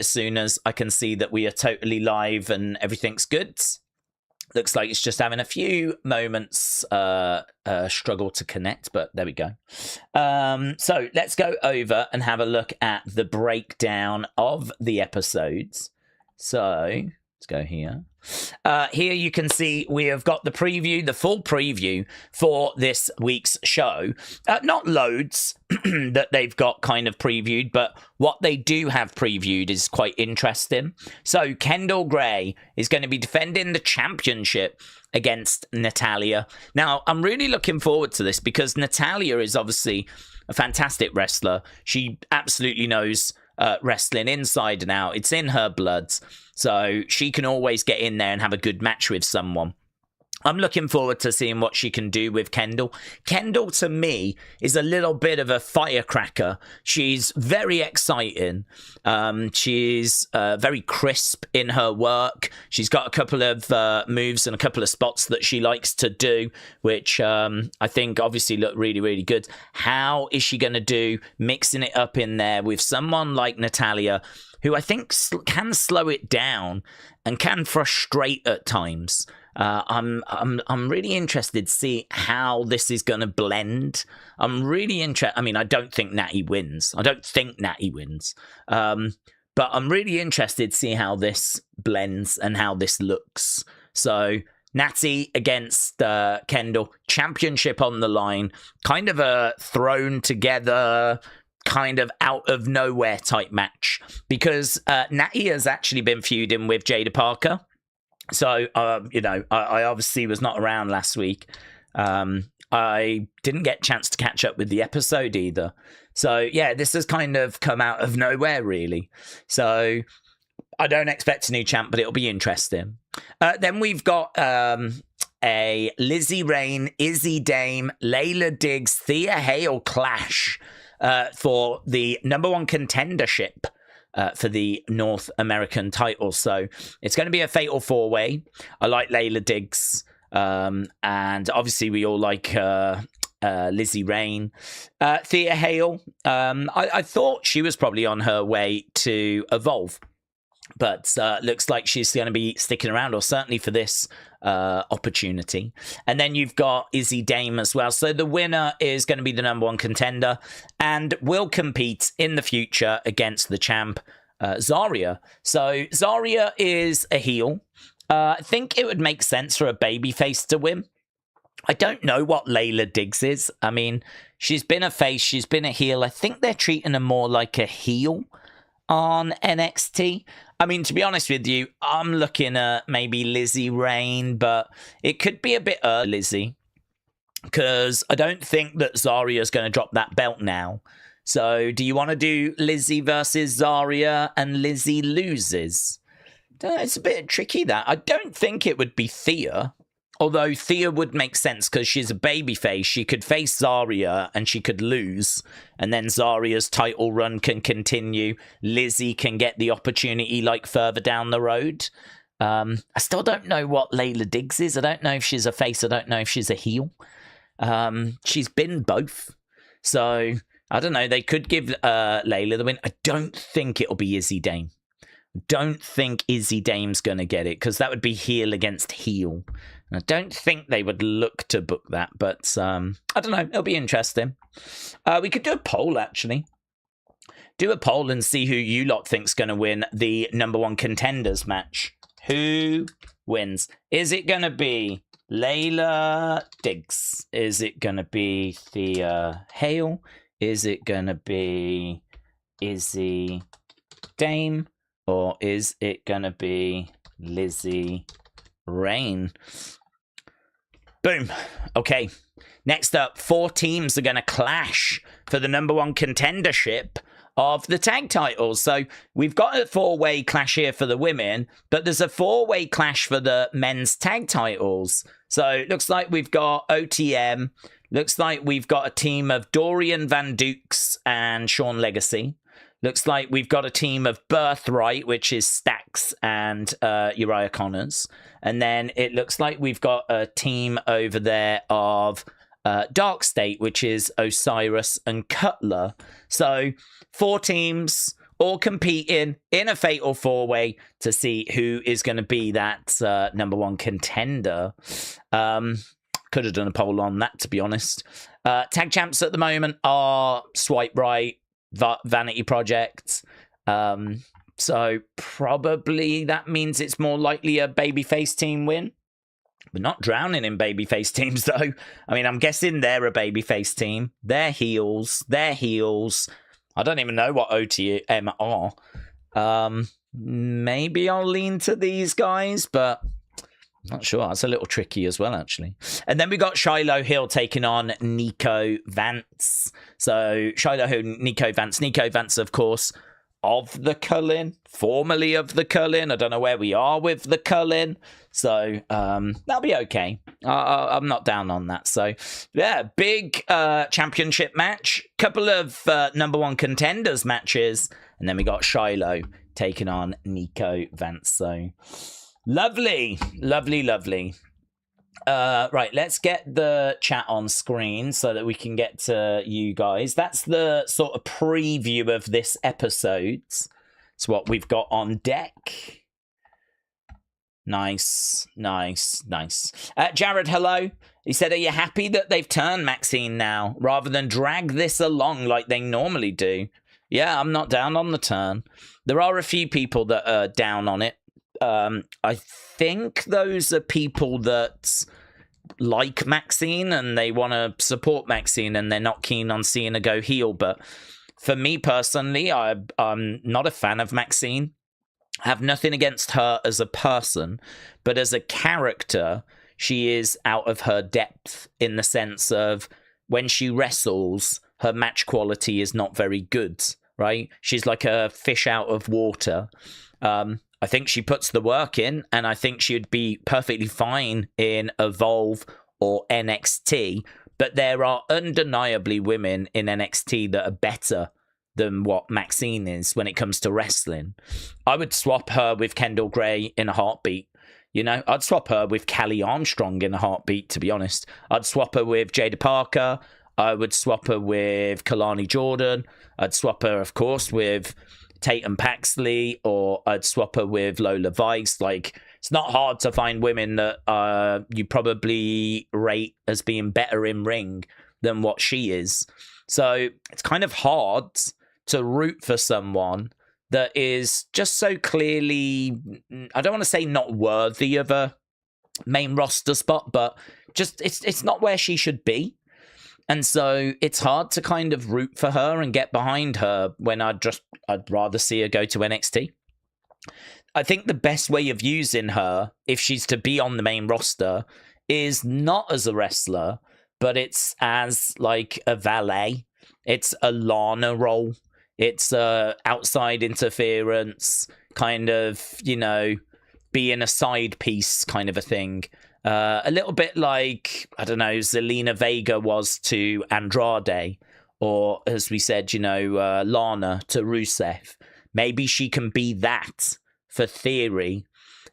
as soon as I can see that we are totally live and everything's good. Looks like it's just having a few moments struggle to connect, but there we go. So let's go over and have a look at the breakdown of the episodes. So let's go here. Here you can see we have got the preview, the full preview for this week's show. Not loads that they've got kind of previewed, but what they do have previewed is quite interesting. So Kendal Gray is going to be defending the championship against Natalya. Now, I'm really looking forward to this because Natalya is obviously a fantastic wrestler. She absolutely knows wrestling inside and out. It's in her blood. So she can always get in there and have a good match with someone. I'm looking forward to seeing what she can do with Kendal. Kendal, to me, is a little bit of a firecracker. She's very exciting. She's very crisp in her work. She's got a couple of moves and a couple of spots that she likes to do, which I think obviously look really, really good. How is she going to do mixing it up in there with someone like Natalya, who I think can slow it down and can frustrate at times? I'm really interested to see how this is going to blend. I'm really interested. I mean, I don't think Nattie wins. But I'm really interested to see how this blends and how this looks. So Nattie against Kendal, championship on the line, kind of a thrown together, kind of out of nowhere type match, because Nattie has actually been feuding with Jada Parker. So, I obviously was not around last week. I didn't get a chance to catch up with the episode either. So, yeah, this has kind of come out of nowhere, really. So, I don't expect a new champ, but it'll be interesting. Then we've got a Lizzy Rain, Izzi Dame, Layla Diggs, Thea Hale clash for the #1 contendership for the North American title. So it's going to be a fatal 4-way. I like Layla Diggs, and obviously we all like Lizzy Rain. Thea Hale, I thought she was probably on her way to Evolve, but looks like she's going to be sticking around, or certainly for this opportunity. And then you've got Izzi Dame as well. So the winner is going to be the #1 contender and will compete in the future against the champ, Zarya. So Zarya is a heel. I think it would make sense for a babyface to win. I don't know what Layla Diggs is. I mean, she's been a face, she's been a heel. I think they're treating her more like a heel on NXT. I mean, to be honest with you, I'm looking at maybe Lizzy Rain, but it could be a bit early, Lizzy, because I don't think that Zarya is going to drop that belt now. So do you want to do Lizzy versus Zarya and Lizzy loses? It's a bit tricky, that. I don't think it would be Thea. Although Thea would make sense because she's a babyface. She could face Zarya and she could lose. And then Zarya's title run can continue. Lizzy can get the opportunity like further down the road. I still don't know what Layla Diggs is. I don't know if she's a face. I don't know if she's a heel. She's been both. So, I don't know. They could give Layla the win. I don't think it'll be Izzi Dame. Don't think Izzi Dame's going to get it, because that would be heel against heel. And I don't think they would look to book that, but I don't know. It'll be interesting. We could do a poll, actually. Do a poll and see who you lot think's going to win the #1 contenders match. Who wins? Is it going to be Layla Diggs? Is it going to be Thea Hale? Is it going to be Izzi Dame? Or is it going to be Lizzy Rain? Boom. Okay. Next up, 4 teams are going to clash for the #1 contendership of the tag titles. So we've got a 4-way clash here for the women, but there's a 4-way clash for the men's tag titles. So it looks like we've got OTM. Looks like we've got a team of Dorian Van Dukes and Sean Legacy. Looks like we've got a team of Birthright, which is Stax and Uriah Connors. And then it looks like we've got a team over there of Dark State, which is Osiris and Cutler. So 4 teams, all competing in a fatal four-way to see who is going to be that number one contender. Could have done a poll on that, to be honest. Tag champs at the moment are Swipe Right, Vanity Project. So probably that means it's more likely a babyface team win. We're not drowning in babyface teams, though. I mean, I'm guessing they're a babyface team. They're heels. I don't even know what OTM are. Maybe I'll lean to these guys, but I'm not sure. That's a little tricky as well, actually. And then we got Shiloh Hill taking on Niko Vance. So Shiloh Hill, Niko Vance. Niko Vance, of course, of the Cullen, formerly of the Cullen. I don't know where we are with the Cullen, so that'll be okay. I'm not down on that. So yeah, big championship match, couple of number one contenders matches, and then we got Shiloh taking on Niko Vance. So lovely. Right, let's get the chat on screen so that we can get to you guys. That's the sort of preview of this episode. It's what we've got on deck. Nice. Jared, hello. He said, are you happy that they've turned Maxine now, rather than drag this along like they normally do? Yeah, I'm not down on the turn. There are a few people that are down on it. I think those are people that like Maxine and they want to support Maxine and they're not keen on seeing her go heel. But for me personally, I'm not a fan of Maxine. I have nothing against her as a person, but as a character, she is out of her depth in the sense of when she wrestles, her match quality is not very good, right? She's like a fish out of water. I think she puts the work in, and I think she'd be perfectly fine in Evolve or NXT. But there are undeniably women in NXT that are better than what Maxine is when it comes to wrestling. I would swap her with Kendal Gray in a heartbeat. You know, I'd swap her with Callie Armstrong in a heartbeat, to be honest. I'd swap her with Jada Parker. I would swap her with Kalani Jordan. I'd swap her, of course, with Tatum Paxley, or I'd swap her with Lola Vice. Like, it's not hard to find women that you probably rate as being better in ring than what she is. So it's kind of hard to root for someone that is just so clearly, I don't want to say not worthy of a main roster spot, but just it's not where she should be. And so it's hard to kind of root for her and get behind her when I'd rather see her go to NXT. I think the best way of using her, if she's to be on the main roster, is not as a wrestler, but it's as like a valet. It's a Lana role. It's outside interference, kind of, you know, being a side piece kind of a thing. A little bit like, I don't know, Zelina Vega was to Andrade, or as we said, you know, Lana to Rusev. Maybe she can be that for Theory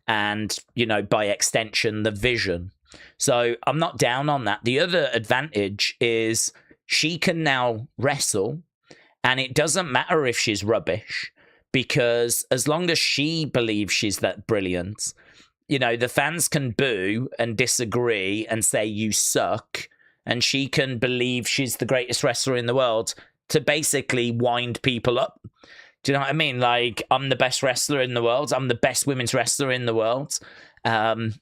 and, you know, by extension, the Vision. So I'm not down on that. The other advantage is she can now wrestle, and it doesn't matter if she's rubbish, because as long as she believes she's that brilliant, you know, the fans can boo and disagree and say you suck, and she can believe she's the greatest wrestler in the world to basically wind people up. Do you know what I mean? Like, I'm the best wrestler in the world. I'm the best women's wrestler in the world. And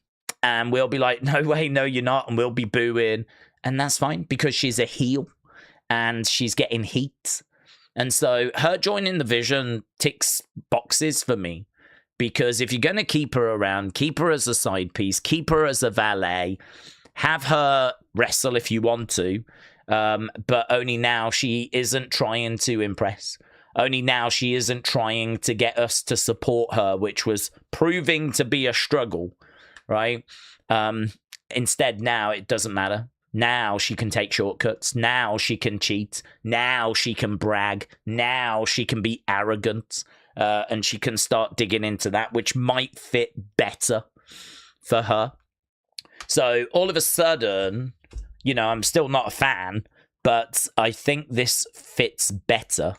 we'll be like, no way, no, you're not. And we'll be booing. And that's fine because she's a heel and she's getting heat. And so her joining the Vision ticks boxes for me. Because if you're going to keep her around, keep her as a side piece, keep her as a valet, have her wrestle if you want to, but only now she isn't trying to impress. Only now she isn't trying to get us to support her, which was proving to be a struggle, right? Instead, now it doesn't matter. Now she can take shortcuts. Now she can cheat. Now she can brag. Now she can be arrogant. And she can start digging into that, which might fit better for her. So all of a sudden, you know, I'm still not a fan, but I think this fits better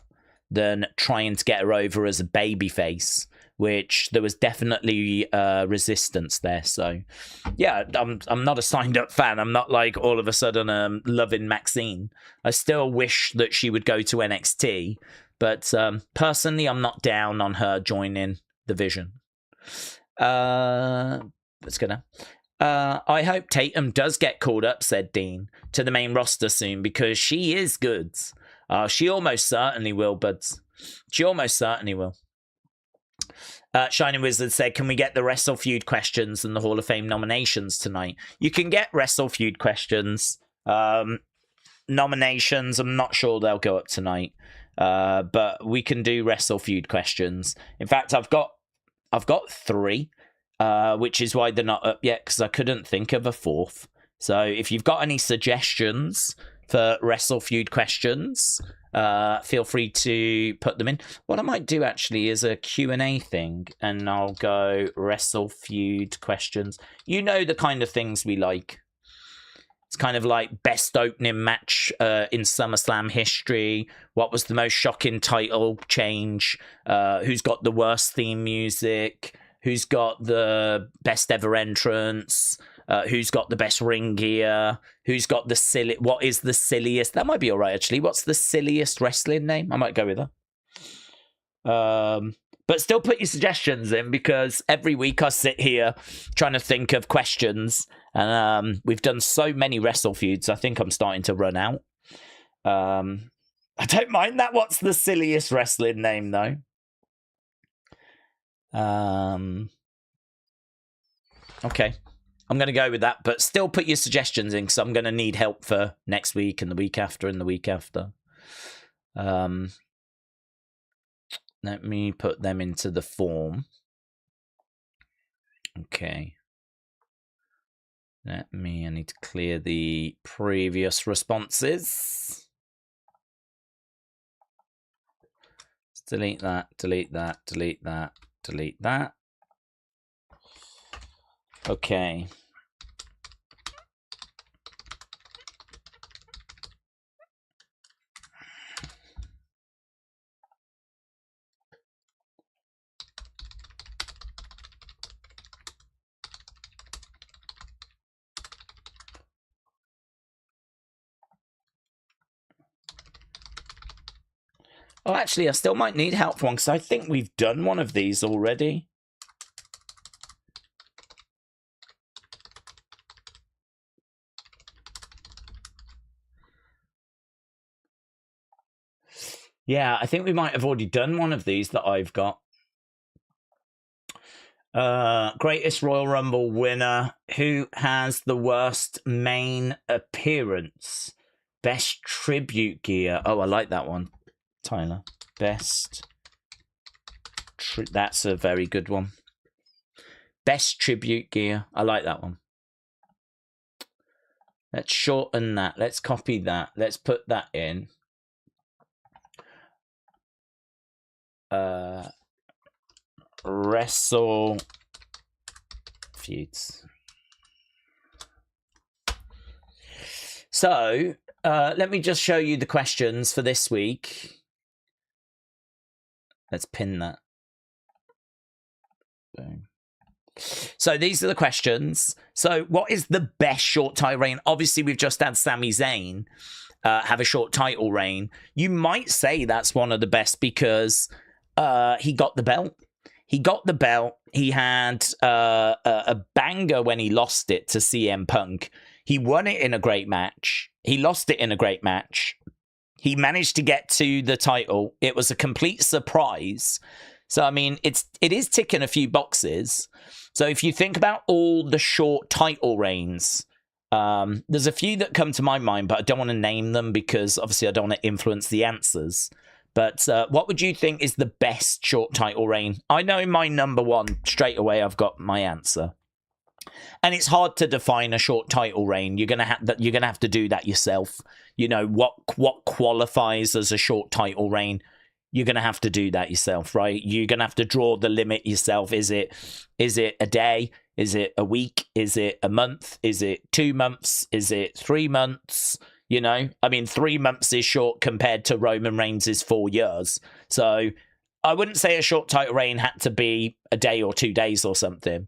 than trying to get her over as a babyface, which there was definitely resistance there. So, yeah, I'm not a signed-up fan. I'm not like all of a sudden loving Maxine. I still wish that she would go to NXT, but personally, I'm not down on her joining the Vision. Let's go now. I hope Tatum does get called up, said Dean, to the main roster soon, because she is good. She almost certainly will, buds. She almost certainly will. Shining Wizard said, can we get the Wrestle Feud questions and the Hall of Fame nominations tonight? You can get Wrestle Feud questions. Nominations, I'm not sure they'll go up tonight. But we can do Wrestle Feud questions. In fact, I've got 3. Which is why they're not up yet, because I couldn't think of a 4th. So if you've got any suggestions for Wrestle Feud questions, feel free to put them in. What I might do actually is a Q&A thing, and I'll go Wrestle Feud questions. You know the kind of things we like. It's kind of like best opening match in SummerSlam history. What was the most shocking title change? Who's got the worst theme music? Who's got the best ever entrance? Who's got the best ring gear? Who's got the what is the silliest? That might be all right, actually. What's the silliest wrestling name? I might go with that. But still put your suggestions in, because every week I sit here trying to think of questions. And we've done so many Wrestle Feuds, I think I'm starting to run out. I don't mind that. What's the silliest wrestling name, though? Okay, I'm going to go with that, but still put your suggestions in, because I'm going to need help for next week and the week after and the week after. Let me put them into the form. Okay. I need to clear the previous responses. Let's delete that, delete that, delete that, delete that. Okay. Oh, actually, I still might need help for one, because I think we've done one of these already. Yeah, I think we might have already done one of these that I've got. Greatest Royal Rumble winner. Who has the worst main appearance? Best tribute gear. Oh, I like that one. Tyler. Best. That's a very good one. Best tribute gear. I like that one. Let's shorten that. Let's copy that. Let's put that in. Wrestle Feuds. So, let me just show you the questions for this week. Let's pin that. Boom. So these are the questions. So what is the best short title reign? Obviously, we've just had Sami Zayn have a short title reign. You might say that's one of the best because he got the belt. He got the belt. He had a banger when he lost it to CM Punk. He won it in a great match. He lost it in a great match. He managed to get to the title. It was a complete surprise. So, I mean, it is ticking a few boxes. So if you think about all the short title reigns, there's a few that come to my mind, but I don't want to name them because obviously I don't want to influence the answers. But what would you think is the best short title reign? I know my number one straight away. I've got my answer. And it's hard to define a short title reign. You're gonna have to do that yourself. You know what qualifies as a short title reign. You're gonna have to do that yourself, right? You're gonna have to draw the limit yourself. Is it a day? Is it a week? Is it a month? Is it 2 months? Is it 3 months? You know, I mean, 3 months is short compared to Roman Reigns' 4 years. So I wouldn't say a short title reign had to be a day or 2 days or something.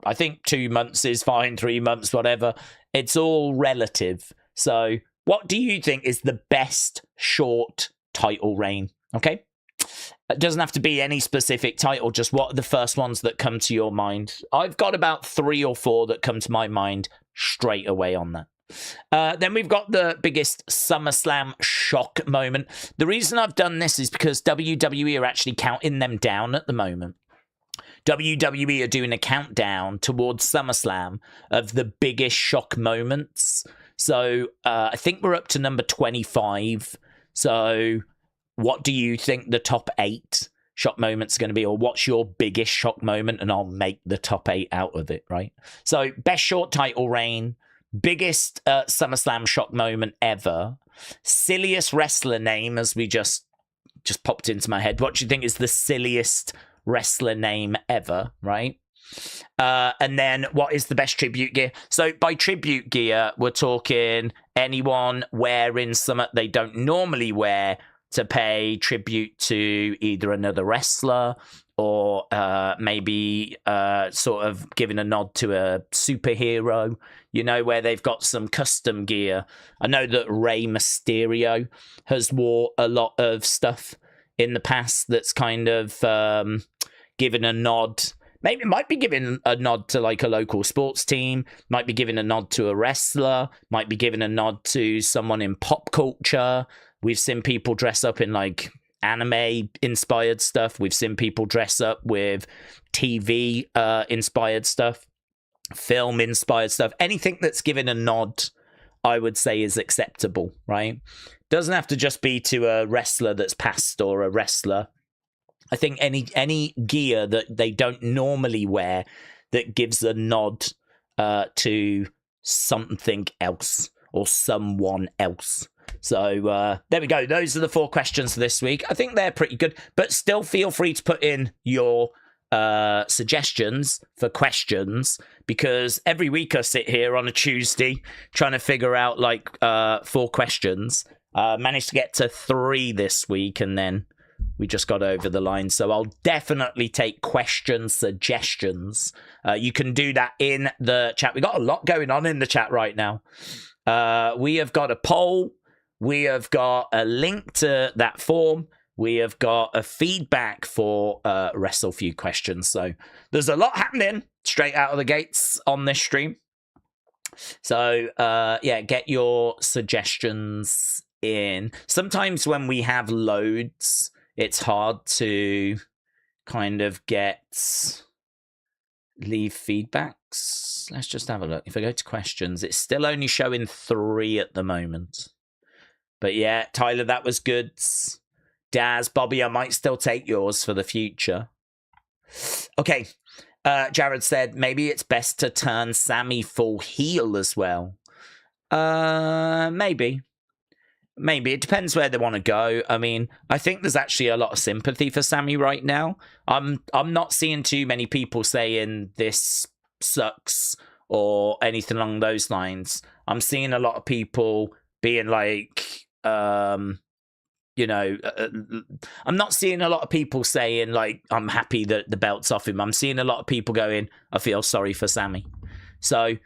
I think 2 months is fine, 3 months, whatever. It's all relative. So what do you think is the best short title reign? Okay. It doesn't have to be any specific title, just what are the first ones that come to your mind? I've got about 3 or 4 that come to my mind straight away on that. Then we've got the biggest SummerSlam shock moment. The reason I've done this is because WWE are actually counting them down at the moment. WWE are doing a countdown towards SummerSlam of the biggest shock moments. So I think we're up to number 25. So what do you think the top 8 shock moments are going to be? Or what's your biggest shock moment? And I'll make the top 8 out of it, right? So best short title reign. Biggest SummerSlam shock moment ever. Silliest wrestler name, as we just popped into my head. What do you think is the silliest wrestler name ever, right? And then what is the best tribute gear? So by tribute gear, we're talking anyone wearing something they don't normally wear to pay tribute to either another wrestler or maybe sort of giving a nod to a superhero, you know, where they've got some custom gear. I know that Rey Mysterio has wore a lot of stuff in the past that's kind of given a nod. Maybe it might be giving a nod to like a local sports team, might be giving a nod to a wrestler, might be giving a nod to someone in pop culture. We've seen people dress up in like anime inspired stuff. We've seen people dress up with TV inspired stuff, film inspired stuff. Anything that's given a nod, I would say, is acceptable, right? Doesn't have to just be to a wrestler that's passed or a wrestler. I think any gear that they don't normally wear that gives a nod to something else or someone else. So there we go. Those are the 4 questions for this week. I think they're pretty good, but still feel free to put in your suggestions for questions, because every week I sit here on a Tuesday trying to figure out like 4 questions. Managed to get to 3 this week, and then we just got over the line. So I'll definitely take question suggestions. You can do that in the chat. We got a lot going on in the chat right now. We have got a poll. We have got a link to that form. We have got a feedback for WrestleFeud questions. So there's a lot happening straight out of the gates on this stream. So yeah, get your suggestions in. Sometimes when we have loads, it's hard to kind of leave feedbacks. Let's just have a look. If I go to questions, it's still only showing 3 at the moment. But yeah, Tyler, that was good. Daz, Bobby, I might still take yours for the future. Okay. Jared said, maybe it's best to turn Sammy full heel as well. Maybe. Maybe. It depends where they want to go. I mean, I think there's actually a lot of sympathy for Sammy right now. I'm not seeing too many people saying this sucks or anything along those lines. I'm seeing a lot of people being like, you know, I'm not seeing a lot of people saying like, I'm happy that the belt's off him. I'm seeing a lot of people going, I feel sorry for Sammy. So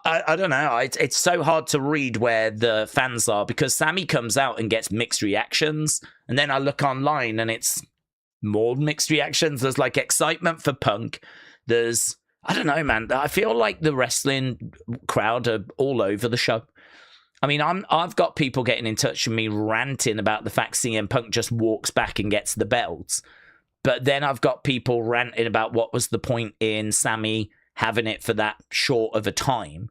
I don't know. It's so hard to read where the fans are, because Sammy comes out and gets mixed reactions. And then I look online and it's more mixed reactions. There's like excitement for Punk. There's, I don't know, man. I feel like the wrestling crowd are all over the show. I mean, I've got people getting in touch with me ranting about the fact CM Punk just walks back and gets the belts. But then I've got people ranting about what was the point in Sammy having it for that short of a time.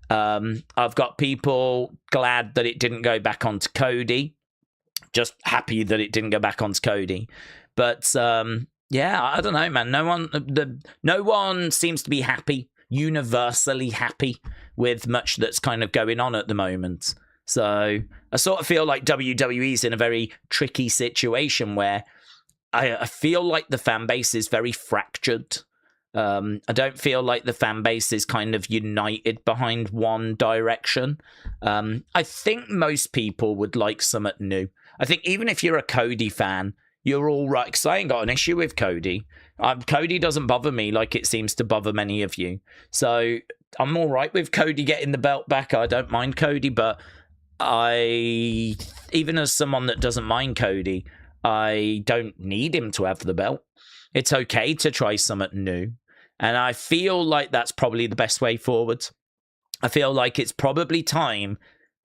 I've got people glad that it didn't go back onto Cody. Just happy that it didn't go back onto Cody. But yeah, I don't know, man. No one seems to be happy, universally happy with much that's kind of going on at the moment. So I sort of feel like WWE's in a very tricky situation where I feel like the fan base is very fractured. I don't feel like the fan base is kind of united behind one direction. I think most people would like something new. I think even if you're a Cody fan, you're all right, because I ain't got an issue with Cody. Cody doesn't bother me like it seems to bother many of you. So I'm all right with Cody getting the belt back. I don't mind Cody, but even as someone that doesn't mind Cody, I don't need him to have the belt. It's okay to try something new. And I feel like that's probably the best way forward. I feel like it's probably time,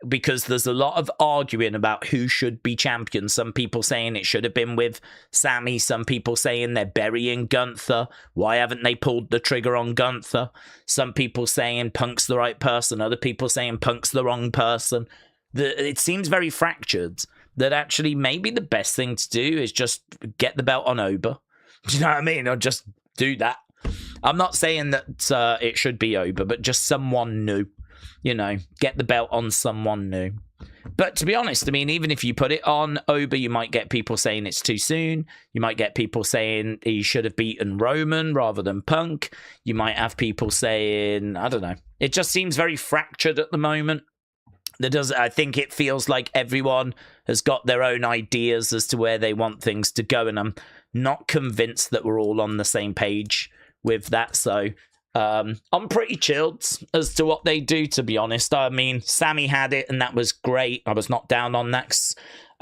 because there's a lot of arguing about who should be champion. Some people saying it should have been with Sami. Some people saying they're burying Gunther. Why haven't they pulled the trigger on Gunther? Some people saying Punk's the right person. Other people saying Punk's the wrong person. It seems very fractured, that actually maybe the best thing to do is just get the belt on Oba. Do you know what I mean? Or just do that. I'm not saying that it should be Oba, but just someone new. You know, get the belt on someone new. But to be honest, I mean, even if you put it on Oba, you might get people saying it's too soon. You might get people saying he should have beaten Roman rather than Punk. You might have people saying, I don't know. It just seems very fractured at the moment. I think it feels like everyone has got their own ideas as to where they want things to go, and I'm not convinced that we're all on the same page with that. So I'm pretty chilled as to what they do, to be honest. I mean, Sami had it, and that was great. I was not down on that.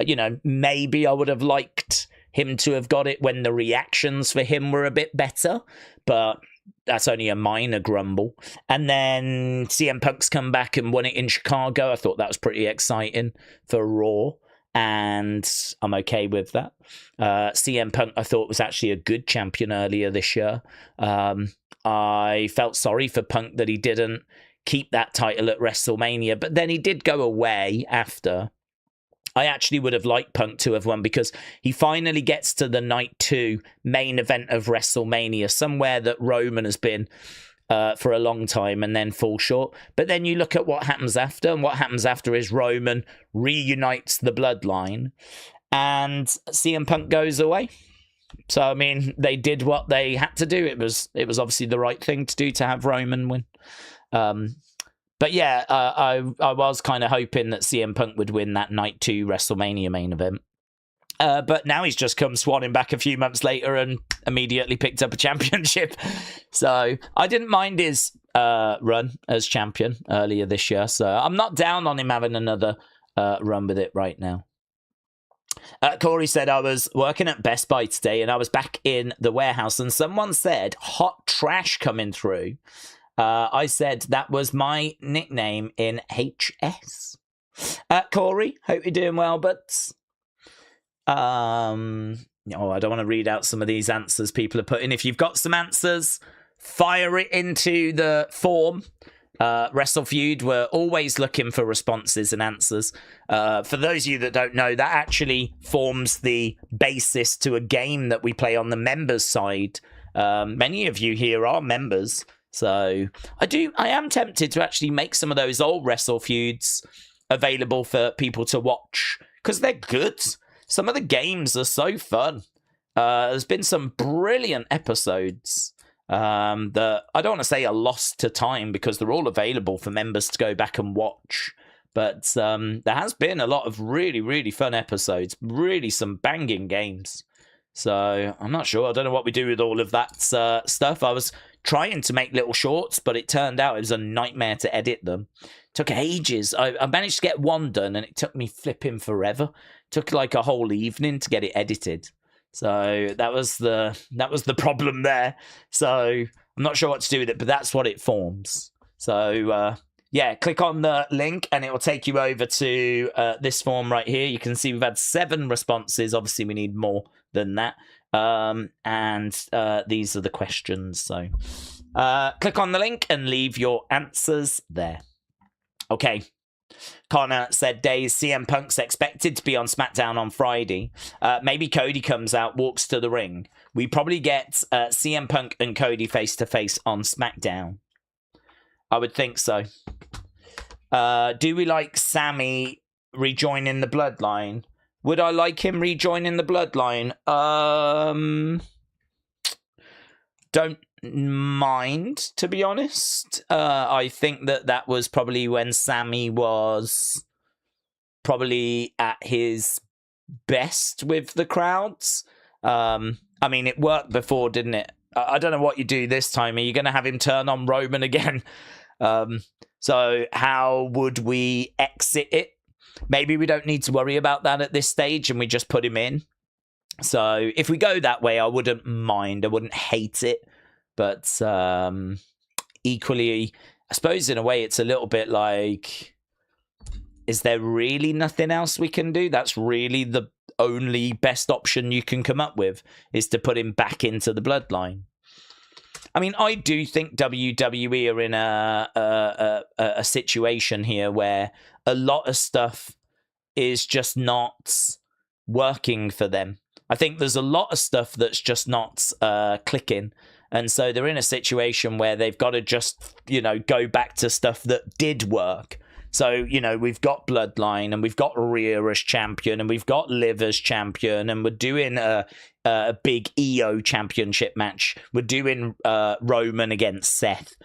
You know, maybe I would have liked him to have got it when the reactions for him were a bit better, but that's only a minor grumble. And then CM Punk's come back and won it in Chicago. I thought that was pretty exciting for Raw, and I'm okay with that. CM Punk, I thought, was actually a good champion earlier this year. I felt sorry for Punk that he didn't keep that title at WrestleMania, but then he did go away after. I actually would have liked Punk to have won, because he finally gets to the night 2 main event of WrestleMania, somewhere that Roman has been for a long time, and then fall short. But then you look at what happens after, and what happens after is Roman reunites the bloodline, and CM Punk goes away. So, I mean, they did what they had to do. It was obviously the right thing to do to have Roman win. But yeah, I was kind of hoping that CM Punk would win that night 2 WrestleMania main event. But now he's just come swanning back a few months later and immediately picked up a championship. So I didn't mind his run as champion earlier this year. So I'm not down on him having another run with it right now. Corey said, I was working at Best Buy today and I was back in the warehouse and someone said hot trash coming through. I said that was my nickname in HS. Corey, hope you're doing well, but I don't want to read out some of these answers people are putting. If you've got some answers, fire it into the form. WrestleFeud, we're always looking for responses and answers. For those of you that don't know, that actually forms the basis to a game that we play on the members side. Many of you here are members. So I am tempted to actually make some of those old WrestleFeuds available for people to watch because they're good. Some of the games are so fun. There's been some brilliant episodes that I don't want to say are lost to time because they're all available for members to go back and watch. But there has been a lot of really, really fun episodes. Really some banging games. So I'm not sure. I don't know what we do with all of that stuff. I was trying to make little shorts, but it turned out it was a nightmare to edit them. It took ages. I managed to get one done, and it took me flipping forever. It took like a whole evening to get it edited. So that was the problem there. So I'm not sure what to do with it, but that's what it forms. So yeah, click on the link, and it will take you over to this form right here. You can see we've had 7 responses. Obviously, we need more than that. And these are the questions. So click on the link and leave your answers there. Okay. Connor said, Daze, CM Punk's expected to be on SmackDown on Friday. Maybe Cody comes out, walks to the ring. We probably get CM Punk and Cody face-to-face on SmackDown. I would think so. Do we like Sami rejoining the Bloodline? Would I like him rejoining the Bloodline? don't mind, to be honest. I think that was probably when Sami was probably at his best with the crowds. I mean, it worked before, didn't it? I don't know what you do this time. Are you going to have him turn on Roman again? So how would we exit it? Maybe we don't need to worry about that at this stage and we just put him in. So if we go that way, I wouldn't mind. I wouldn't hate it. But equally, I suppose in a way it's a little bit like, is there really nothing else we can do? That's really the only best option you can come up with, is to put him back into the bloodline. I mean, I do think WWE are in a situation here where a lot of stuff is just not working for them. I think there's a lot of stuff that's just not clicking. And so they're in a situation where they've got to just, go back to stuff that did work. So, we've got Bloodline and we've got Uriah as champion and we've got Liv as champion and we're doing a big EO championship match. We're doing Roman against Seth,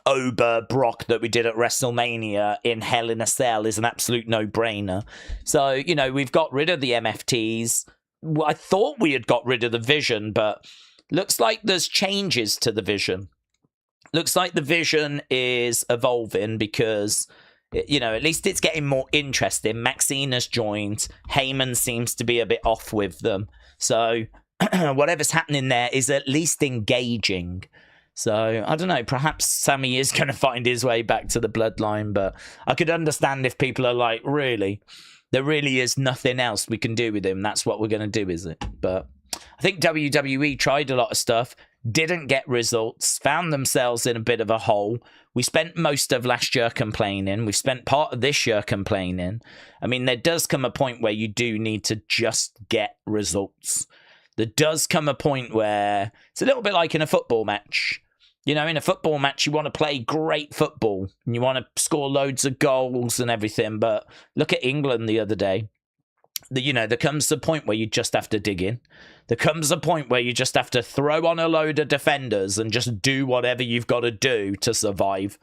Ober Brock that we did at WrestleMania in Hell in a Cell is an absolute no-brainer. So, we've got rid of the MFTs. I thought we had got rid of the Vision, but looks like there's changes to the Vision. Looks like the Vision is evolving because, at least it's getting more interesting. Maxine has joined. Heyman seems to be a bit off with them. So whatever's happening there is at least engaging. So, I don't know, perhaps Sami is going to find his way back to the bloodline, but I could understand if people are like, really? There really is nothing else we can do with him. That's what we're going to do, is it? But I think WWE tried a lot of stuff, didn't get results, found themselves in a bit of a hole. We spent most of last year complaining. We've spent part of this year complaining. I mean, there does come a point where you do need to just get results. There does come a point where it's a little bit like in a football match. In a football match, you want to play great football and you want to score loads of goals and everything. But look at England the other day. There comes a point where you just have to dig in. There comes a point where you just have to throw on a load of defenders and just do whatever you've got to do to survive.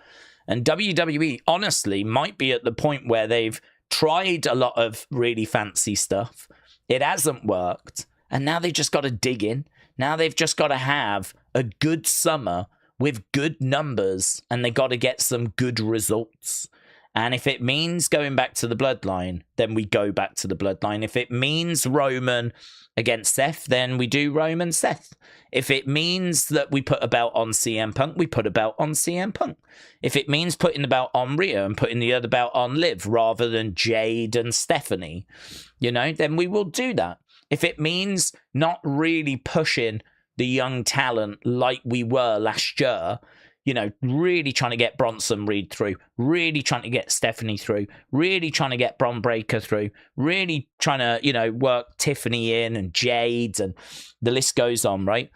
And WWE, honestly, might be at the point where they've tried a lot of really fancy stuff. It hasn't worked. And now they've just got to dig in. Now they've just got to have a good summer with good numbers, and they got to get some good results. And if it means going back to the bloodline, then we go back to the bloodline. If it means Roman against Seth, then we do Roman Seth. If it means that we put a belt on CM Punk, we put a belt on CM Punk. If it means putting the belt on Rhea and putting the other belt on Liv rather than Jade and Stephanie, then we will do that. If it means not really pushing the young talent like we were last year, really trying to get Bronson Reed through, really trying to get Stephanie through, really trying to get Bron Breakker through, really trying to, work Tiffany in and Jade, and the list goes on, right?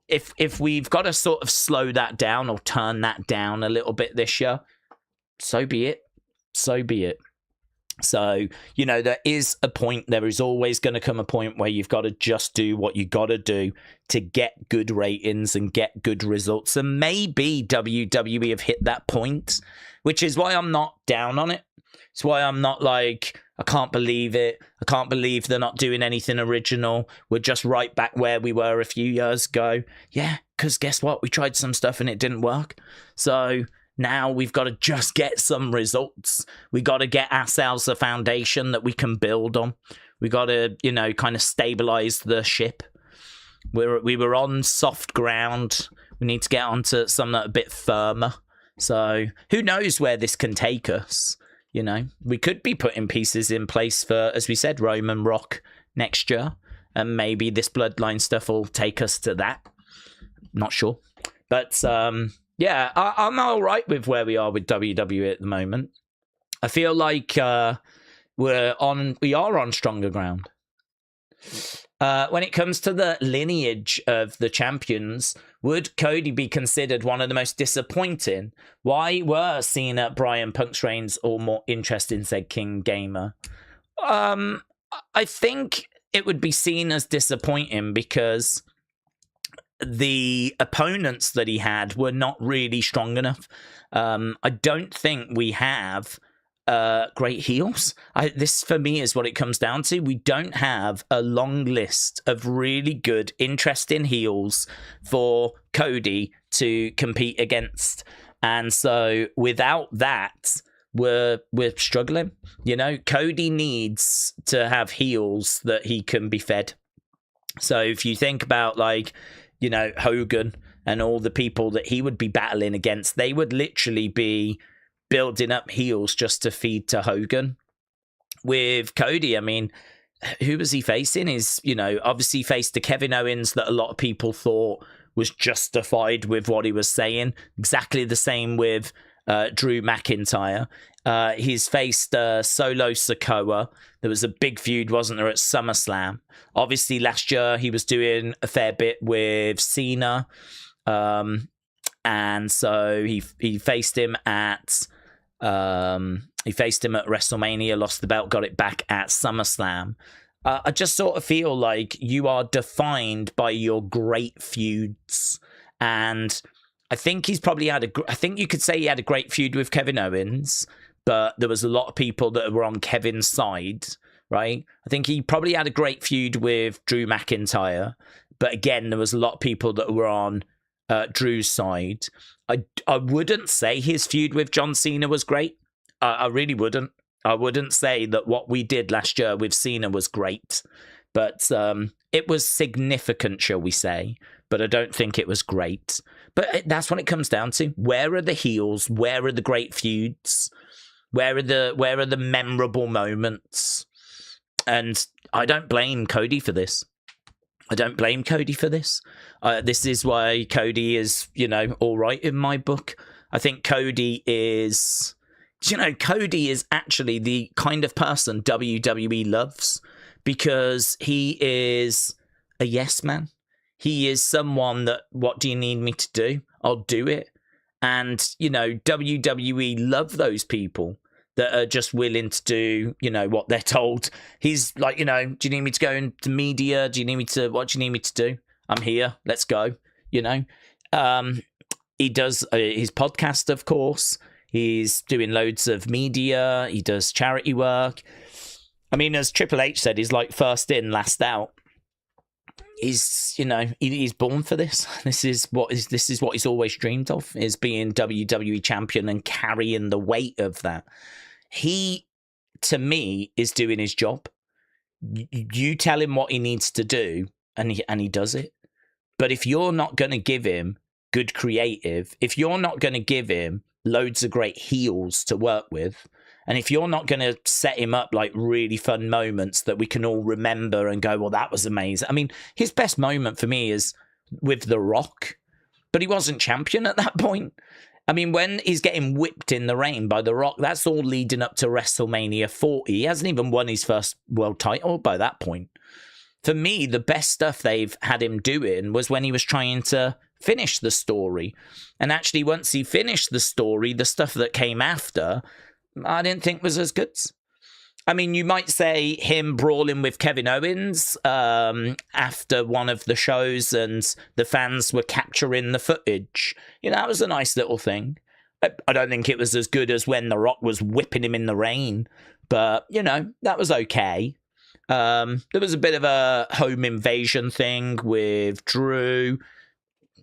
If we've got to sort of slow that down or turn that down a little bit this year, so be it. So be it. So, there is a point, there is always going to come a point where you've got to just do what you got to do to get good ratings and get good results. And maybe WWE have hit that point, which is why I'm not down on it. It's why I'm not like, I can't believe it. I can't believe they're not doing anything original. We're just right back where we were a few years ago. Yeah, because guess what? We tried some stuff and it didn't work. So now we've got to just get some results. We got to get ourselves a foundation that we can build on. We got to, kind of stabilize the ship. We were on soft ground. We need to get onto something a bit firmer. So who knows where this can take us? We could be putting pieces in place for, as we said, Roman Rock next year. And maybe this bloodline stuff will take us to that. Not sure. But, yeah, I'm all right with where we are with WWE at the moment. I feel like we are on stronger ground. When it comes to the lineage of the champions, would Cody be considered one of the most disappointing? Why were Cena, Bryan, Punk's reigns all more interesting, said King Gamer? I think it would be seen as disappointing because the opponents that he had were not really strong enough. I don't think we have great heels. This, for me, is what it comes down to. We don't have a long list of really good, interesting heels for Cody to compete against. And so without that, we're struggling. You know, Cody needs to have heels that he can be fed. So if you think about, like, you know, Hogan and all the people that he would be battling against, they would literally be building up heels just to feed to Hogan. With Cody, I mean, who was he facing? Is, you know, obviously faced to Kevin Owens, that a lot of people thought was justified with what he was saying. Exactly the same with Drew McIntyre. He's faced Solo Sikoa. There was a big feud, wasn't there, at SummerSlam? Obviously, last year he was doing a fair bit with Cena. And so he faced him at WrestleMania, lost the belt, got it back at SummerSlam. I just sort of feel like you are defined by your great feuds, and I think he's probably had I think you could say he had a great feud with Kevin Owens, but there was a lot of people that were on Kevin's side, right? I think he probably had a great feud with Drew McIntyre, but again, there was a lot of people that were on Drew's side. I wouldn't say his feud with John Cena was great. I really wouldn't. I wouldn't say that what we did last year with Cena was great, but it was significant, shall we say, but I don't think it was great. But that's what it comes down to. Where are the heels? Where are the great feuds? Where are the memorable moments? And I don't blame Cody for this. This is why Cody is, you know, all right in my book. I think Cody is actually the kind of person WWE loves, because he is a yes man. He is someone that, what do you need me to do? I'll do it. And, you know, WWE love those people that are just willing to do, you know, what they're told. He's like, you know, do you need me to go into media? What do you need me to do? I'm here. Let's go. You know, he does his podcast, of course. He's doing loads of media. He does charity work. I mean, as Triple H said, he's like first in, last out. He's, you know, he's born for this. This is what he's always dreamed of, is being WWE champion and carrying the weight of that. He, to me, is doing his job. You tell him what he needs to do, and he does it. But if you're not going to give him good creative, if you're not going to give him loads of great heels to work with, and if you're not going to set him up like really fun moments that we can all remember and go, well, that was amazing. I mean, his best moment for me is with The Rock, but he wasn't champion at that point. I mean, when he's getting whipped in the rain by The Rock, that's all leading up to WrestleMania 40. He hasn't even won his first world title by that point. For me, the best stuff they've had him doing was when he was trying to finish the story. And actually, once he finished the story, the stuff that came after, I didn't think was as good. I mean, you might say him brawling with Kevin Owens after one of the shows and the fans were capturing the footage. You know, that was a nice little thing. I don't think it was as good as when The Rock was whipping him in the rain. But, you know, that was okay. There was a bit of a home invasion thing with Drew.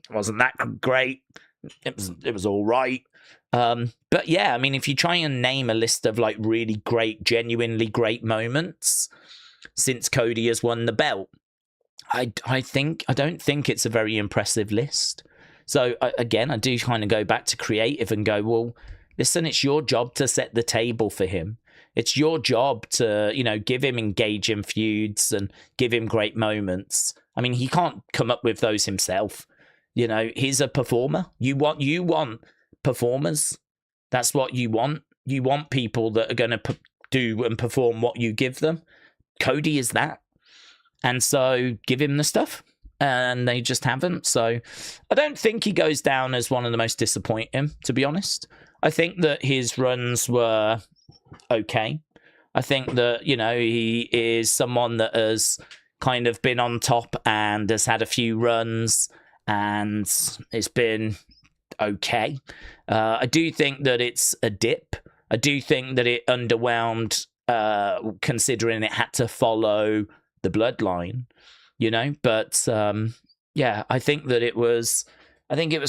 Wasn't that great? It was all right. But yeah, I mean, if you try and name a list of like really great, genuinely great moments since Cody has won the belt, I don't think it's a very impressive list. So again, I do kind of go back to creative and go, well, listen, it's your job to set the table for him. It's your job to, you know, give him engaging feuds and give him great moments. I mean, he can't come up with those himself. You know, he's a performer. You want performers. That's what you want. You want people that are going to do and perform what you give them. Cody is that. And so give him the stuff. And they just haven't. So I don't think he goes down as one of the most disappointing, to be honest. I think that his runs were okay. I think that, you know, he is someone that has kind of been on top and has had a few runs and it's been okay. I do think that it's a dip. I do think that it underwhelmed, considering it had to follow the bloodline, you know. But yeah, I think it was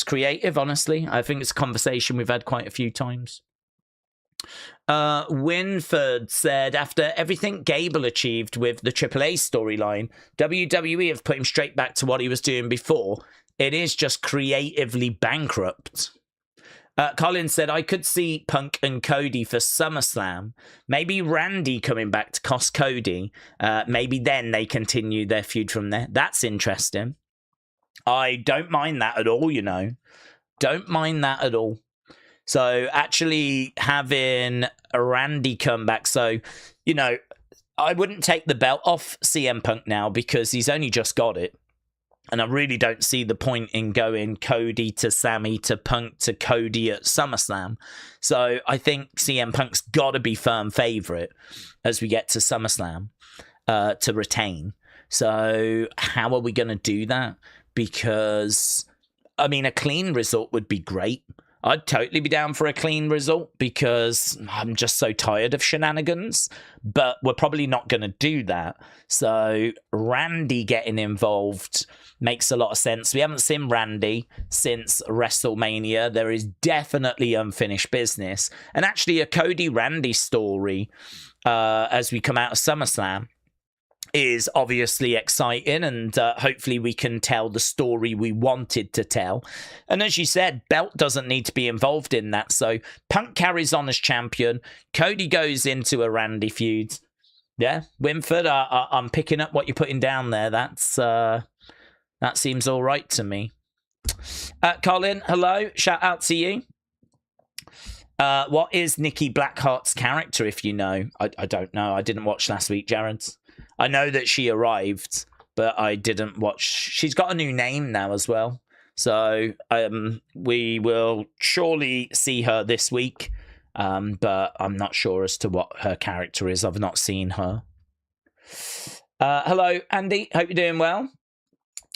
creative. Honestly, I think it's a conversation we've had quite a few times. Winford said, after everything Gable achieved with the AAA storyline, WWE have put him straight back to what he was doing before. It is just creatively bankrupt. Colin said, I could see Punk and Cody for SummerSlam. Maybe Randy coming back to cost Cody. Maybe then they continue their feud from there. That's interesting. I don't mind that at all, you know. Don't mind that at all. So actually having a Randy come back. So, you know, I wouldn't take the belt off CM Punk now because he's only just got it. And I really don't see the point in going Cody to Sammy to Punk to Cody at SummerSlam. So I think CM Punk's got to be firm favourite as we get to SummerSlam to retain. So how are we going to do that? Because, I mean, a clean result would be great. I'd totally be down for a clean result because I'm just so tired of shenanigans, but we're probably not going to do that. So Randy getting involved makes a lot of sense. We haven't seen Randy since WrestleMania. There is definitely unfinished business. And actually a Cody Randy story as we come out of SummerSlam is obviously exciting, and hopefully we can tell the story we wanted to tell. And as you said, belt doesn't need to be involved in that. So Punk carries on as champion. Cody goes into a Randy feud. Yeah, Winford, I'm picking up what you're putting down there. That seems all right to me. Colin, hello. Shout out to you. What is Nikki Blackheart's character, if you know? I don't know. I didn't watch last week, Jared. I know that she arrived, but I didn't watch. She's got a new name now as well. So we will surely see her this week, but I'm not sure as to what her character is. I've not seen her. Hello, Andy. Hope you're doing well.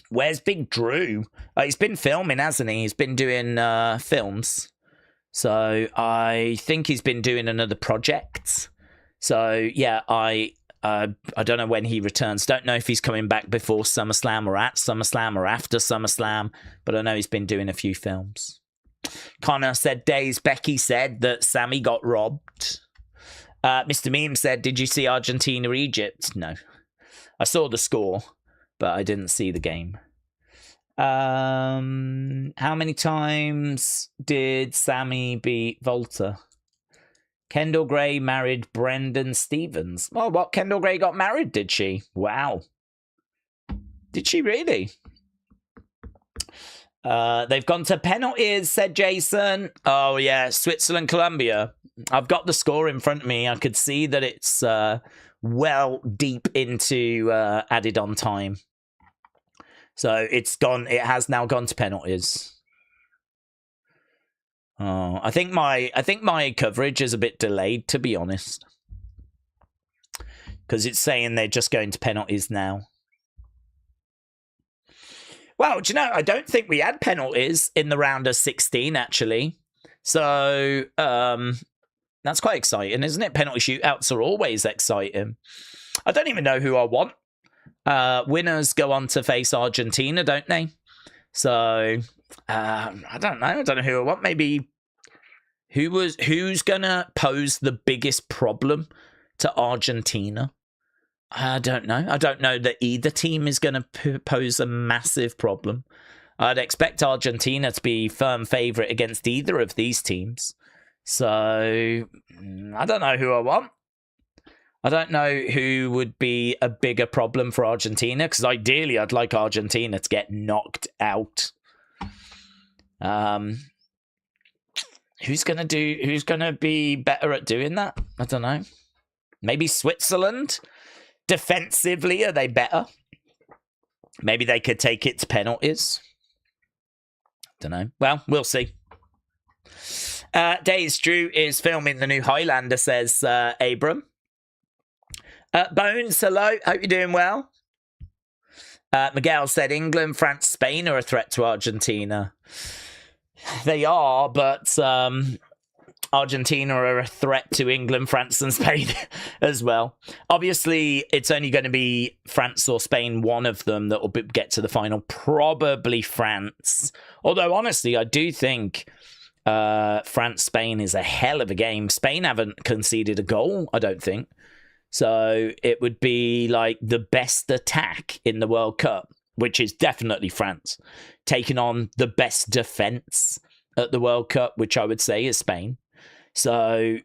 Where's Big Drew? He's been filming, hasn't he? He's been doing films. So I think he's been doing another project. So, yeah, I don't know when he returns. Don't know if he's coming back before SummerSlam or at SummerSlam or after SummerSlam, but I know he's been doing a few films. Connor said, Daze, Becky said that Sammy got robbed. Mr. Meme said, did you see Argentina-Egypt? No. I saw the score, but I didn't see the game. How many times did Sammy beat Volta? Kendal Gray married Brendan Stevens. Oh, what? Kendal Gray got married, did she? Wow. Did she really? They've gone to penalties, said Jason. Oh, yeah. Switzerland, Colombia. I've got the score in front of me. I could see that it's well deep into added on time. So it's gone. It has now gone to penalties. Oh, I think my coverage is a bit delayed, to be honest, because it's saying they're just going to penalties now. Well, do you know, I don't think we had penalties in the round of 16, actually. So that's quite exciting, isn't it? Penalty shootouts are always exciting. I don't even know who I want. Winners go on to face Argentina, don't they? So I don't know. I don't know who I want. Maybe who's gonna pose the biggest problem to Argentina? I don't know. I don't know that either team is going to pose a massive problem. I'd expect Argentina to be firm favourite against either of these teams. So I don't know who I want. I don't know who would be a bigger problem for Argentina, because ideally I'd like Argentina to get knocked out. Who's gonna be better at doing that? I don't know. Maybe Switzerland? Defensively, are they better? Maybe they could take it to penalties. Don't know. Well, we'll see. Daze Drew is filming the new Highlander, says Abram. Bones, hello. Hope you're doing well. Miguel said England, France, Spain are a threat to Argentina. They are, but Argentina are a threat to England, France, and Spain as well. Obviously, it's only going to be France or Spain, one of them, that will get to the final. Probably France. Although, honestly, I do think France-Spain is a hell of a game. Spain haven't conceded a goal, I don't think. So it would be like the best attack in the World Cup, which is definitely France, taking on the best defense at the World Cup, which I would say is Spain. So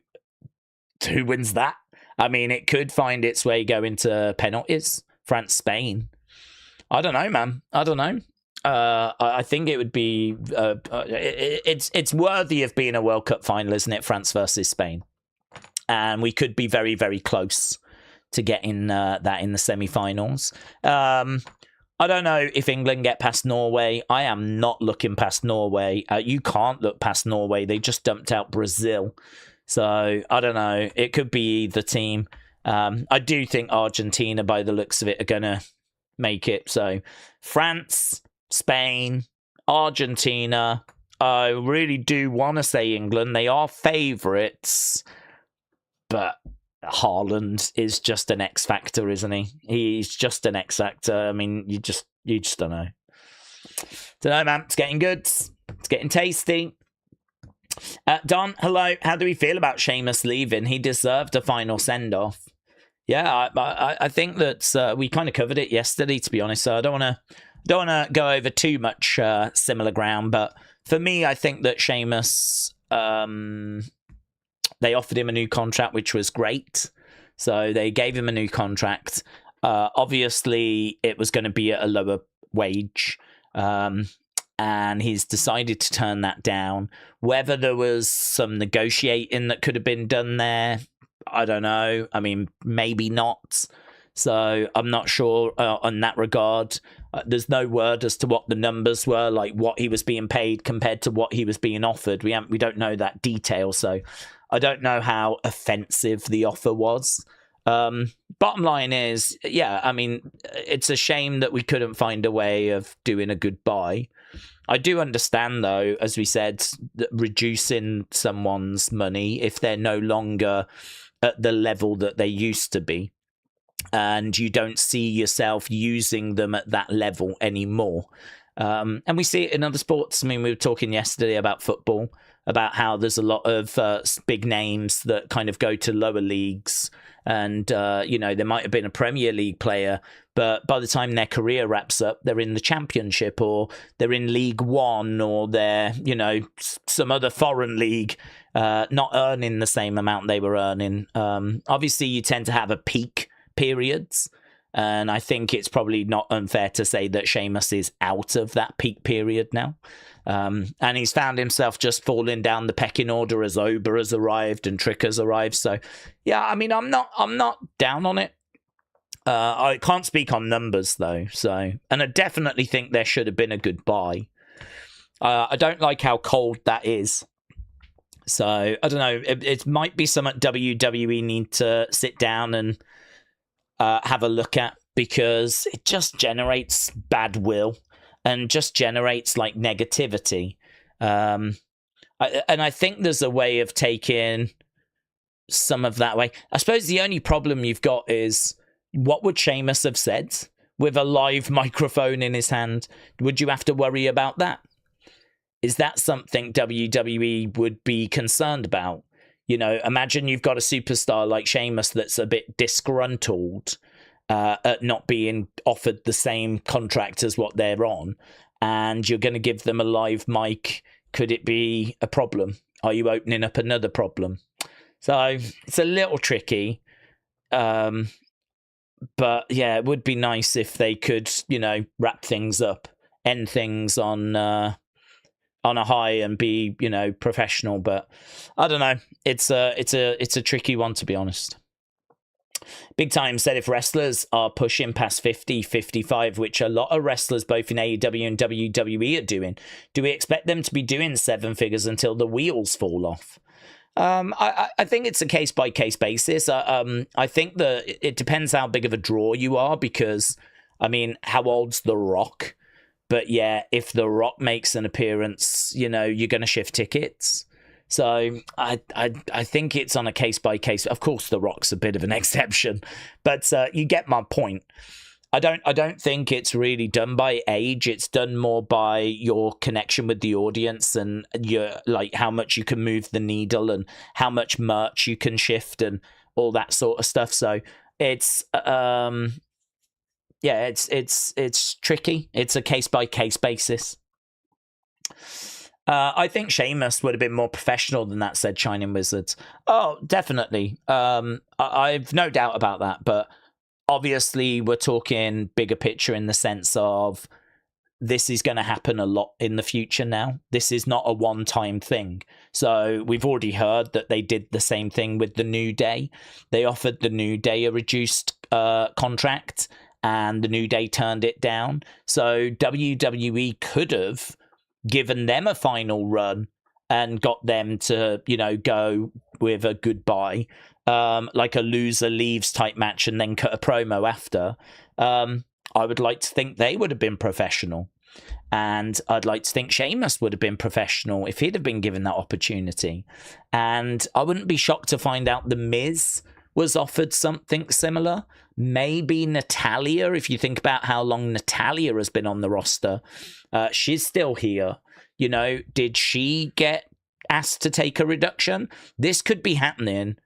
who wins that? I mean, it could find its way going to penalties. France, Spain. I don't know, man. I don't know. I think it would be. It's worthy of being a World Cup final, isn't it? France versus Spain, and we could be very, very close to getting that in the semi-finals. I don't know if England get past Norway. I am not looking past Norway. You can't look past Norway. They just dumped out Brazil. So, I don't know. It could be the team. I do think Argentina, by the looks of it, are going to make it. So, France, Spain, Argentina. I really do want to say England. They are favourites. But Haaland is just an X factor, isn't he? He's just an X factor. I mean, you just don't know. Don't know, man. It's getting good. It's getting tasty. Don, hello. How do we feel about Sheamus leaving? He deserved a final send off. Yeah, I think that we kind of covered it yesterday, to be honest. So I don't want to go over too much similar ground. But for me, I think that Sheamus. They offered him a new contract, which was great. So they gave him a new contract. Obviously, it was going to be at a lower wage. And he's decided to turn that down. Whether there was some negotiating that could have been done there, I don't know. I mean, maybe not. So I'm not sure on that regard. There's no word as to what the numbers were, like what he was being paid compared to what he was being offered. We don't know that detail, so I don't know how offensive the offer was. Bottom line is, yeah, I mean, it's a shame that we couldn't find a way of doing a goodbye. I do understand, though, as we said, that reducing someone's money if they're no longer at the level that they used to be, and you don't see yourself using them at that level anymore. And we see it in other sports. I mean, we were talking yesterday about football, about how there's a lot of big names that kind of go to lower leagues. And, there might have been a Premier League player, but by the time their career wraps up, they're in the Championship, or they're in League One, or they're, some other foreign league, not earning the same amount they were earning. Obviously, you tend to have a peak periods, and I think it's probably not unfair to say that Sheamus is out of that peak period now, and he's found himself just falling down the pecking order as Ober has arrived and Trick has arrived. So yeah, I mean, I'm not down on it. I can't speak on numbers though, and I definitely think there should have been a goodbye. I don't like how cold that is. So I don't know, it might be something WWE need to sit down and have a look at, because it just generates bad will and just generates like negativity. And I think there's a way of taking some of that way. I suppose the only problem you've got is, what would Sheamus have said with a live microphone in his hand? Would you have to worry about that? Is that something WWE would be concerned about? Imagine you've got a superstar like Sheamus that's a bit disgruntled at not being offered the same contract as what they're on, and you're going to give them a live mic. Could it be a problem? Are you opening up another problem? So it's a little tricky. But yeah, it would be nice if they could, wrap things up, end things on a high and be, professional. But I don't know. It's a tricky one, to be honest. Big Time said if wrestlers are pushing past 50, 55, which a lot of wrestlers both in AEW and WWE are doing, do we expect them to be doing seven figures until the wheels fall off? I think it's a case-by-case basis. I think that it depends how big of a draw you are, because I mean, how old's The Rock? But yeah, if The Rock makes an appearance, you know, you're going to shift tickets. So I think it's on a case by case. Of course, The Rock's a bit of an exception, but you get my point. I don't think it's really done by age. It's done more by your connection with the audience and your like how much you can move the needle and how much merch you can shift and all that sort of stuff. So it's it's tricky. It's a case by case basis. I think Sheamus would have been more professional than that, said Shining Wizards. Oh, definitely. I've no doubt about that. But obviously, we're talking bigger picture in the sense of this is going to happen a lot in the future now. This is not a one-time thing. So we've already heard that they did the same thing with the New Day. They offered the New Day a reduced contract, and the New Day turned it down. So WWE could have given them a final run and got them to, you know, go with a goodbye, like a loser leaves type match and then cut a promo after. I would like to think they would have been professional. And I'd like to think Sheamus would have been professional if he'd have been given that opportunity. And I wouldn't be shocked to find out The Miz was offered something similar. Maybe Natalya, if you think about how long Natalya has been on the roster. She's still here. You know, did she get asked to take a reduction? This could be happening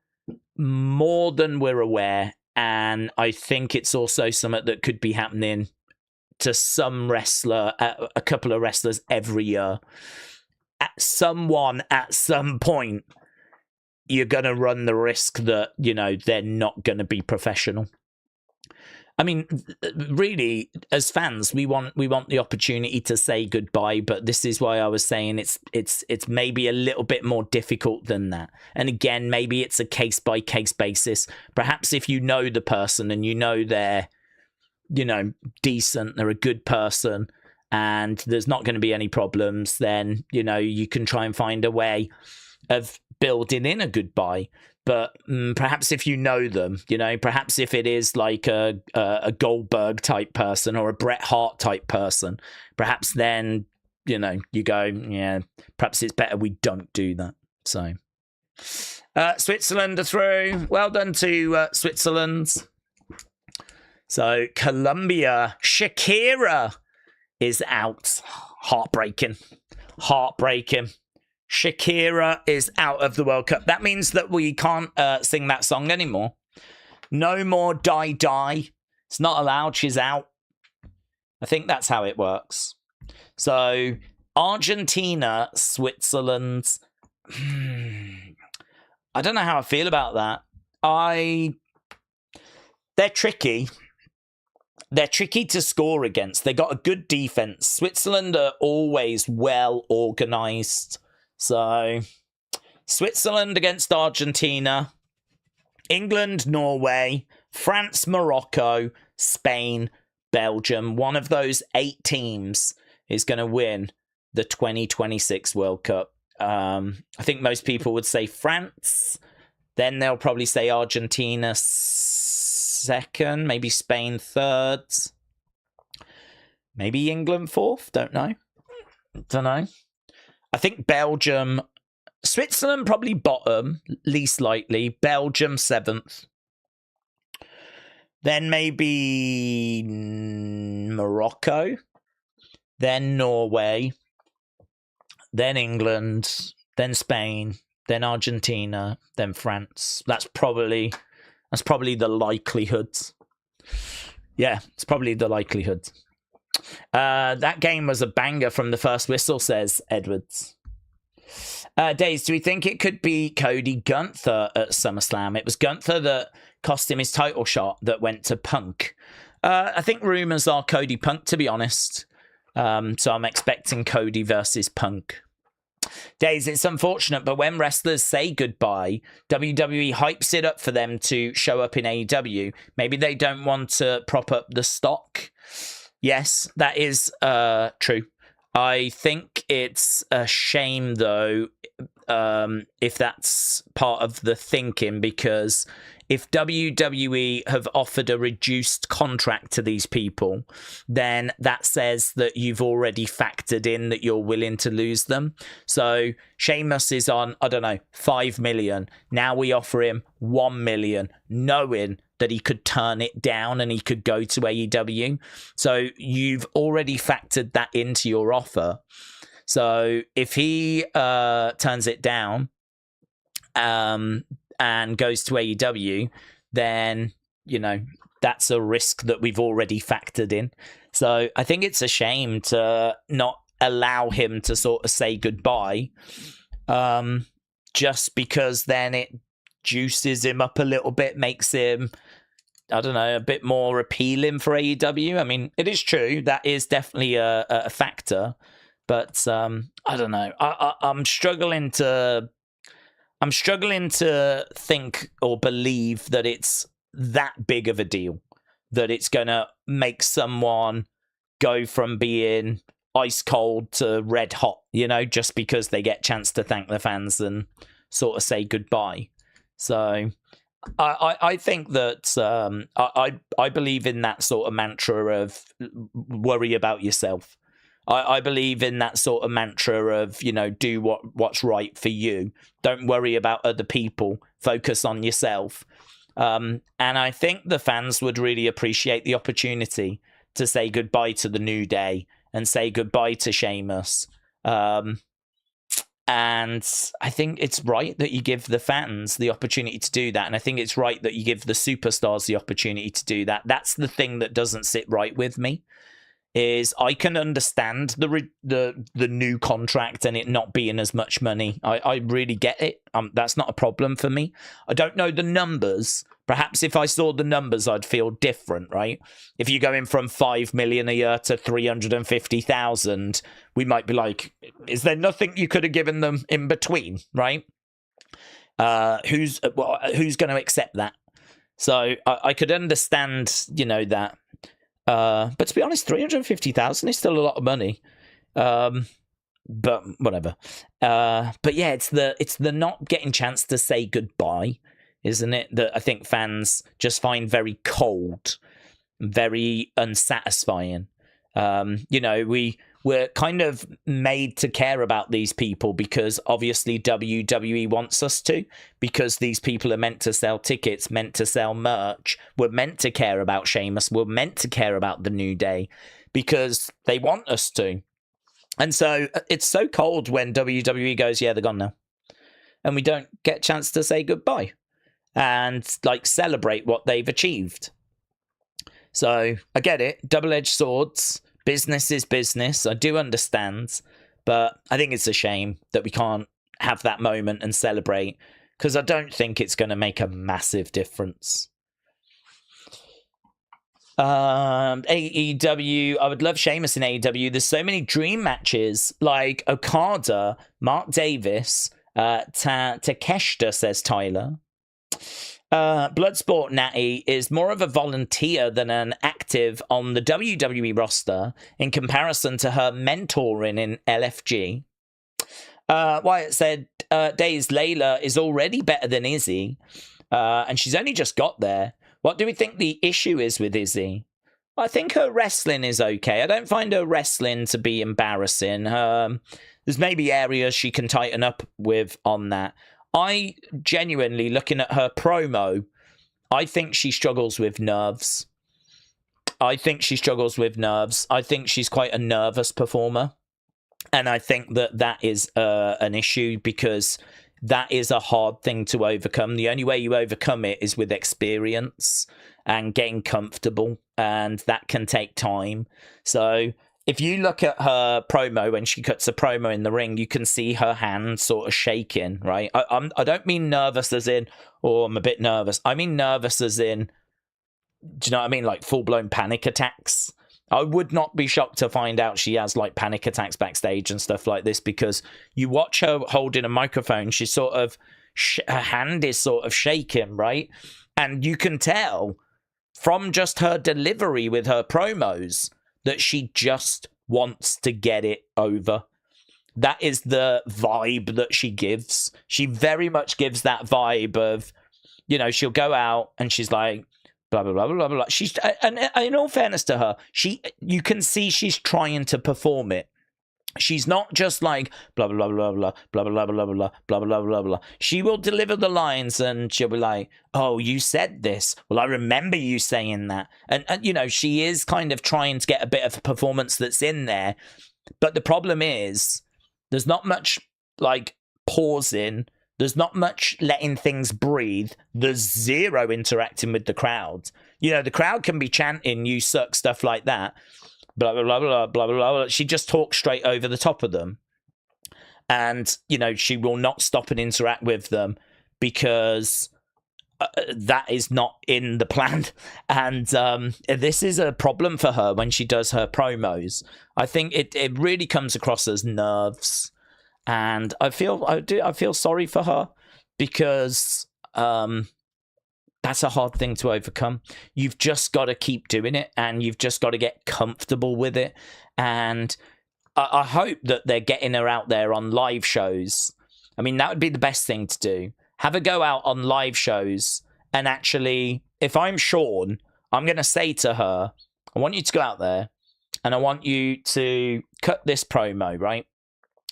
more than we're aware. And I think it's also something that could be happening to some wrestler, a couple of wrestlers every year. Someone at some point, you're going to run the risk that, you know, they're not going to be professional. I mean, really, as fans, we want the opportunity to say goodbye, but this is why I was saying it's maybe a little bit more difficult than that. And again, maybe it's a case by case basis. Perhaps if you know the person and you know they're, you know, decent, they're a good person, and there's not going to be any problems, then, you know, you can try and find a way of building in a goodbye. But perhaps if you know them, you know, perhaps if it is like a Goldberg type person or a Bret Hart type person, perhaps then, you know, you go, yeah, perhaps it's better we don't do that. So, Switzerland are through. Well done to Switzerland. So, Colombia, Shakira is out. Heartbreaking. Shakira is out of the World Cup. That means that we can't sing that song anymore. No more Die Die. It's not allowed. She's out. I think that's how it works. So, Argentina, Switzerland. I don't know how I feel about that. They're tricky. They're tricky to score against. They got a good defense. Switzerland are always well organized. So, Switzerland against Argentina, England, Norway, France, Morocco, Spain, Belgium. One of those 8 teams is going to win the 2026 World Cup. I think most people would say France. Then they'll probably say Argentina second, maybe Spain third, maybe England fourth. Don't know. I think Belgium, Switzerland probably bottom, least likely. Belgium 7th. Then maybe Morocco. Then Norway. Then England. Then Spain. Then Argentina. Then France. That's probably the likelihood. Yeah, it's probably the likelihood. That game was a banger from the first whistle, says Edwards. Daze, do we think it could be Cody Gunther at SummerSlam? It was Gunther that cost him his title shot that went to Punk. I think rumours are Cody Punk, to be honest. So I'm expecting Cody versus Punk. Daze, it's unfortunate, but when wrestlers say goodbye, WWE hypes it up for them to show up in AEW. Maybe they don't want to prop up the stock. Yes, that is true. I think it's a shame, though, if that's part of the thinking, because if WWE have offered a reduced contract to these people, then that says that you've already factored in that you're willing to lose them. So Sheamus is on, I don't know, 5 million. Now we offer him 1 million, knowing that he could turn it down and he could go to AEW. So you've already factored that into your offer. So if he turns it down and goes to AEW, then, you know, that's a risk that we've already factored in. So I think it's a shame to not allow him to sort of say goodbye, just because then it juices him up a little bit, makes him, I don't know, a bit more appealing for AEW. I mean, it is true, that is definitely a factor, but I don't know. I'm struggling to think or believe that it's that big of a deal, that it's gonna make someone go from being ice cold to red hot, you know, just because they get a chance to thank the fans and sort of say goodbye. So I think that I believe in that sort of mantra of worry about yourself. I believe in that sort of mantra of, you know, do what's right for you. Don't worry about other people. Focus on yourself. And I think the fans would really appreciate the opportunity to say goodbye to the New Day and say goodbye to Sheamus. And I think it's right that you give the fans the opportunity to do that. And I think it's right that you give the superstars the opportunity to do that. That's the thing that doesn't sit right with me. Is I can understand the new contract and it not being as much money. I really get it. That's not a problem for me. I don't know the numbers. Perhaps if I saw the numbers, I'd feel different, right? If you're going from 5 million a year to 350,000, we might be like, is there nothing you could have given them in between, right? Who's going to accept that? So I could understand, you know, that. But to be honest, 350,000 is still a lot of money. But whatever. But yeah, it's the not getting chance to say goodbye, isn't it? That I think fans just find very cold, very unsatisfying. You know, we're kind of made to care about these people because obviously WWE wants us to, because these people are meant to sell tickets, meant to sell merch. We're meant to care about Sheamus. We're meant to care about the New Day because they want us to. And so it's so cold when WWE goes, yeah, they're gone now. And we don't get a chance to say goodbye and like celebrate what they've achieved. So I get it. Double-edged swords. Business is business. I do understand, but I think it's a shame that we can't have that moment and celebrate because I don't think it's going to make a massive difference. AEW, I would love Sheamus in AEW. There's so many dream matches like Okada, Mark Davis, Takeshita, says Tyler. Bloodsport Nattie is more of a volunteer than an active on the WWE roster in comparison to her mentoring in LFG. Wyatt said, Daze Layla is already better than Izzi, and she's only just got there. What do we think the issue is with Izzi? I think her wrestling is okay. I don't find her wrestling to be embarrassing. There's maybe areas she can tighten up with on that. I genuinely, looking at her promo, I think she struggles with nerves. I think she's quite a nervous performer. And I think that is an issue because that is a hard thing to overcome. The only way you overcome it is with experience and getting comfortable. And that can take time. So if you look at her promo, when she cuts a promo in the ring, you can see her hand sort of shaking, right? I don't mean nervous as in, oh, I'm a bit nervous. I mean nervous as in, do you know what I mean? Like full-blown panic attacks. I would not be shocked to find out she has like panic attacks backstage and stuff like this because you watch her holding a microphone, she's sort of, her hand is sort of shaking, right? And you can tell from just her delivery with her promos that she just wants to get it over. That is the vibe that she gives. She very much gives that vibe of, you know, she'll go out and she's like, blah, blah, blah, blah, blah, blah. She's, and in all fairness to her, you can see she's trying to perform it. She's not just like blah blah blah blah blah blah blah blah blah blah blah blah blah blah. She will deliver the lines and she'll be like, "Oh, you said this. Well, I remember you saying that." And you know, she is kind of trying to get a bit of a performance that's in there. But the problem is, there's not much like pausing. There's not much letting things breathe. There's zero interacting with the crowd. You know, the crowd can be chanting, "You suck," stuff like that. Blah, blah, blah, blah, blah, blah, blah. She just talks straight over the top of them. And, you know, she will not stop and interact with them because that is not in the plan. And this is a problem for her when she does her promos. I think it really comes across as nerves. And I feel sorry for her because that's a hard thing to overcome. You've just got to keep doing it and you've just got to get comfortable with it. And I hope that they're getting her out there on live shows. I mean, that would be the best thing to do. Have her go out on live shows and actually, if I'm Sean, I'm going to say to her, I want you to go out there and I want you to cut this promo, right?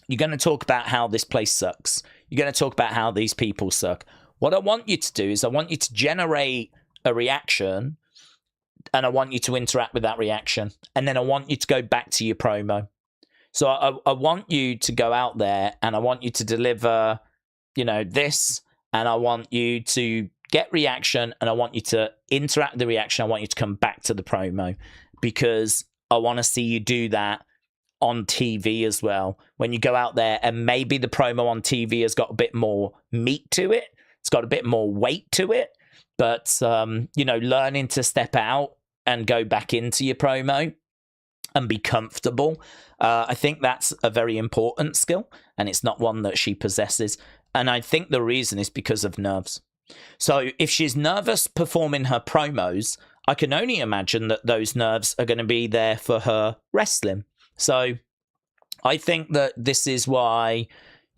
You're going to talk about how this place sucks. You're going to talk about how these people suck. What I want you to do is I want you to generate a reaction and I want you to interact with that reaction. And then I want you to go back to your promo. So I want you to go out there and I want you to deliver, you know, this, and I want you to get reaction and I want you to interact with the reaction. I want you to come back to the promo because I want to see you do that on TV as well. When you go out there and maybe the promo on TV has got a bit more meat to it. It's got a bit more weight to it, but, you know, learning to step out and go back into your promo and be comfortable. I think that's a very important skill, and it's not one that she possesses. And I think the reason is because of nerves. So if she's nervous performing her promos, I can only imagine that those nerves are going to be there for her wrestling. So I think that this is why,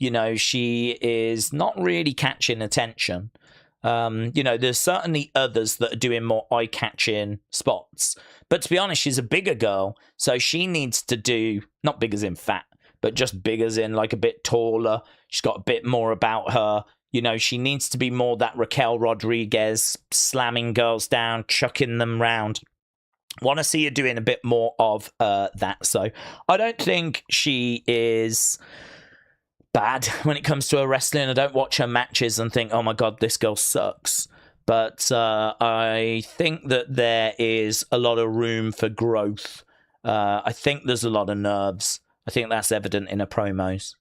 you know, she is not really catching attention. You know, there's certainly others that are doing more eye-catching spots. But to be honest, she's a bigger girl, so she needs to do, not big as in fat, but just big as in like a bit taller. She's got a bit more about her. You know, she needs to be more that Raquel Rodriguez, slamming girls down, chucking them round. Want to see her doing a bit more of that. So I don't think she is bad when it comes to her wrestling. I don't watch her matches and think, oh my god, this girl sucks. But I think that there is a lot of room for growth. I think there's a lot of nerves. I think that's evident in her promos.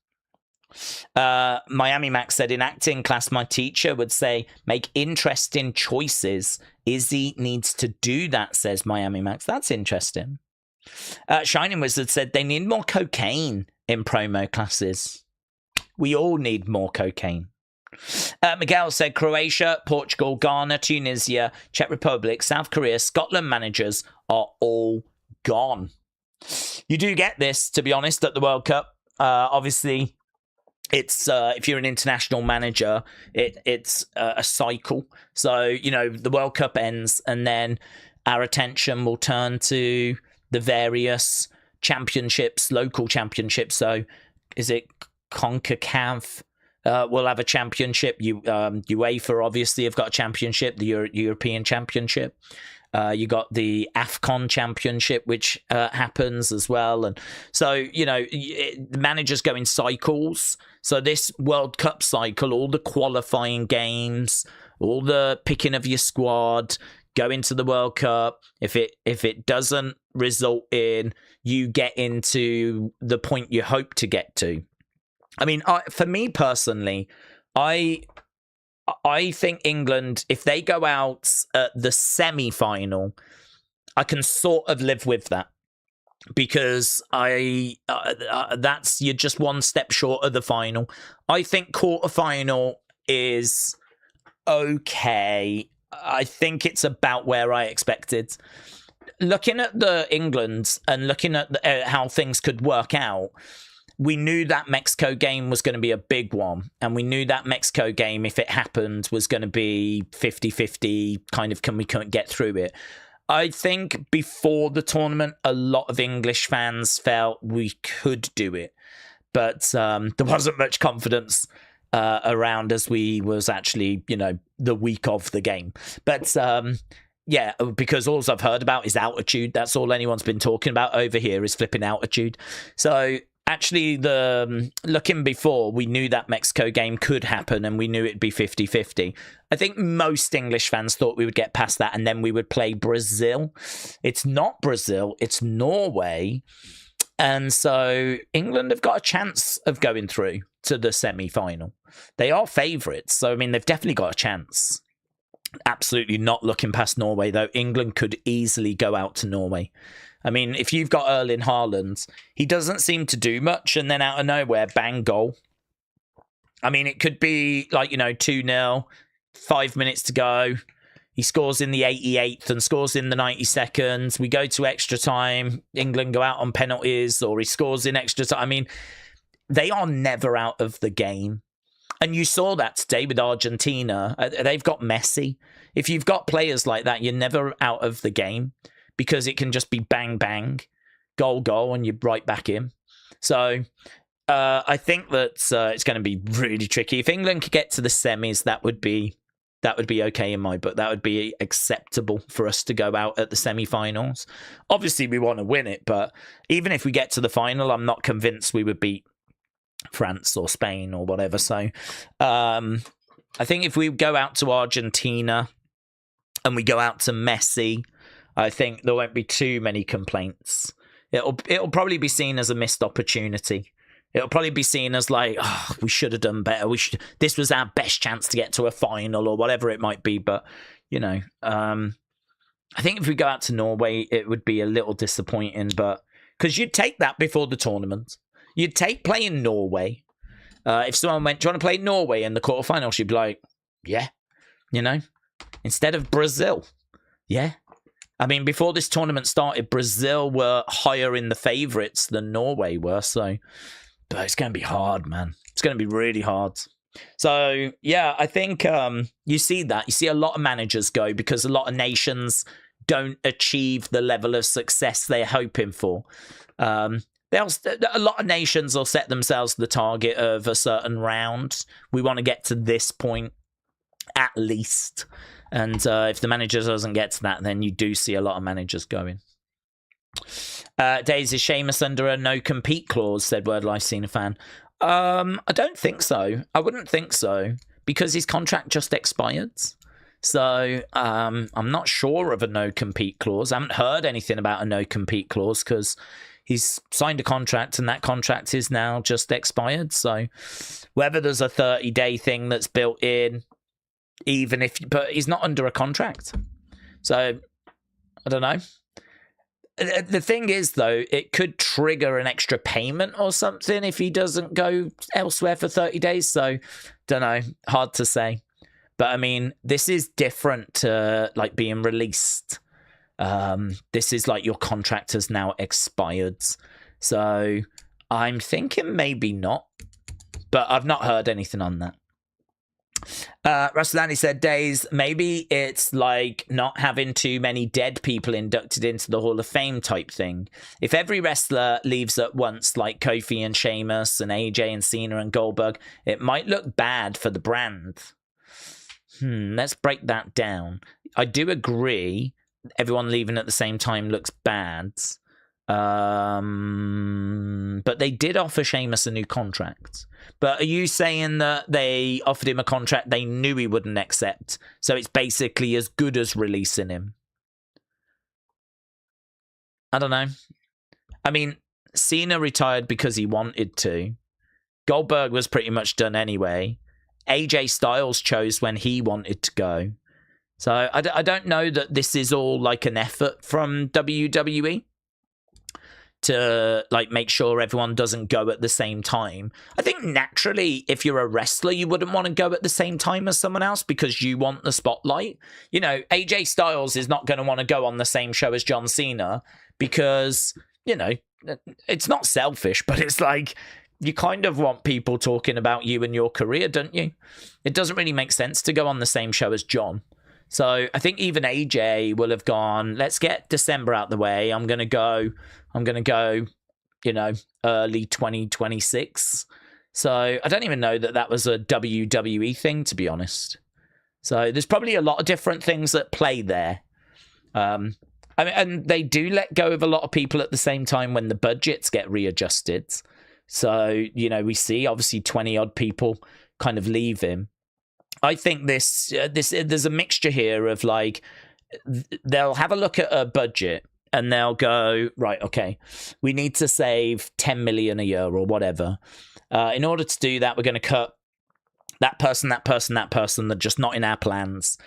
Miami Max said, in acting class, my teacher would say, make interesting choices. Izzy needs to do that, says Miami Max. That's interesting. Shining Wizard said, they need more cocaine in promo classes. We all need more cocaine. Miguel said, Croatia, Portugal, Ghana, Tunisia, Czech Republic, South Korea, Scotland managers are all gone. You do get this, to be honest, at the World Cup. Obviously, it's if you're an international manager, it's a cycle. So, you know, the World Cup ends and then our attention will turn to the various championships, local championships. So is it CONCACAF? We'll have a championship. UEFA obviously have got a championship, the European Championship. You got the AFCON Championship, which happens as well. And so, you know, the managers go in cycles. So this World Cup cycle, all the qualifying games, all the picking of your squad, go into the World Cup. If it doesn't result in you get into the point you hope to get to. I mean, for me personally, I think England, if they go out at the semi-final, I can sort of live with that because that's you're just one step short of the final. I think quarter-final is okay. I think it's about where I expected. Looking at the England and looking at how things could work out, we knew that Mexico game was going to be a big one. And we knew that Mexico game, if it happened, was going to be 50-50, kind of we couldn't get through it. I think before the tournament, a lot of English fans felt we could do it. But there wasn't much confidence around as we was actually, the week of the game. But yeah, because all I've heard about is altitude. That's all anyone's been talking about over here is flipping altitude. So actually, looking before, we knew that Mexico game could happen and we knew it'd be 50-50. I think most English fans thought we would get past that and then we would play Brazil. It's not Brazil, it's Norway. And so England have got a chance of going through to the semi-final. They are favourites, so I mean, they've definitely got a chance. Absolutely not looking past Norway, though. England could easily go out to Norway. I mean, if you've got Erling Haaland, he doesn't seem to do much, and then out of nowhere, bang, goal. I mean, it could be like, 2-0, 5 minutes to go. He scores in the 88th and scores in the 92nd. We go to extra time. England go out on penalties, or he scores in extra time. I mean, they are never out of the game. And you saw that today with Argentina. They've got Messi. If you've got players like that, you're never out of the game because it can just be bang, bang, goal, goal, and you're right back in. So I think that it's going to be really tricky. If England could get to the semis, that would be okay in my book. That would be acceptable for us to go out at the semi-finals. Obviously, we want to win it, but even if we get to the final, I'm not convinced we would beat France or Spain or whatever. So I think if we go out to Argentina and we go out to Messi, I think there won't be too many complaints. It'll probably be seen as a missed opportunity. It'll probably be seen as like, oh, we should have done better. This was our best chance to get to a final or whatever it might be. But, I think if we go out to Norway, it would be a little disappointing. But because you'd take that before the tournament. You'd take playing Norway. If someone went, do you want to play Norway in the quarterfinals? You'd be like, yeah, instead of Brazil. Yeah. I mean, before this tournament started, Brazil were higher in the favourites than Norway were. So, but it's going to be hard, man. It's going to be really hard. So, yeah, I think you see that. You see a lot of managers go because a lot of nations don't achieve the level of success they're hoping for. A lot of nations will set themselves the target of a certain round. We want to get to this point at least. And if the manager doesn't get to that, then you do see a lot of managers going. Daze, is Sheamus under a no-compete clause, said Word Life Cena fan. I don't think so. I wouldn't think so, because his contract just expired. So I'm not sure of a no-compete clause. I haven't heard anything about a no-compete clause, because he's signed a contract and that contract is now just expired. So whether there's a 30-day thing that's built in, but he's not under a contract. So I don't know. The thing is, though, it could trigger an extra payment or something if he doesn't go elsewhere for 30 days. So don't know. Hard to say. But I mean, this is different to like being released. This is like your contract has now expired. So I'm thinking maybe not, but I've not heard anything on that. Russell said, Daze, maybe it's like not having too many dead people inducted into the Hall of Fame type thing. If every wrestler leaves at once, like Kofi and Sheamus and AJ and Cena and Goldberg, it might look bad for the brand. Let's break that down. I do agree everyone leaving at the same time looks bad. But they did offer Sheamus a new contract. But are you saying that they offered him a contract they knew he wouldn't accept? So it's basically as good as releasing him? I don't know. I mean, Cena retired because he wanted to. Goldberg was pretty much done anyway. AJ Styles chose when he wanted to go. So I don't know that this is all like an effort from WWE to like make sure everyone doesn't go at the same time. I think naturally, if you're a wrestler, you wouldn't want to go at the same time as someone else because you want the spotlight. AJ Styles is not going to want to go on the same show as John Cena because, it's not selfish, but it's like you kind of want people talking about you and your career, don't you? It doesn't really make sense to go on the same show as John. So I think even AJ will have gone, let's get December out the way. I'm going to go, you know, early 2026. So I don't even know that was a WWE thing, to be honest. So there's probably a lot of different things that play there. I mean, and they do let go of a lot of people at the same time when the budgets get readjusted. So, you know, we see obviously 20 odd people kind of leave him. I think there's a mixture here of like, they'll have a look at a budget and they'll go, right, okay, we need to save 10 million a year or whatever. In order to do that, we're going to cut that person, they're just not in our plans.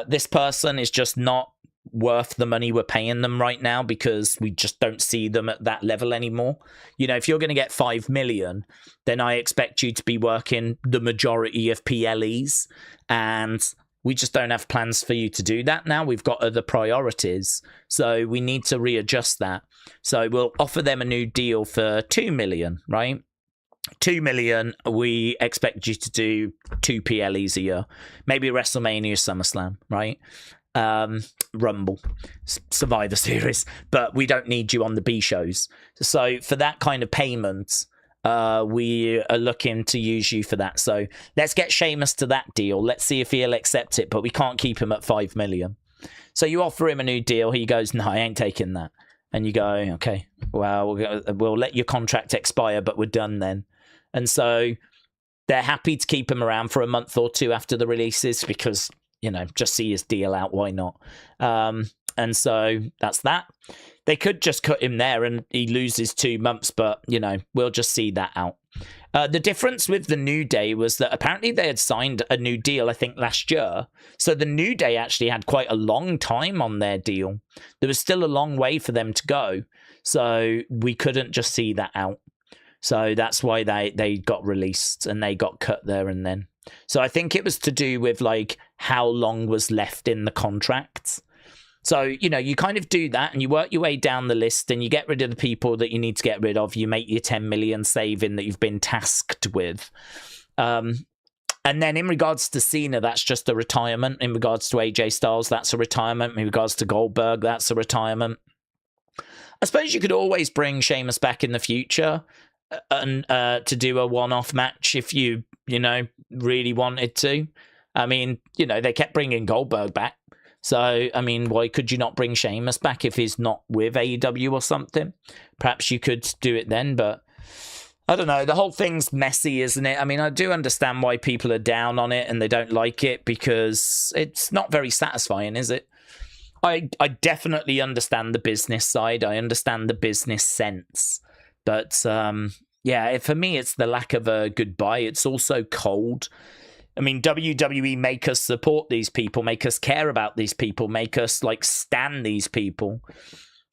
This person is just not worth the money we're paying them right now because we just don't see them at that level anymore. You know, if you're going to get 5 million, then I expect you to be working the majority of PLEs, and we just don't have plans for you to do that now. We've got other priorities, so we need to readjust that. So we'll offer them a new deal for 2 million, right? 2 million, we expect you to do 2 PLEs a year. Maybe WrestleMania, SummerSlam, right? Rumble, Survivor Series, but we don't need you on the B shows. So for that kind of payment, we are looking to use you for that. So let's get Sheamus to that deal. Let's see if he'll accept it, but we can't keep him at 5 million. So you offer him a new deal. He goes, no, I ain't taking that. And you go, okay, well, we'll let your contract expire, but we're done then. And so they're happy to keep him around for a month or two after the releases because, you know, just see his deal out. Why not? And so that's that. They could just cut him there and he loses 2 months, but, you know, we'll just see that out. The difference with the New Day was that apparently they had signed a new deal, I think, last year. So the New Day actually had quite a long time on their deal. There was still a long way for them to go. So we couldn't just see that out. So that's why they got released and they got cut there and then. So I think it was to do with like how long was left in the contract. So, you know, you kind of do that and you work your way down the list and you get rid of the people that you need to get rid of. You make your 10 million saving that you've been tasked with. And then in regards to Cena, that's just a retirement. In regards to AJ Styles, that's a retirement. In regards to Goldberg, that's a retirement. I suppose you could always bring Sheamus back in the future and to do a one-off match if you know, really wanted to. I mean, you know, they kept bringing Goldberg back. So, I mean, why could you not bring Sheamus back if he's not with AEW or something? Perhaps you could do it then, but I don't know. The whole thing's messy, isn't it? I mean, I do understand why people are down on it and they don't like it because it's not very satisfying, is it? I definitely understand the business side. I understand the business sense. But, yeah, for me, it's the lack of a goodbye. It's also cold. I mean, WWE make us support these people, make us care about these people, make us, like, stan these people.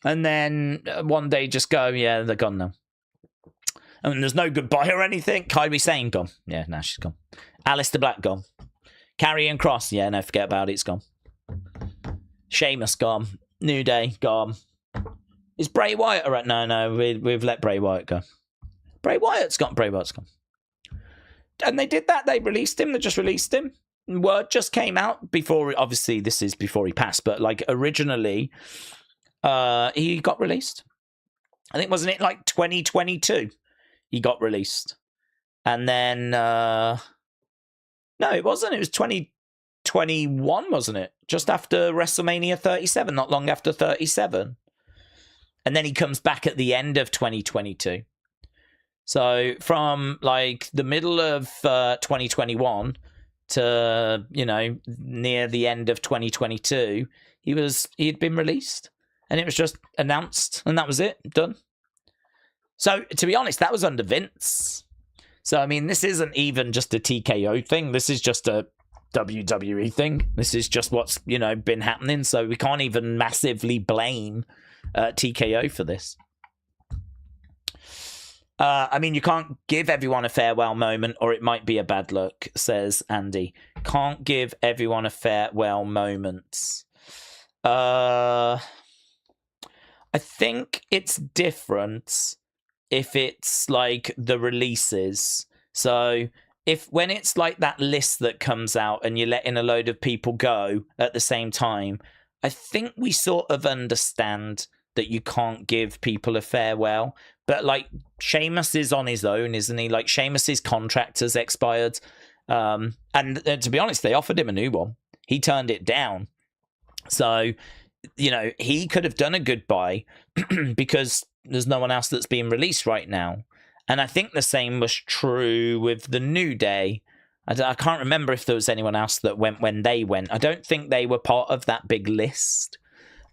And then one day just go, yeah, they're gone now. And there's no goodbye or anything. Kairi Sane, gone. Yeah, now she's gone. Aleister Black, gone. Karrion Kross, yeah, no, forget about it, it's gone. Sheamus, gone. New Day, gone. Is Bray Wyatt around? No, we've let Bray Wyatt go. Bray Wyatt's gone. And they did that. They released him. They just released him. Word just came out before. Obviously, this is before he passed. But like originally, he got released. I think wasn't it like 2022? He got released, and then no, it wasn't. It was 2021, wasn't it? Just after WrestleMania 37, not long after 37, and then he comes back at the end of 2022. So from like the middle of 2021 to, you know, near the end of 2022, he'd been released and it was just announced and that was it, done. So to be honest, that was under Vince. So, I mean, this isn't even just a TKO thing. This is just a WWE thing. This is just what's, you know, been happening. So we can't even massively blame TKO for this. I mean, you can't give everyone a farewell moment or it might be a bad look, says Andy. Can't give everyone a farewell moment. I think it's different if it's like the releases. So when it's like that list that comes out and you're letting a load of people go at the same time, I think we sort of understand that you can't give people a farewell. But like Sheamus is on his own, isn't he? Like Sheamus's contract has expired. And to be honest, they offered him a new one. He turned it down. So, you know, he could have done a goodbye because there's no one else that's being released right now. And I think the same was true with the New Day. I can't remember if there was anyone else that went when they went. I don't think they were part of that big list.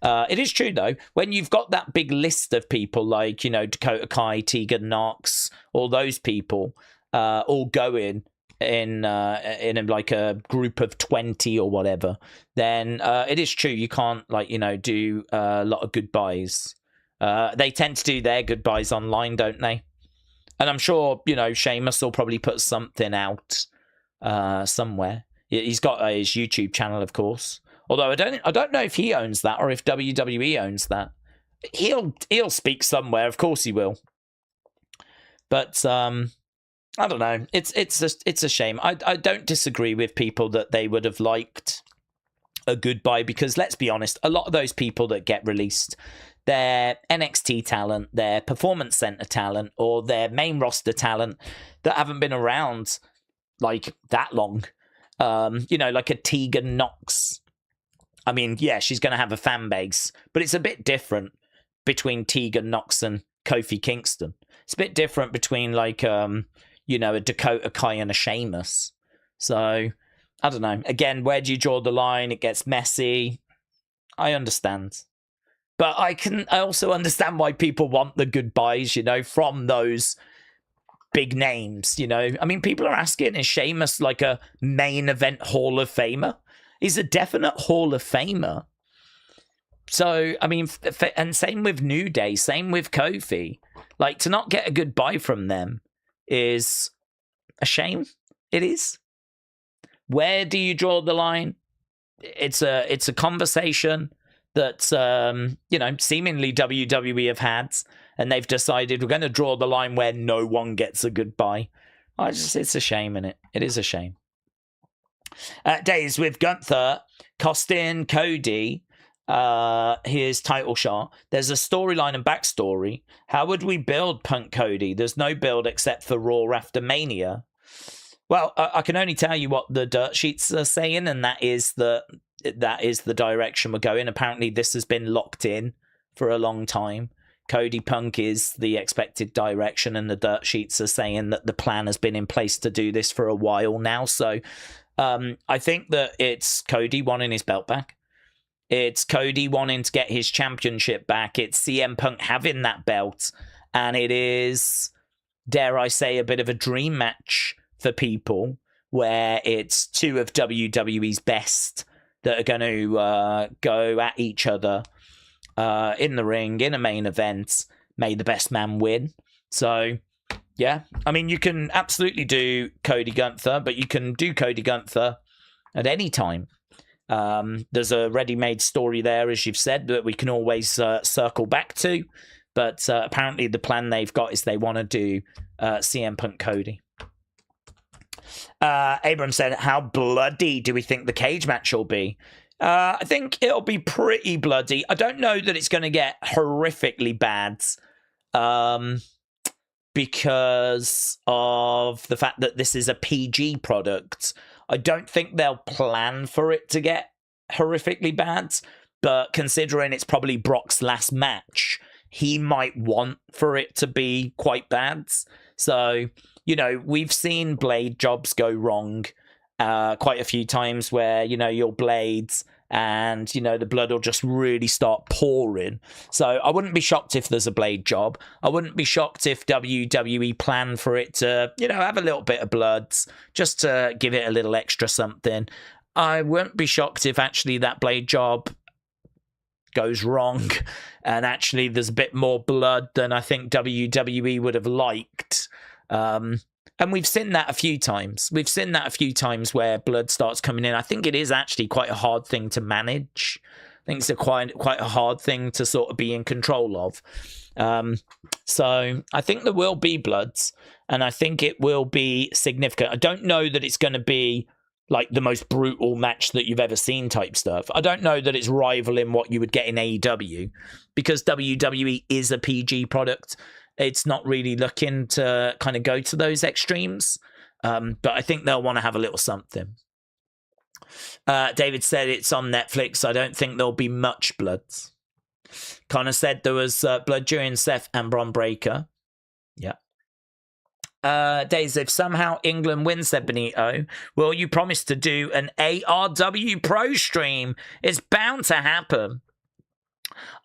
It is true, though, when you've got that big list of people like, you know, Dakota Kai, Tegan Nox, all those people all going in like a group of 20 or whatever, then it is true you can't, like, you know, do a lot of goodbyes. They tend to do their goodbyes online, don't they? And I'm sure, you know, Sheamus will probably put something out somewhere. He's got his YouTube channel, of course. Although I don't know if he owns that or if WWE owns that. He'll speak somewhere, of course he will. But I don't know. It's a shame. I don't disagree with people that they would have liked a goodbye, because let's be honest, a lot of those people that get released, they're NXT talent, they're Performance Center talent, or their main roster talent that haven't been around like that long. You know, like a Tegan Nox. I mean, yeah, she's going to have a fan base, but it's a bit different between Tegan Nox and Kofi Kingston. It's a bit different between like, you know, a Dakota Kai and a Sheamus. So, I don't know. Again, where do you draw the line? It gets messy. I understand. But I also understand why people want the goodbyes, you know, from those big names, you know. I mean, people are asking, is Sheamus like a main event Hall of Famer? He's a definite Hall of Famer. So, I mean, and same with New Day, same with Kofi. Like, to not get a goodbye from them is a shame. It is. Where do you draw the line? It's a conversation that, you know, seemingly WWE have had, and they've decided we're going to draw the line where no one gets a goodbye. It's a shame, innit? It is a shame. Days with Gunther costing Cody his title shot. There's a storyline and backstory. How would we build Punk Cody? There's no build except for Raw after Mania. Well, I can only tell you what the dirt sheets are saying, and that is the direction we're going. Apparently, this has been locked in for a long time. Cody Punk is the expected direction, and the dirt sheets are saying that the plan has been in place to do this for a while now. So I think that it's Cody wanting his belt back. It's Cody wanting to get his championship back. It's CM Punk having that belt. And it is, dare I say, a bit of a dream match for people, where it's two of WWE's best that are going to go at each other in the ring, in a main event. May the best man win. So, yeah. I mean, you can absolutely do Cody Gunther, but you can do Cody Gunther at any time. There's a ready-made story there, as you've said, that we can always circle back to. But apparently the plan they've got is they want to do CM Punk Cody. Abram said, how bloody do we think the cage match will be? I think it'll be pretty bloody. I don't know that it's going to get horrifically bad because of the fact that this is a PG product. I don't think they'll plan for it to get horrifically bad, but considering it's probably Brock's last match, he might want for it to be quite bad. So, you know, we've seen blade jobs go wrong quite a few times where, you know, your blades and, you know, the blood will just really start pouring. So I wouldn't be shocked if there's a blade job. I wouldn't be shocked if WWE planned for it to, you know, have a little bit of blood just to give it a little extra something. I wouldn't be shocked if actually that blade job goes wrong and actually there's a bit more blood than I think WWE would have liked. And we've seen that a few times. We've seen that a few times where blood starts coming in. I think it is actually quite a hard thing to manage. I think it's quite a hard thing to sort of be in control of. So I think there will be bloods, and I think it will be significant. I don't know that it's going to be like the most brutal match that you've ever seen type stuff. I don't know that it's rivaling what you would get in AEW, because WWE is a PG product. It's not really looking to kind of go to those extremes. But I think they'll want to have a little something. David said it's on Netflix. I don't think there'll be much bloods. Connor said there was blood during Seth and Bron Breakker. Yeah. Days, if somehow England wins, said Benito, will you promise to do an ARW Pro stream? It's bound to happen.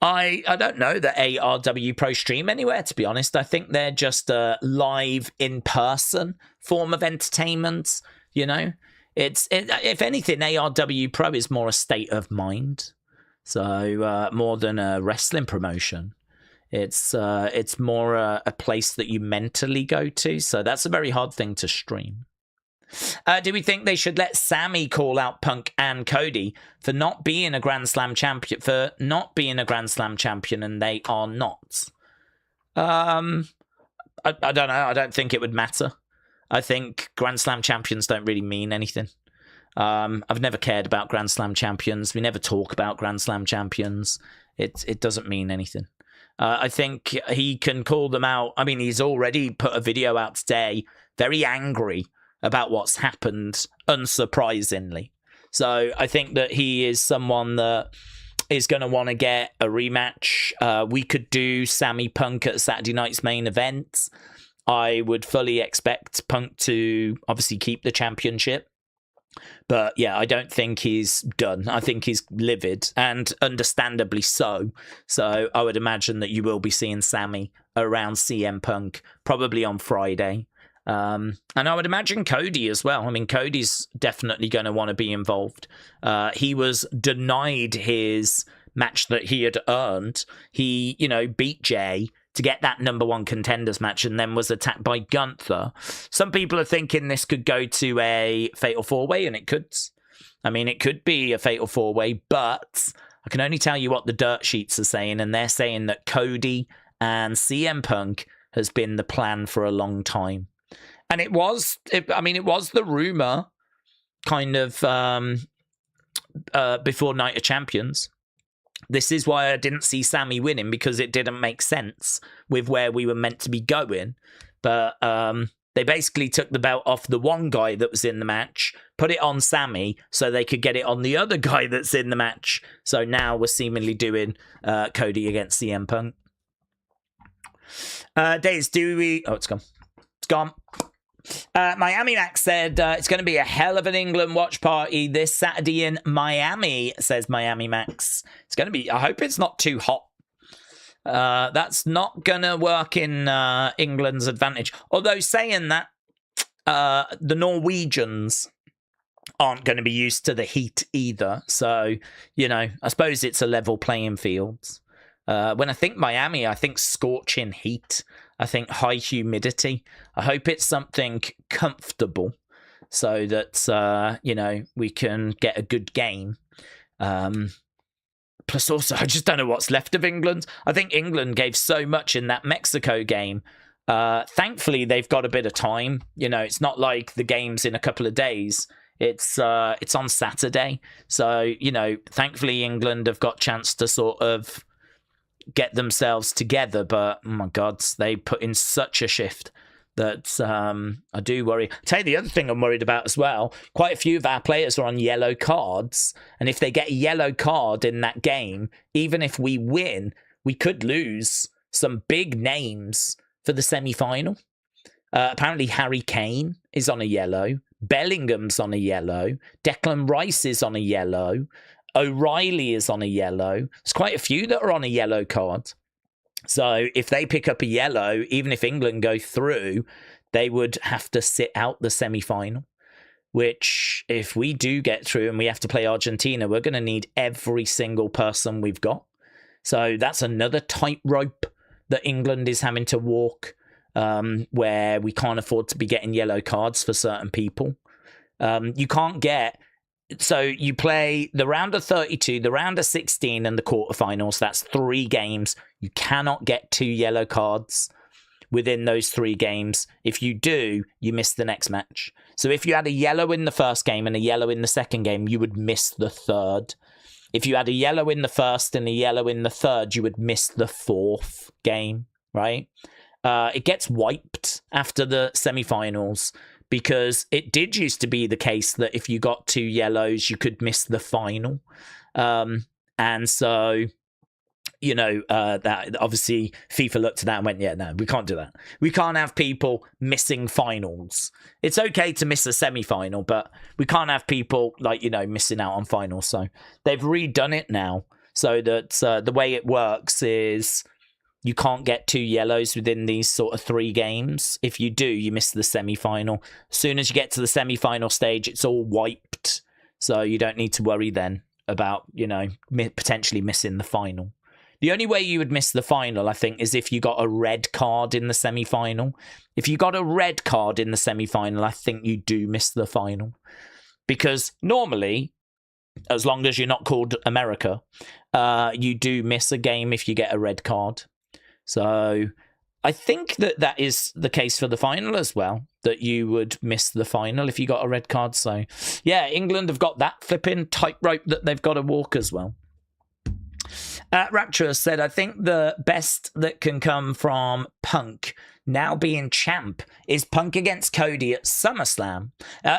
I don't know the ARW Pro stream anywhere, to be honest. I think they're just a live in-person form of entertainment, you know? If anything, ARW Pro is more a state of mind. So more than a wrestling promotion. It's more a place that you mentally go to. So that's a very hard thing to stream. Do we think they should let Sammy call out Punk and Cody for not being a Grand Slam champion, and they are not? I don't know. I don't think it would matter. I think Grand Slam champions don't really mean anything. I've never cared about Grand Slam champions. We never talk about Grand Slam champions. It doesn't mean anything. I think he can call them out. I mean, he's already put a video out today, very angry about what's happened, unsurprisingly. So I think that he is someone that is going to want to get a rematch. We could do Sammy Punk at Saturday night's main event. I would fully expect Punk to obviously keep the championship. But yeah, I don't think he's done. I think he's livid, and understandably so. So I would imagine that you will be seeing Sammy around CM Punk, probably on Friday. And I would imagine Cody as well. I mean, Cody's definitely going to want to be involved. He was denied his match that he had earned. He, beat Jay to get that number one contenders match, and then was attacked by Gunther. Some people are thinking this could go to a fatal four-way, and it could. I mean, it could be a fatal four-way, but I can only tell you what the dirt sheets are saying, and they're saying that Cody and CM Punk has been the plan for a long time. And it was the rumor kind of before Night of Champions. This is why I didn't see Sammy winning, because it didn't make sense with where we were meant to be going. But they basically took the belt off the one guy that was in the match, put it on Sammy so they could get it on the other guy that's in the match. So now we're seemingly doing Cody against CM Punk. Days, do we... Oh, it's gone. It's gone. Miami Max said it's going to be a hell of an England watch party this Saturday in Miami, says Miami Max. It's going to be, I hope it's not too hot. That's not going to work in England's advantage. Although saying that, the Norwegians aren't going to be used to the heat either. So, I suppose it's a level playing field. When I think Miami, I think scorching heat. I think high humidity. I hope it's something comfortable so that, we can get a good game. Plus also, I just don't know what's left of England. I think England gave so much in that Mexico game. Thankfully, they've got a bit of time. It's not like the game's in a couple of days. It's on Saturday. So, thankfully, England have got a chance to sort of get themselves together, but oh my god, they put in such a shift that I do worry. I'll tell you the other thing I'm worried about as well. Quite a few of our players are on yellow cards, and if they get a yellow card in that game, even if we win, we could lose some big names for the semi-final. Apparently Harry Kane is on a yellow, Bellingham's on a yellow, Declan Rice is on a yellow, O'Reilly is on a yellow. There's quite a few that are on a yellow card. So if they pick up a yellow, even if England go through, they would have to sit out the semi-final, which if we do get through and we have to play Argentina, we're going to need every single person we've got. So that's another tightrope that England is having to walk, where we can't afford to be getting yellow cards for certain people. You can't get So you play the round of 32, the round of 16, and the quarterfinals. That's 3 games. You cannot get 2 yellow cards within those 3 games. If you do, you miss the next match. So if you had a yellow in the first game and a yellow in the second game, you would miss the third. If you had a yellow in the first and a yellow in the third, you would miss the 4th game, right? It gets wiped after the semi-finals, because it did used to be the case that if you got 2 yellows, you could miss the final. And so, you know, that obviously FIFA looked at that and went, yeah, no, we can't do that. We can't have people missing finals. It's okay to miss a semi-final, but we can't have people, like, you know, missing out on finals. So they've redone it now so that the way it works is you can't get 2 yellows within these sort of 3 games. If you do, you miss the semi-final. As soon as you get to the semi-final stage, it's all wiped. So you don't need to worry then about, you know, potentially missing the final. The only way you would miss the final, I think, is if you got a red card in the semi-final. If you got a red card in the semi-final, I think you do miss the final. Because normally, as long as you're not called America, you do miss a game if you get a red card. So I think that is the case for the final as well, that you would miss the final if you got a red card. So, yeah, England have got that flipping tightrope that they've got to walk as well. Rapture said, I think the best that can come from Punk now being champ is Punk against Cody at SummerSlam.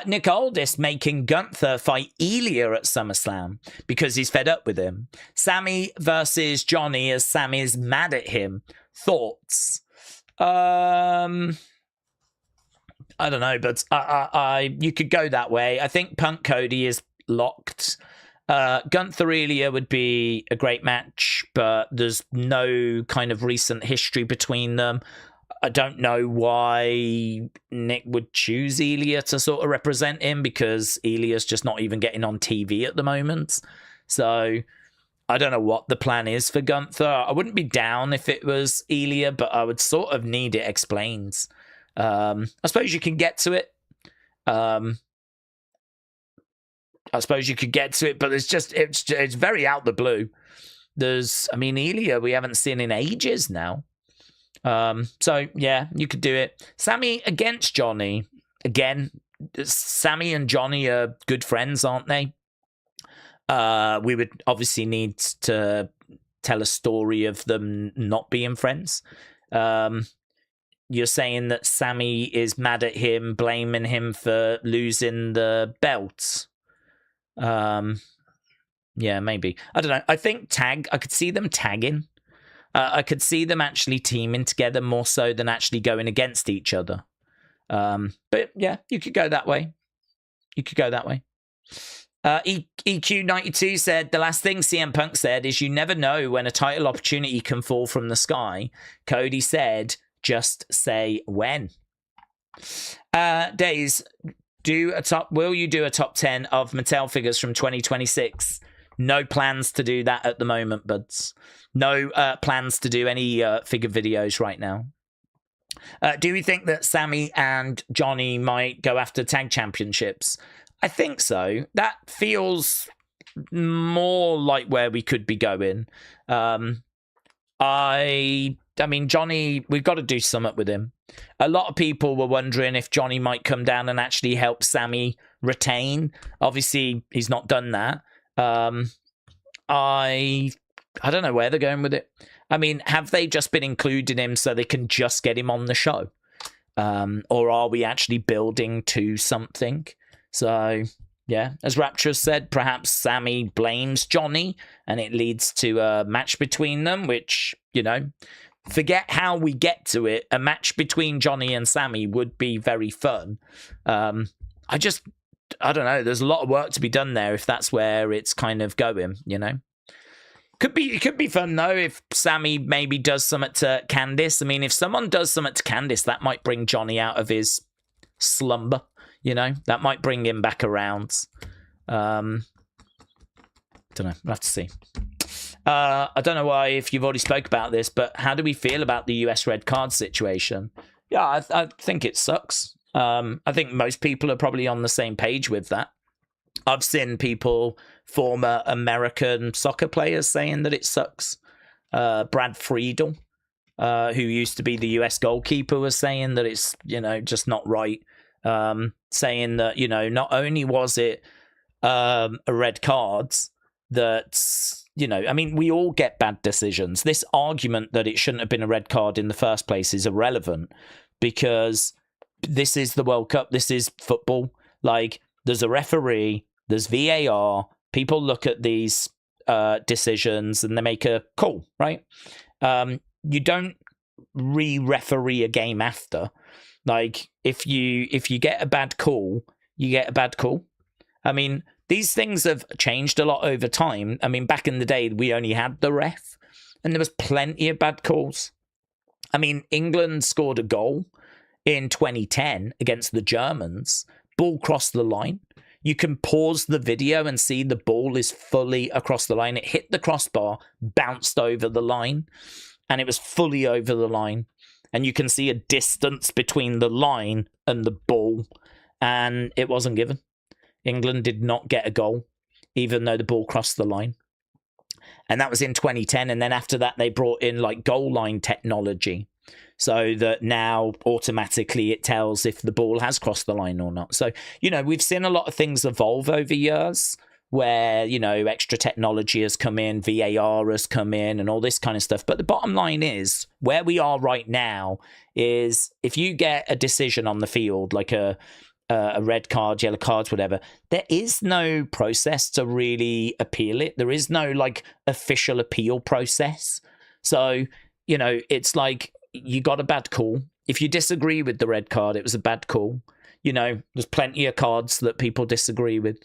Nick Aldis making Gunther fight Iliya at SummerSlam because he's fed up with him. Sammy versus Johnny as Sammy's mad at him. Thoughts? I don't know, but you could go that way. I think Punk Cody is locked. Gunther Iliya would be a great match, but there's no kind of recent history between them. I don't know why Nick would choose Iliya to sort of represent him, because Iliya's just not even getting on TV at the moment. So I don't know what the plan is for Gunther. I wouldn't be down if it was Iliya, but I would sort of need it explained. I suppose you can get to it. I suppose you could get to it, but it's very out the blue. Iliya we haven't seen in ages now. So yeah, you could do it. Sammy against Johnny. Again, Sammy and Johnny are good friends, aren't they? We would obviously need to tell a story of them not being friends. You're saying that Sammy is mad at him, blaming him for losing the belt. Yeah, maybe. I don't know. I think I could see them tagging. I could see them actually teaming together more so than actually going against each other. But yeah, you could go that way. EQ92 said, the last thing CM Punk said is, you never know when a title opportunity can fall from the sky. Cody said, just say when. Daze, will you do a top 10 of Mattel figures from 2026? No plans to do that at the moment, buds. No plans to do any figure videos right now. Do we think that Sammy and Johnny might go after tag championships? I think so. That feels more like where we could be going. I mean, Johnny, we've got to do something with him. A lot of people were wondering if Johnny might come down and actually help Sammy retain. Obviously, he's not done that. I don't know where they're going with it. I mean, have they just been including him so they can just get him on the show? Or are we actually building to something? So, yeah, as Rapture said, perhaps Sammy blames Johnny and it leads to a match between them, which, you know, forget how we get to it. A match between Johnny and Sammy would be very fun. I don't know. There's a lot of work to be done there if that's where it's kind of going, you know? It could be fun, though, if Sammy maybe does something to Candice. I mean, if someone does something to Candice, that might bring Johnny out of his slumber, you know? That might bring him back around. Don't know. We'll have to see. I don't know why, if you've already spoke about this, but how do we feel about the US red card situation? Yeah, I think it sucks. I think most people are probably on the same page with that. I've seen people, former American soccer players, saying that it sucks. Brad Friedel, who used to be the US goalkeeper, was saying that it's, just not right. Saying that, not only was it a red card, that, we all get bad decisions. This argument that it shouldn't have been a red card in the first place is irrelevant, because this is the World Cup. This is football. Like, there's a referee, there's VAR. People look at these decisions and they make a call, right? You don't re-referee a game after. Like, if you get a bad call, you get a bad call. I mean, these things have changed a lot over time. I mean, back in the day, we only had the ref, and there was plenty of bad calls. I mean, England scored a goal in 2010 against the Germans. Ball crossed the line. You can pause the video and see the ball is fully across the line. It hit the crossbar, bounced over the line, and it was fully over the line. And you can see a distance between the line and the ball, and it wasn't given. England did not get a goal, even though the ball crossed the line. And that was in 2010. And then after that, they brought in like goal line technology, so that now automatically it tells if the ball has crossed the line or not. So, we've seen a lot of things evolve over years where, extra technology has come in, VAR has come in, and all this kind of stuff. But the bottom line is, where we are right now is, if you get a decision on the field, like a red card, yellow cards, whatever, there is no process to really appeal it. There is no like official appeal process. So, it's like, you got a bad call. If you disagree with the red card, it was a bad call. There's plenty of cards that people disagree with,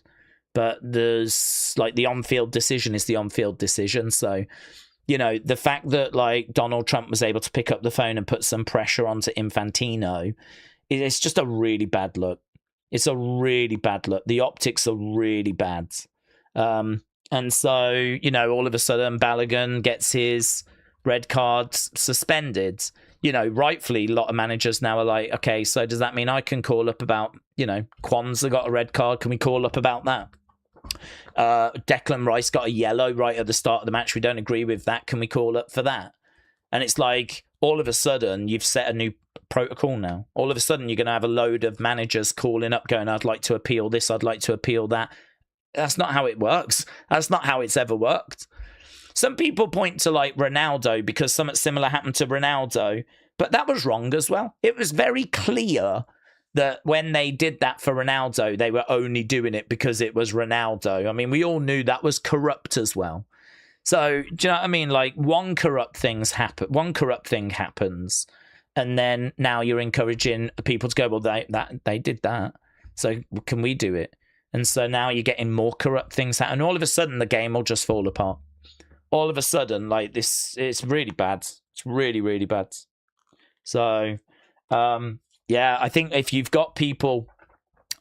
but there's like the on-field decision is the on-field decision. So, the fact that like Donald Trump was able to pick up the phone and put some pressure onto Infantino, it's just a really bad look. It's a really bad look. The optics are really bad. And so, all of a sudden Balogun gets his red card suspended. Rightfully, a lot of managers now are like, okay, so does that mean I can call up about, Kwanzaa got a red card? Can we call up about that? Declan Rice got a yellow right at the start of the match. We don't agree with that. Can we call up for that? And it's like, all of a sudden, you've set a new protocol now. All of a sudden, you're going to have a load of managers calling up going, I'd like to appeal this, I'd like to appeal that. That's not how it works. That's not how it's ever worked. Some people point to like Ronaldo because something similar happened to Ronaldo, but that was wrong as well. It was very clear that when they did that for Ronaldo, they were only doing it because it was Ronaldo. I mean, we all knew that was corrupt as well. So, do you know what I mean? Like, one corrupt thing happens, and then now you're encouraging people to go, well, they did that, so can we do it? And so now you're getting more corrupt things happen, and all of a sudden the game will just fall apart. All of a sudden, like this, it's really bad. It's really, really bad. So, yeah, I think if you've got people,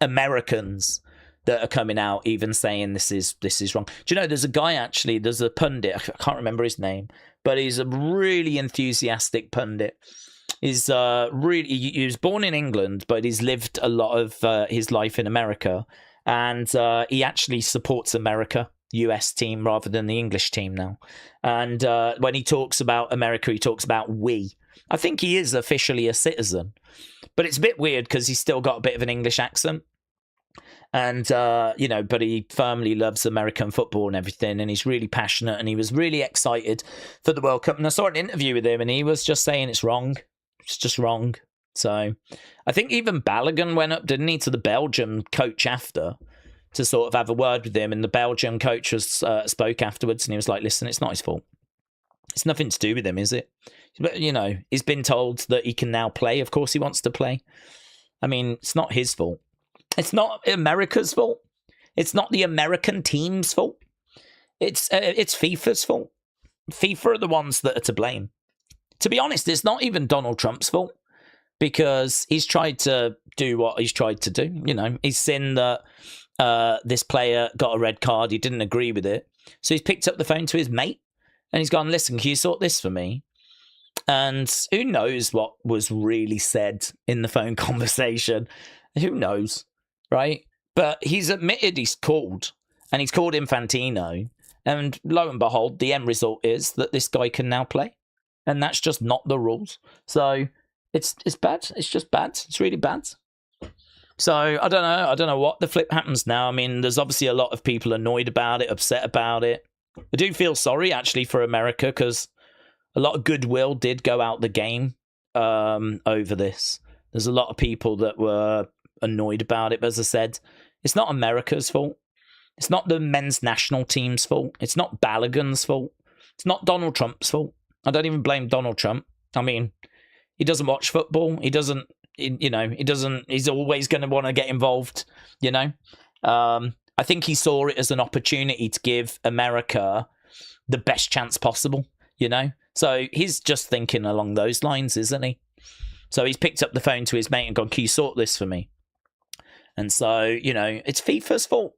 Americans, that are coming out even saying this is wrong. Do you know, there's a guy actually, there's a pundit, I can't remember his name, but he's a really enthusiastic pundit. He was born in England, but he's lived a lot of his life in America, and he actually supports America, US team, rather than the English team now. And when he talks about America, he talks about we. I think he is officially a citizen, but it's a bit weird because he's still got a bit of an English accent. And, but he firmly loves American football and everything, and he's really passionate, and he was really excited for the World Cup. And I saw an interview with him, and he was just saying it's wrong. It's just wrong. So I think even Balogun went up, didn't he, to the Belgium coach after to sort of have a word with him, and the Belgium coach spoke afterwards, and he was like, listen, it's not his fault. It's nothing to do with him, is it? But, he's been told that he can now play. Of course he wants to play. I mean, it's not his fault. It's not America's fault. It's not the American team's fault. It's FIFA's fault. FIFA are the ones that are to blame. To be honest, it's not even Donald Trump's fault, because he's tried to do what he's tried to do. He's seen that this player got a red card. He didn't agree with it. So he's picked up the phone to his mate, and he's gone, listen, can you sort this for me? And who knows what was really said in the phone conversation? Who knows? Right? But he's admitted he's called, and he's called Infantino. And lo and behold, the end result is that this guy can now play. And that's just not the rules. So it's bad. It's just bad. It's really bad. So I don't know. I don't know what the flip happens now. I mean, there's obviously a lot of people annoyed about it, upset about it. I do feel sorry, actually, for America, because a lot of goodwill did go out the game over this. There's a lot of people that were annoyed about it. But as I said, it's not America's fault. It's not the men's national team's fault. It's not Balogun's fault. It's not Donald Trump's fault. I don't even blame Donald Trump. I mean, he doesn't watch football. He doesn't, he's always going to want to get involved, I think he saw it as an opportunity to give America the best chance possible, So he's just thinking along those lines, isn't he? So he's picked up the phone to his mate and gone, can you sort this for me? And so, it's FIFA's fault.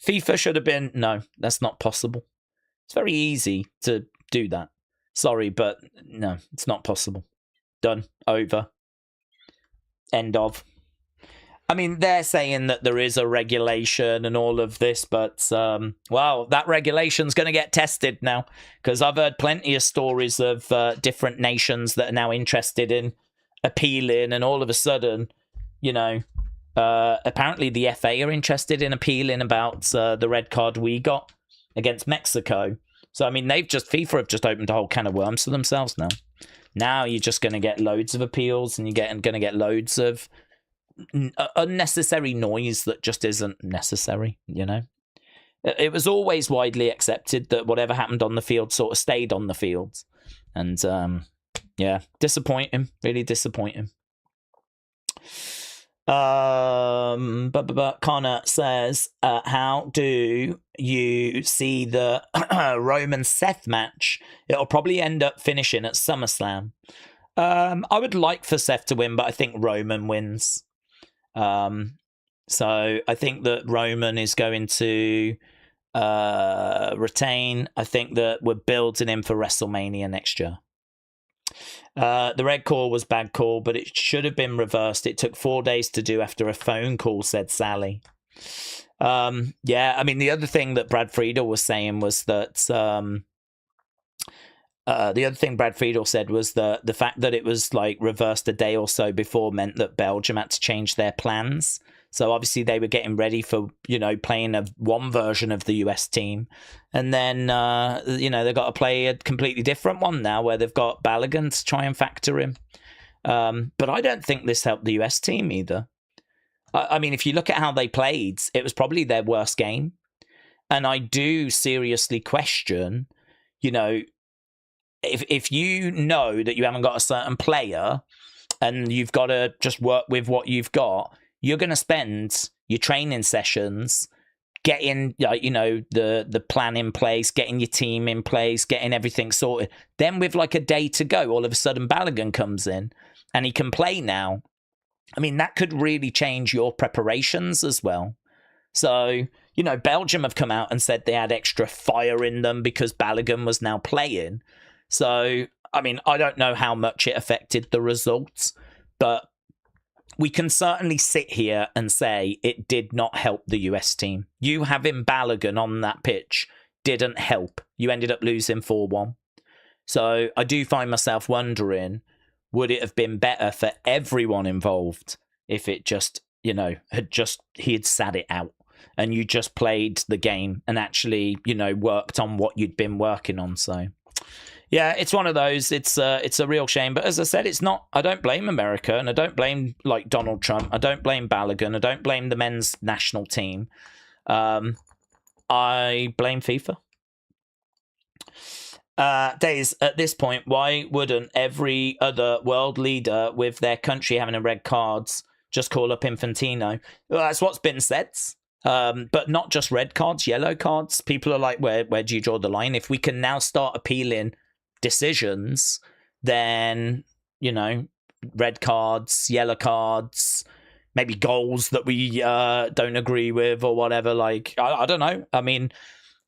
FIFA should have been, no, that's not possible. It's very easy to do that. Sorry, but no, it's not possible. Done. Over. End of. I mean, they're saying that there is a regulation and all of this, but, that regulation's going to get tested now, because I've heard plenty of stories of different nations that are now interested in appealing, and all of a sudden, apparently the FA are interested in appealing about the red card we got against Mexico. So, I mean, FIFA have just opened a whole can of worms for themselves now. Now you're just going to get loads of appeals, and you're going to get loads of unnecessary noise that just isn't necessary, It was always widely accepted that whatever happened on the field sort of stayed on the field. And, disappointing. Really disappointing. Connor says, how do you see the Roman Seth match? It'll probably end up finishing at SummerSlam. I would like for Seth to win, but I think Roman wins. So I think that Roman is going to retain. I think that we're building him for WrestleMania next year. The red call was bad call, but it should have been reversed. It took 4 days to do after a phone call, said Sally. I mean, the other thing that Brad Friedel was saying was that the fact that it was like reversed a day or so before meant that Belgium had to change their plans. So obviously they were getting ready for, playing one version of the US team. And then, they've got to play a completely different one now where they've got Balogun to try and factor him. But I don't think this helped the US team either. I mean, if you look at how they played, it was probably their worst game. And I do seriously question, if you know that you haven't got a certain player and you've got to just work with what you've got, you're going to spend your training sessions getting, the plan in place, getting your team in place, getting everything sorted. Then with like a day to go, all of a sudden Balogun comes in and he can play now. I mean, that could really change your preparations as well. So, Belgium have come out and said they had extra fire in them because Balogun was now playing. So, I mean, I don't know how much it affected the results, but we can certainly sit here and say it did not help the US team. You having Balogun on that pitch didn't help. You ended up losing 4-1. So I do find myself wondering, would it have been better for everyone involved if it just, he had sat it out and you just played the game and actually, worked on what you'd been working on. So yeah, it's one of those. It's a real shame. But as I said, it's not. I don't blame America, and I don't blame Donald Trump. I don't blame Balogun. I don't blame the men's national team. I blame FIFA. Daze, at this point, why wouldn't every other world leader with their country having a red cards just call up Infantino? Well, that's what's been said. But not just red cards, yellow cards. People are like, where do you draw the line? If we can now start appealing decisions, then red cards, yellow cards, maybe goals that we don't agree with or whatever. Like I don't know. I mean,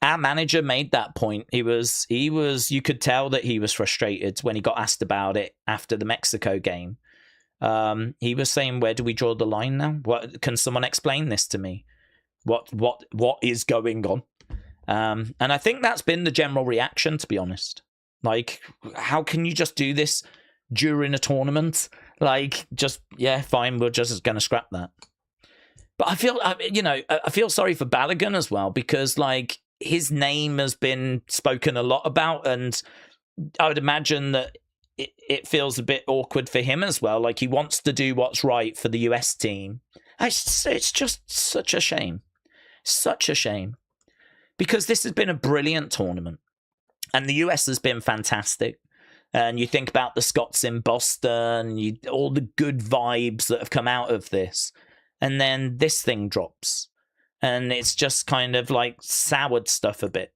our manager made that point. He was. You could tell that he was frustrated when he got asked about it after the Mexico game. He was saying, where do we draw the line now? What can someone explain this to me? What is going on? And I think that's been the general reaction, to be honest. Like, how can you just do this during a tournament? Like, just, yeah, fine, we're just going to scrap that. But I feel sorry for Balogun as well, because, like, his name has been spoken a lot about, and I would imagine that it feels a bit awkward for him as well. Like, he wants to do what's right for the US team. It's just such a shame. Such a shame. Because this has been a brilliant tournament. And the US has been fantastic. And you think about the Scots in Boston, all the good vibes that have come out of this. And then this thing drops. And it's just kind of like soured stuff a bit.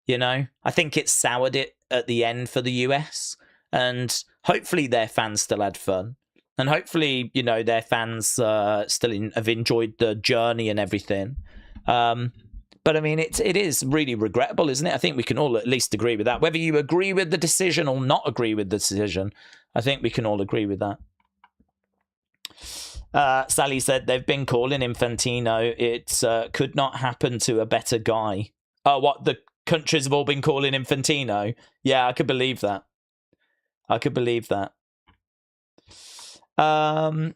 You know? I think it soured it at the end for the US. And hopefully their fans still had fun. And hopefully, you know, their fans still have enjoyed the journey and everything. But I mean, it is really regrettable, isn't it? I think we can all at least agree with that. Whether you agree with the decision or not agree with the decision, I think we can all agree with that. Sally said they've been calling Infantino. It could not happen to a better guy. Oh, what? The countries have all been calling Infantino? Yeah, I could believe that. I could believe that. I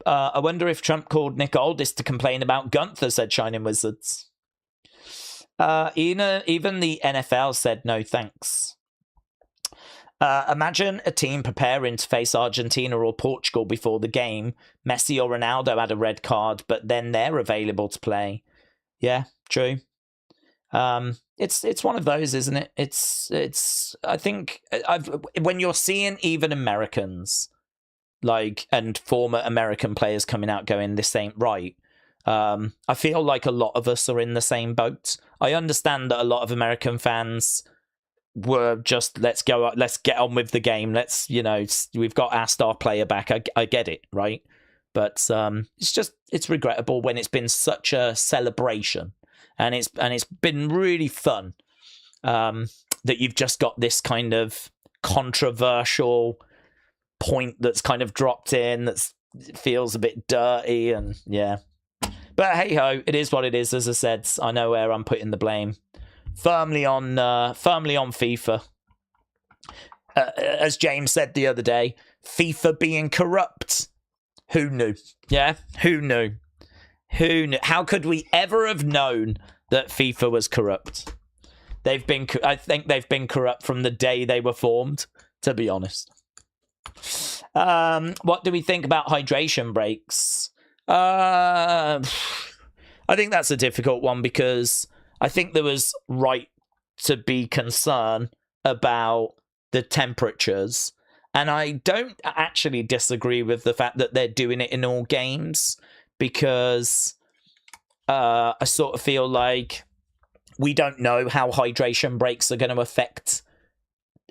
wonder if Trump called Nick Aldis to complain about Gunther, said Shining Wizards. Even the NFL said no thanks. Imagine a team preparing to face Argentina or Portugal before the game. Messi or Ronaldo had a red card, but then they're available to play. Yeah, true. It's one of those, isn't it? It's. I think when you're seeing even Americans, like, and former American players coming out going, this ain't right. I feel like a lot of us are in the same boat. I understand that a lot of American fans were just, let's get on with the game. We've got our star player back. I get it, right? But it's regrettable when it's been such a celebration, and it's been really fun. That you've just got this kind of controversial point that's kind of dropped in that feels a bit dirty, and yeah. But hey ho, it is what it is. As I said, I know where I'm putting the blame. Firmly on FIFA. As James said the other day, FIFA being corrupt. Who knew? Yeah, who knew? Who knew? How could we ever have known that FIFA was corrupt? I think they've been corrupt from the day they were formed, to be honest. What do we think about hydration breaks? I think that's a difficult one, because I think there was right to be concerned about the temperatures. And I don't actually disagree with the fact that they're doing it in all games, because I sort of feel like we don't know how hydration breaks are going to affect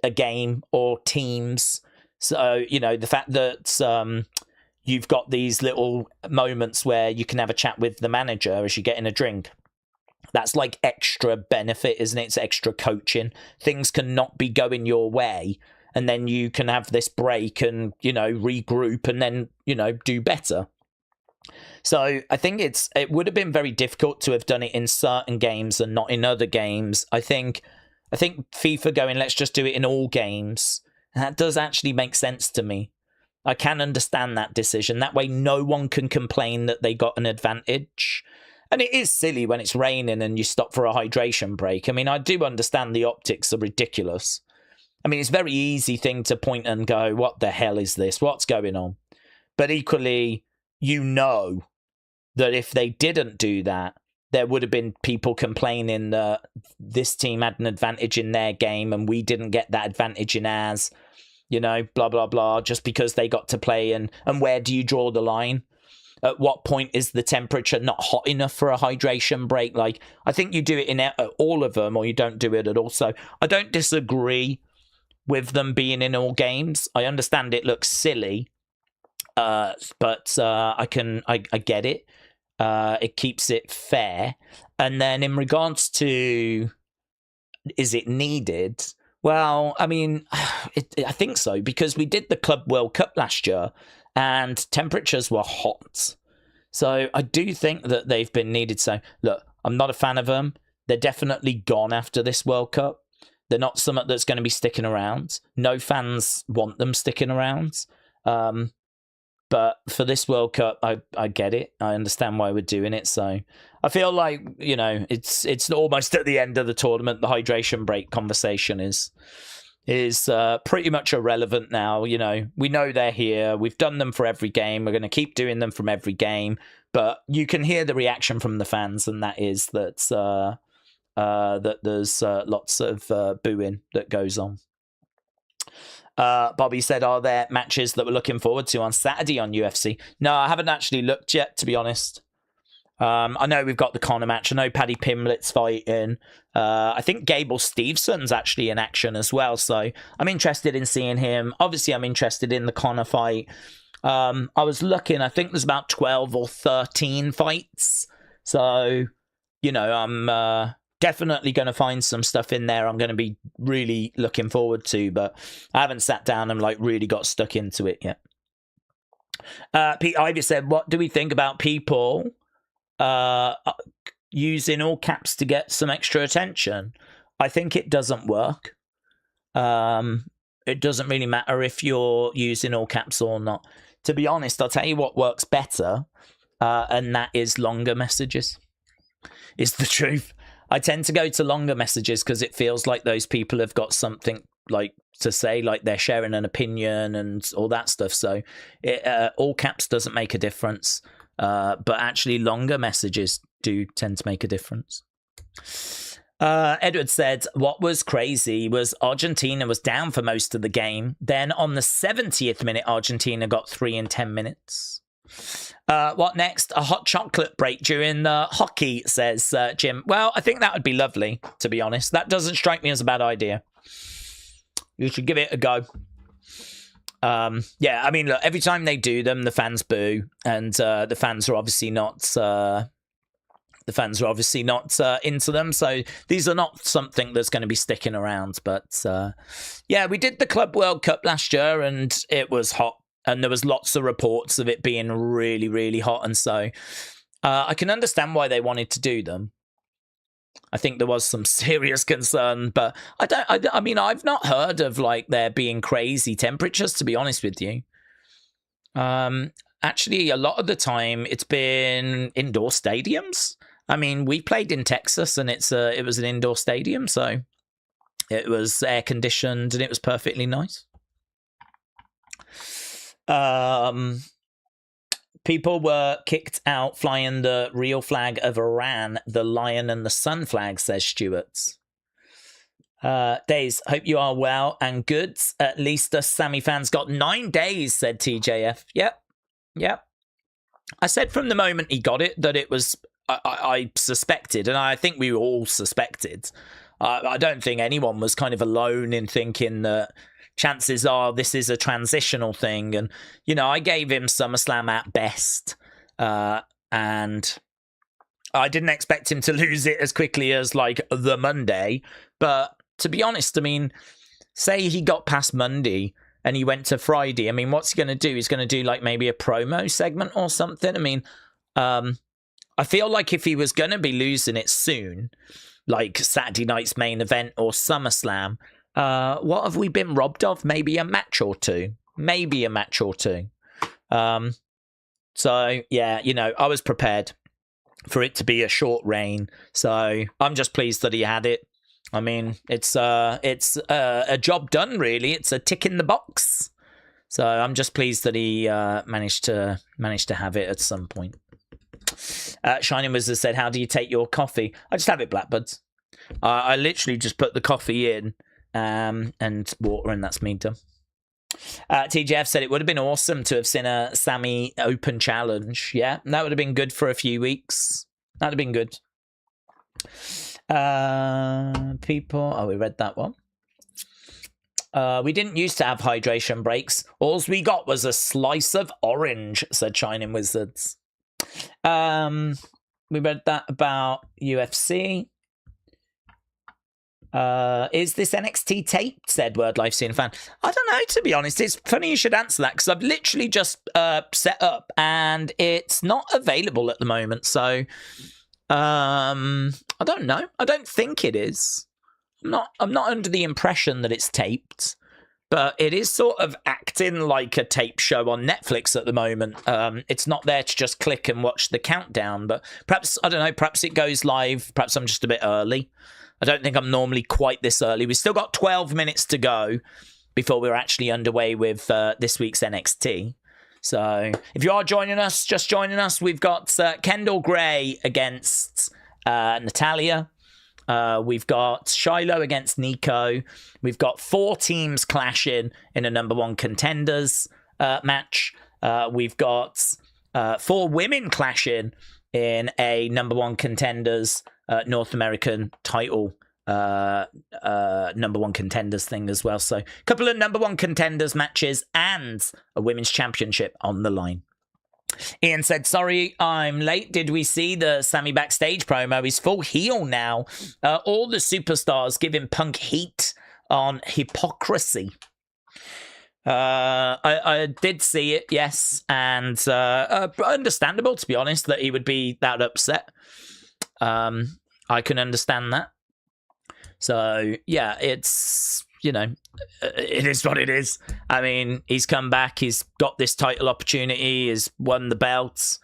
a game or teams. So, you know, the fact that you've got these little moments where you can have a chat with the manager as you're getting a drink, that's like extra benefit, isn't it? It's extra coaching. Things cannot be going your way, and then you can have this break and, you know, regroup and then, you know, do better. So I think it would have been very difficult to have done it in certain games and not in other games. I think FIFA going, let's just do it in all games, that does actually make sense to me. I can understand that decision. That way no one can complain that they got an advantage. And it is silly when it's raining and you stop for a hydration break. I mean, I do understand the optics are ridiculous. I mean, it's a very easy thing to point and go, what the hell is this? What's going on? But equally, you know that if they didn't do that, there would have been people complaining that this team had an advantage in their game and we didn't get that advantage in ours. You know, blah, blah, blah, just because they got to play. And where do you draw the line? At what point is the temperature not hot enough for a hydration break? Like, I think you do it in all of them, or you don't do it at all. So I don't disagree with them being in all games. I understand it looks silly, but I get it. It keeps it fair. And then in regards to, is it needed? Well, I mean, I think so, because we did the Club World Cup last year, and temperatures were hot. So I do think that they've been needed. So look, I'm not a fan of them. They're definitely gone after this World Cup. They're not something that's going to be sticking around. No fans want them sticking around. But for this World Cup, I get it. I understand why we're doing it. So I feel like, you know, it's almost at the end of the tournament. The hydration break conversation is pretty much irrelevant now. You know, we know they're here. We've done them for every game. We're going to keep doing them from every game. But you can hear the reaction from the fans, and that is that there's lots of booing that goes on. Bobby said, are there matches that we're looking forward to on Saturday on UFC? No, I haven't actually looked yet, to be honest. I know we've got the Conor match. I know Paddy Pimblett's fighting. I think Gable Stevenson's actually in action as well, so I'm interested in seeing him. Obviously, I'm interested in the Conor fight. I was looking, I think there's about 12 or 13 fights. So, you know, I'm definitely going to find some stuff in there I'm going to be really looking forward to, but I haven't sat down and like really got stuck into it yet. Pete Ivy said, what do we think about people using all caps to get some extra attention? I think it doesn't work. It doesn't really matter if you're using all caps or not. To be honest, I'll tell you what works better, and that is longer messages. Is the truth. I tend to go to longer messages because it feels like those people have got something like to say, like they're sharing an opinion and all that stuff. So all caps doesn't make a difference, but actually longer messages do tend to make a difference. Edward said, what was crazy was Argentina was down for most of the game. Then on the 70th minute, Argentina got 3 in 10 minutes. What next? A hot chocolate break during the hockey, says Jim. Well, I think that would be lovely, to be honest. That doesn't strike me as a bad idea. You should give it a go. Yeah, I mean, look, every time they do them, the fans boo, and the fans are obviously not into them. So these are not something that's going to be sticking around. But yeah, we did the Club World Cup last year, and it was hot. And there was lots of reports of it being really, really hot. And so I can understand why they wanted to do them. I think there was some serious concern, but I mean, I've not heard of like there being crazy temperatures, to be honest with you. Actually, a lot of the time it's been indoor stadiums. I mean, we played in Texas and it was an indoor stadium. So it was air conditioned and it was perfectly nice. People were kicked out flying the real flag of Iran, the lion and the sun flag, says Stuart. Daze, hope you are well and good. At least the Sammy fans got 9 days, said TJF. Yep. I said from the moment he got it that it was, I suspected, and I think we all suspected. I don't think anyone was kind of alone in thinking that chances are this is a transitional thing. And, you know, I gave him SummerSlam at best. And I didn't expect him to lose it as quickly as, like, the Monday. But to be honest, I mean, say he got past Monday and he went to Friday. I mean, what's he going to do? He's going to do, like, maybe a promo segment or something. I mean, I feel like if he was going to be losing it soon, like Saturday night's main event or SummerSlam, what have we been robbed of? Maybe a match or two. So, yeah, you know, I was prepared for it to be a short reign. So I'm just pleased that he had it. I mean, it's a job done, really. It's a tick in the box. So I'm just pleased that he managed to have it at some point. Shining Wizard said, how do you take your coffee? I just have it Blackbirds. I literally just put the coffee in and water, and that's me done. TJF said it would have been awesome to have seen a Sammy Open challenge. Yeah, that would have been good for a few weeks. That would have been good. We read that one. We didn't used to have hydration breaks. All we got was a slice of orange, said Shining Wizards. We read that about UFC. Is this NXT taped? Said Word Life Scene Fan. I don't know, to be honest. It's funny you should answer that because I've literally just set up and it's not available at the moment. So I don't know. I don't think it is. I'm not under the impression that it's taped, but it is sort of acting like a tape show on Netflix at the moment. It's not there to just click and watch the countdown, but perhaps, I don't know, perhaps it goes live. Perhaps I'm just a bit early. I don't think I'm normally quite this early. We've still got 12 minutes to go before we're actually underway with this week's NXT. So if you are joining us, just joining us, we've got Kendal Gray against Natalya. We've got Shiloh against Niko. We've got 4 teams clashing in a number 1 contenders match. We've got 4 women clashing in a number 1 contenders North American title number 1 contenders thing as well. So a couple of number 1 contenders matches and a women's championship on the line. Ian said, sorry, I'm late. Did we see the Sammy backstage promo? He's full heel now. All the superstars giving Punk heat on hypocrisy. I did see it, yes. And understandable, to be honest, that he would be that upset. I can understand that. So, yeah, it's, you know, it is what it is. I mean, he's come back. He's got this title opportunity. He's won the belts.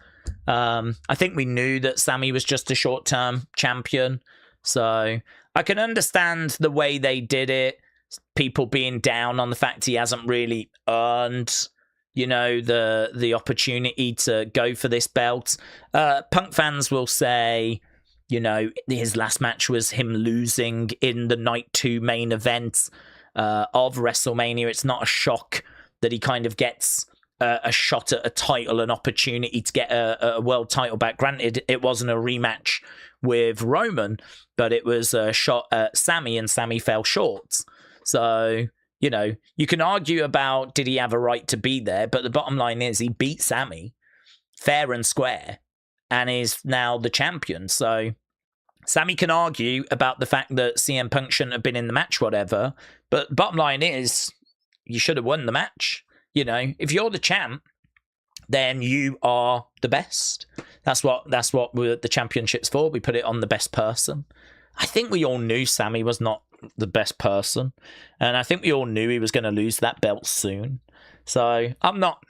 I think we knew that Sammy was just a short-term champion. So I can understand the way they did it. People being down on the fact he hasn't really earned, you know, the opportunity to go for this belt. Punk fans will say, you know, his last match was him losing in the Night 2 main event of WrestleMania. It's not a shock that he kind of gets a shot at a title, an opportunity to get a world title back. Granted, it wasn't a rematch with Roman, but it was a shot at Sammy, and Sammy fell short. So, you know, you can argue about did he have a right to be there, but the bottom line is he beat Sammy fair and square and is now the champion. So Sammy can argue about the fact that CM Punk shouldn't have been in the match, whatever, but bottom line is you should have won the match. You know, if you're the champ, then you are the best. That's what the championship's for. We put it on the best person. I think we all knew Sammy was not the best person, and I think we all knew he was going to lose that belt soon. So I'm not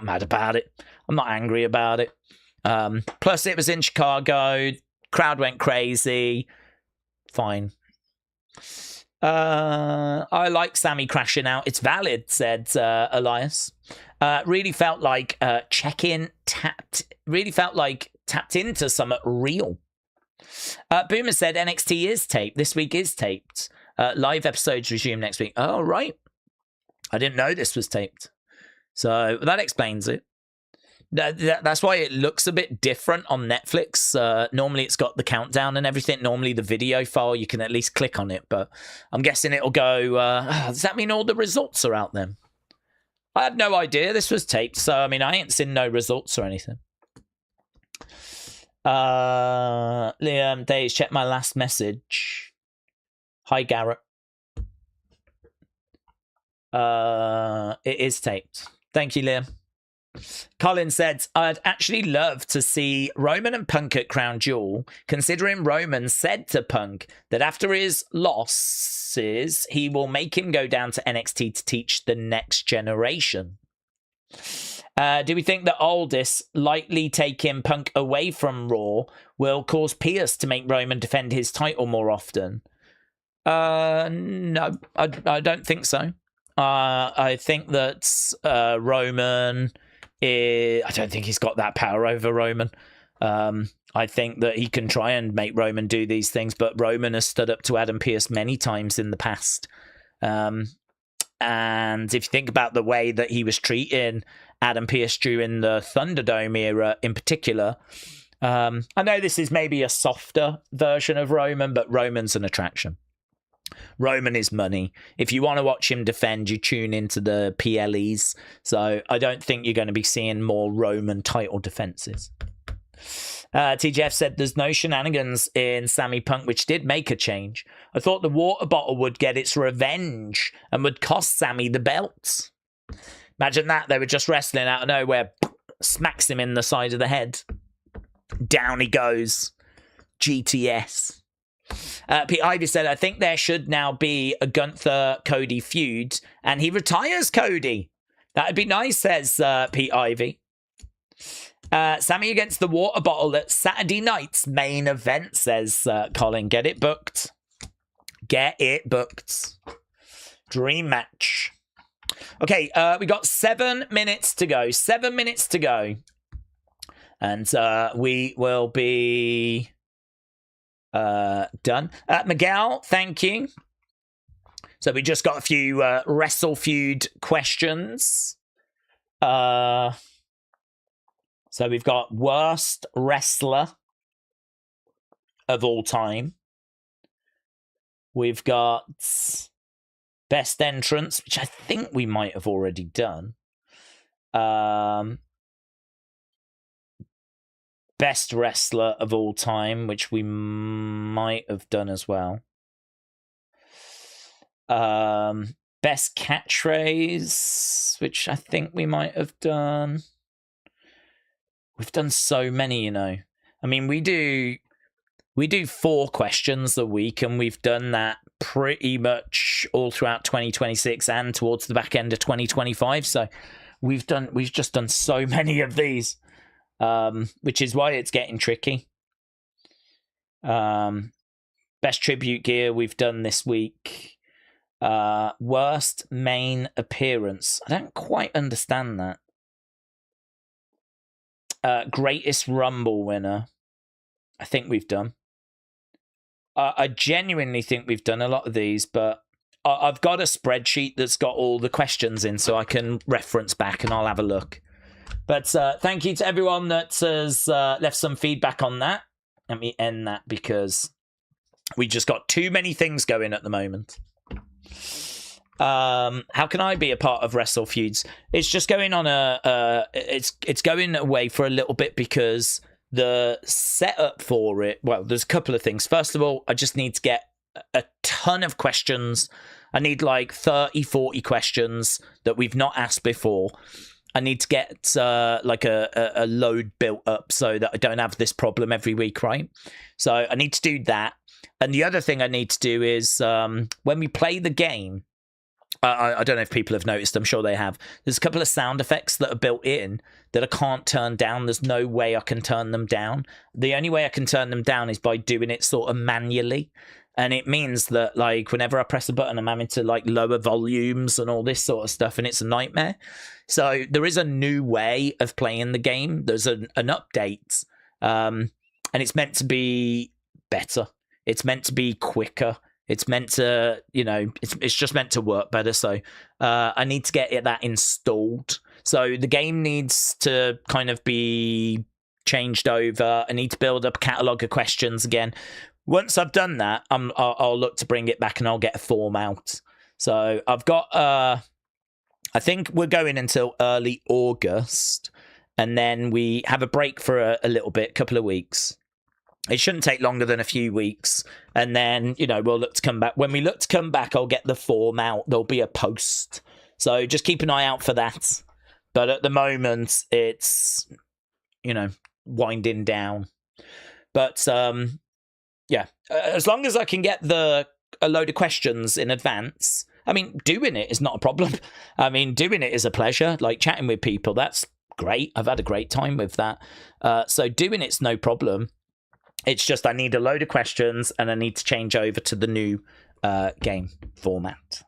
mad about it. I'm not angry about it. Plus, it was in Chicago. Crowd went crazy. Fine. I like Sammy crashing out. It's valid, said Elias. Really felt like tapped into something real. Boomer said NXT is taped. This week is taped. Live episodes resume next week. Oh, right. I didn't know this was taped. So that explains it. That's why it looks a bit different on Netflix. Normally it's got the countdown and everything. Normally the video file, you can at least click on it. But I'm guessing it'll go, does that mean all the results are out then? I had no idea this was taped. So, I mean, I ain't seen no results or anything. Liam Daze, check my last message. Hi, Garrett. It is taped. Thank you, Liam. Colin said, I'd actually love to see Roman and Punk at Crown Jewel, considering Roman said to Punk that after his losses, he will make him go down to NXT to teach the next generation. Do we think that Aldis likely taking Punk away from Raw will cause Pierce to make Roman defend his title more often? No, I don't think so. I think that Roman... I don't think he's got that power over Roman. I think that he can try and make Roman do these things, but Roman has stood up to Adam Pearce many times in the past. And if you think about the way that he was treating Adam Pearce during the Thunderdome era in particular, I know this is maybe a softer version of Roman, but Roman's an attraction. Roman is money. If you want to watch him defend, you tune into the PLEs. So I don't think you're going to be seeing more Roman title defenses. TGF said there's no shenanigans in Sammy Punk, which did make a change. I thought the water bottle would get its revenge and would cost Sammy the belt. Imagine that. They were just wrestling out of nowhere. Smacks him in the side of the head. Down he goes. GTS. Pete Ivy said, I think there should now be a Gunther-Cody feud, and he retires Cody. That'd be nice, says Pete Ivy. Sammy against the water bottle at Saturday night's main event, says Colin. Get it booked. Get it booked. Dream match. Okay, we got 7 minutes to go. 7 minutes to go. And we will be done. Miguel, thank you. So we just got a few Wrestle Feud questions. So we've got worst wrestler of all time. We've got best entrance, which I think we might have already done. Best wrestler of all time, which we might have done as well. Best catchphrase, which I think we might have done. We've done so many, you know. I mean, we do 4 questions a week, and we've done that pretty much all throughout 2026 and towards the back end of 2025. So we've just done so many of these, which is why it's getting tricky. Best tribute gear we've done this week. Worst main appearance. I don't quite understand that. Greatest Rumble winner. I think we've done. I genuinely think we've done a lot of these, but I've got a spreadsheet that's got all the questions in, so I can reference back and I'll have a look. But thank you to everyone that has left some feedback on that. Let me end that because we just got too many things going at the moment. How can I be a part of Wrestle Feuds? It's just going on it's going away for a little bit because the setup for it, well, there's a couple of things. First of all, I just need to get a ton of questions. I need like 30, 40 questions that we've not asked before. I need to get like a load built up so that I don't have this problem every week, right? So I need to do that. And the other thing I need to do is when we play the game, I don't know if people have noticed, I'm sure they have. There's a couple of sound effects that are built in that I can't turn down. There's no way I can turn them down. The only way I can turn them down is by doing it sort of manually. And it means that, like, whenever I press a button, I'm having to, like, lower volumes and all this sort of stuff, and it's a nightmare. So there is a new way of playing the game. There's an update, and it's meant to be better. It's meant to be quicker. It's meant to, you know, it's just meant to work better. So I need to get that installed. So the game needs to kind of be changed over. I need to build up a catalogue of questions again. Once I've done that, I'll look to bring it back and I'll get a form out. So I've got, I think we're going until early August. And then we have a break for a little bit, couple of weeks. It shouldn't take longer than a few weeks. And then, you know, we'll look to come back. When we look to come back, I'll get the form out. There'll be a post. So just keep an eye out for that. But at the moment, it's, you know, winding down. But, yeah, as long as I can get a load of questions in advance. I mean, doing it is not a problem. I mean, doing it is a pleasure. Like, chatting with people, that's great. I've had a great time with that. So doing it's no problem. It's just I need a load of questions and I need to change over to the new game format.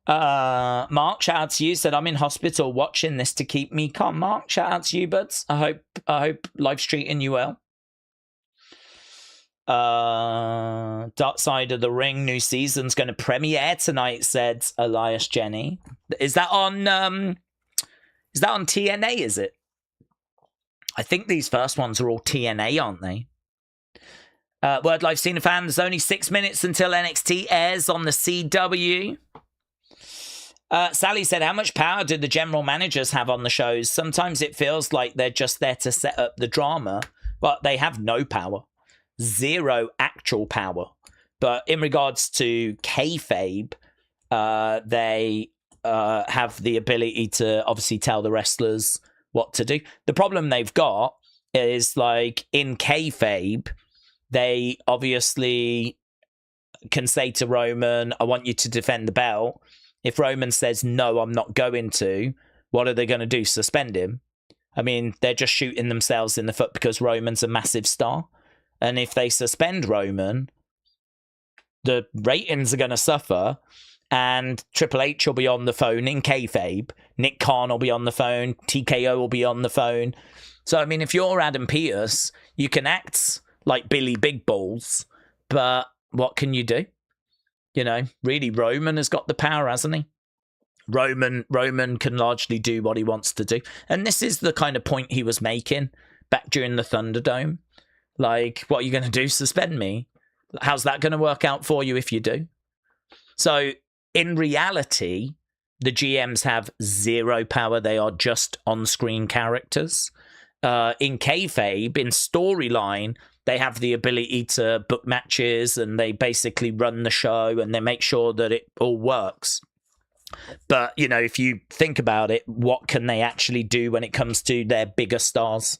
Mark, shout out to you. Said, I'm in hospital watching this to keep me calm. Mark, shout out to you, buds. I hope life's treating you well. Dark Side of the Ring new season's going to premiere tonight, said Elias Jenny. Is that on TNA, is it? I think these first ones are all TNA, aren't they? Word Life Cena fan, there's only 6 minutes until NXT airs on the CW. Sally said, how much power do the general managers have on the shows? Sometimes it feels like they're just there to set up the drama, but they have no power. Zero actual power. But in regards to kayfabe, they have the ability to obviously tell the wrestlers what to do. The problem they've got is, like, in kayfabe, they obviously can say to Roman, I want you to defend the belt. If Roman says, no, I'm not going to, what are they going to do? Suspend him? I mean, they're just shooting themselves in the foot because Roman's a massive star. And if they suspend Roman, the ratings are going to suffer. And Triple H will be on the phone in kayfabe. Nick Khan will be on the phone. TKO will be on the phone. So, I mean, if you're Adam Pearce, you can act like Billy Big Balls, but what can you do? You know, really, Roman has got the power, hasn't he? Roman can largely do what he wants to do. And this is the kind of point he was making back during the Thunderdome. Like, what are you going to do? Suspend me? How's that going to work out for you if you do? So, in reality, the GMs have zero power. They are just on-screen characters. In kayfabe, in storyline, they have the ability to book matches and they basically run the show and they make sure that it all works. But, you know, if you think about it, what can they actually do when it comes to their bigger stars?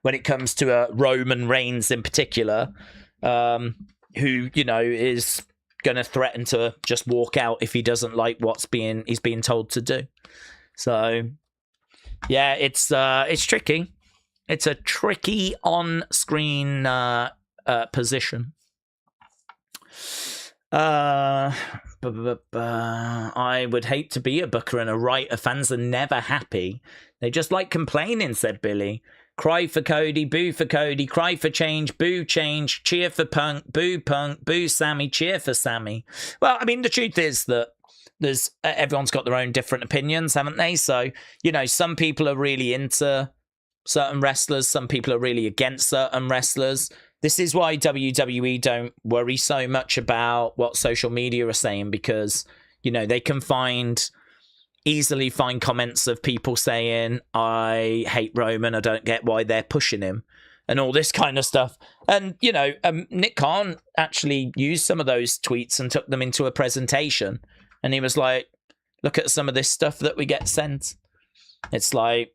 When it comes to Roman Reigns in particular, who, you know, is going to threaten to just walk out if he doesn't like he's being told to do. So, yeah, it's tricky. It's a tricky on-screen position. I would hate to be a booker and a writer. Fans are never happy. They just like complaining, said Billy. Cry for Cody, boo for Cody, cry for change, boo change, cheer for Punk, boo Sammy, cheer for Sammy. Well, I mean, the truth is that everyone's got their own different opinions, haven't they? So, you know, some people are really into certain wrestlers, some people are really against certain wrestlers. This is why WWE don't worry so much about what social media are saying, because, you know, they can easily find comments of people saying, I hate Roman, I don't get why they're pushing him, and all this kind of stuff. And, you know, Nick Khan actually used some of those tweets and took them into a presentation. And he was like, look at some of this stuff that we get sent. It's like,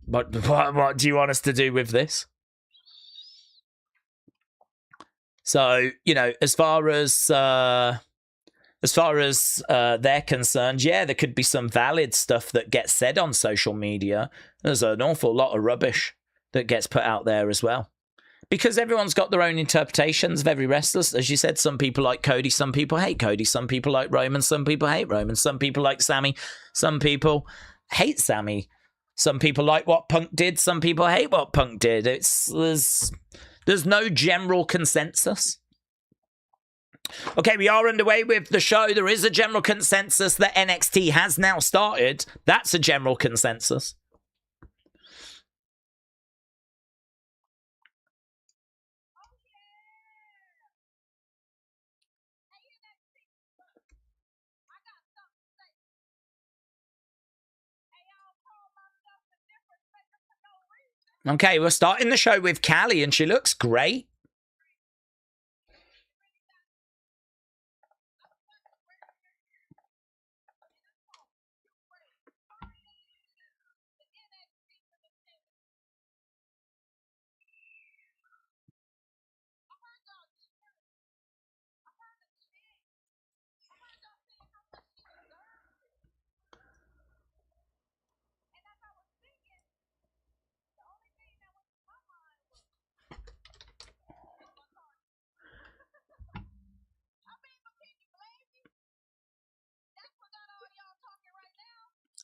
what do you want us to do with this? So, you know, as far as they're concerned, yeah, there could be some valid stuff that gets said on social media. There's an awful lot of rubbish that gets put out there as well. Because everyone's got their own interpretations of every wrestler. As you said, some people like Cody, some people hate Cody, some people like Roman, some people hate Roman, some people like Sammy, some people hate Sammy. Some people like what Punk did, some people hate what Punk did. There's no general consensus. Okay, we are underway with the show. There is a general consensus that NXT has now started. That's a general consensus. Okay, we're starting the show with Callie, and she looks great.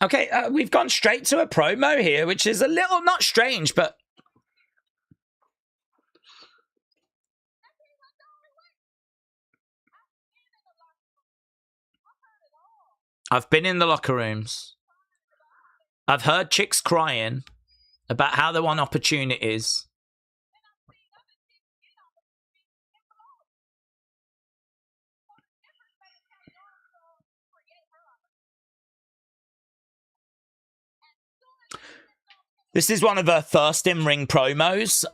Okay, we've gone straight to a promo here, which is a little, not strange, but... I've been in the locker rooms. I've heard chicks crying about how they want opportunities. This is one of her first in-ring promos.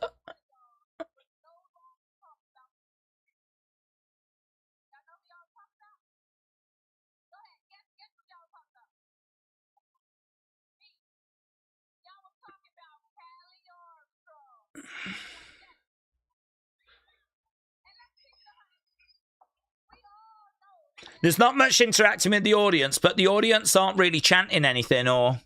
There's not much interacting with the audience, but the audience aren't really chanting anything or...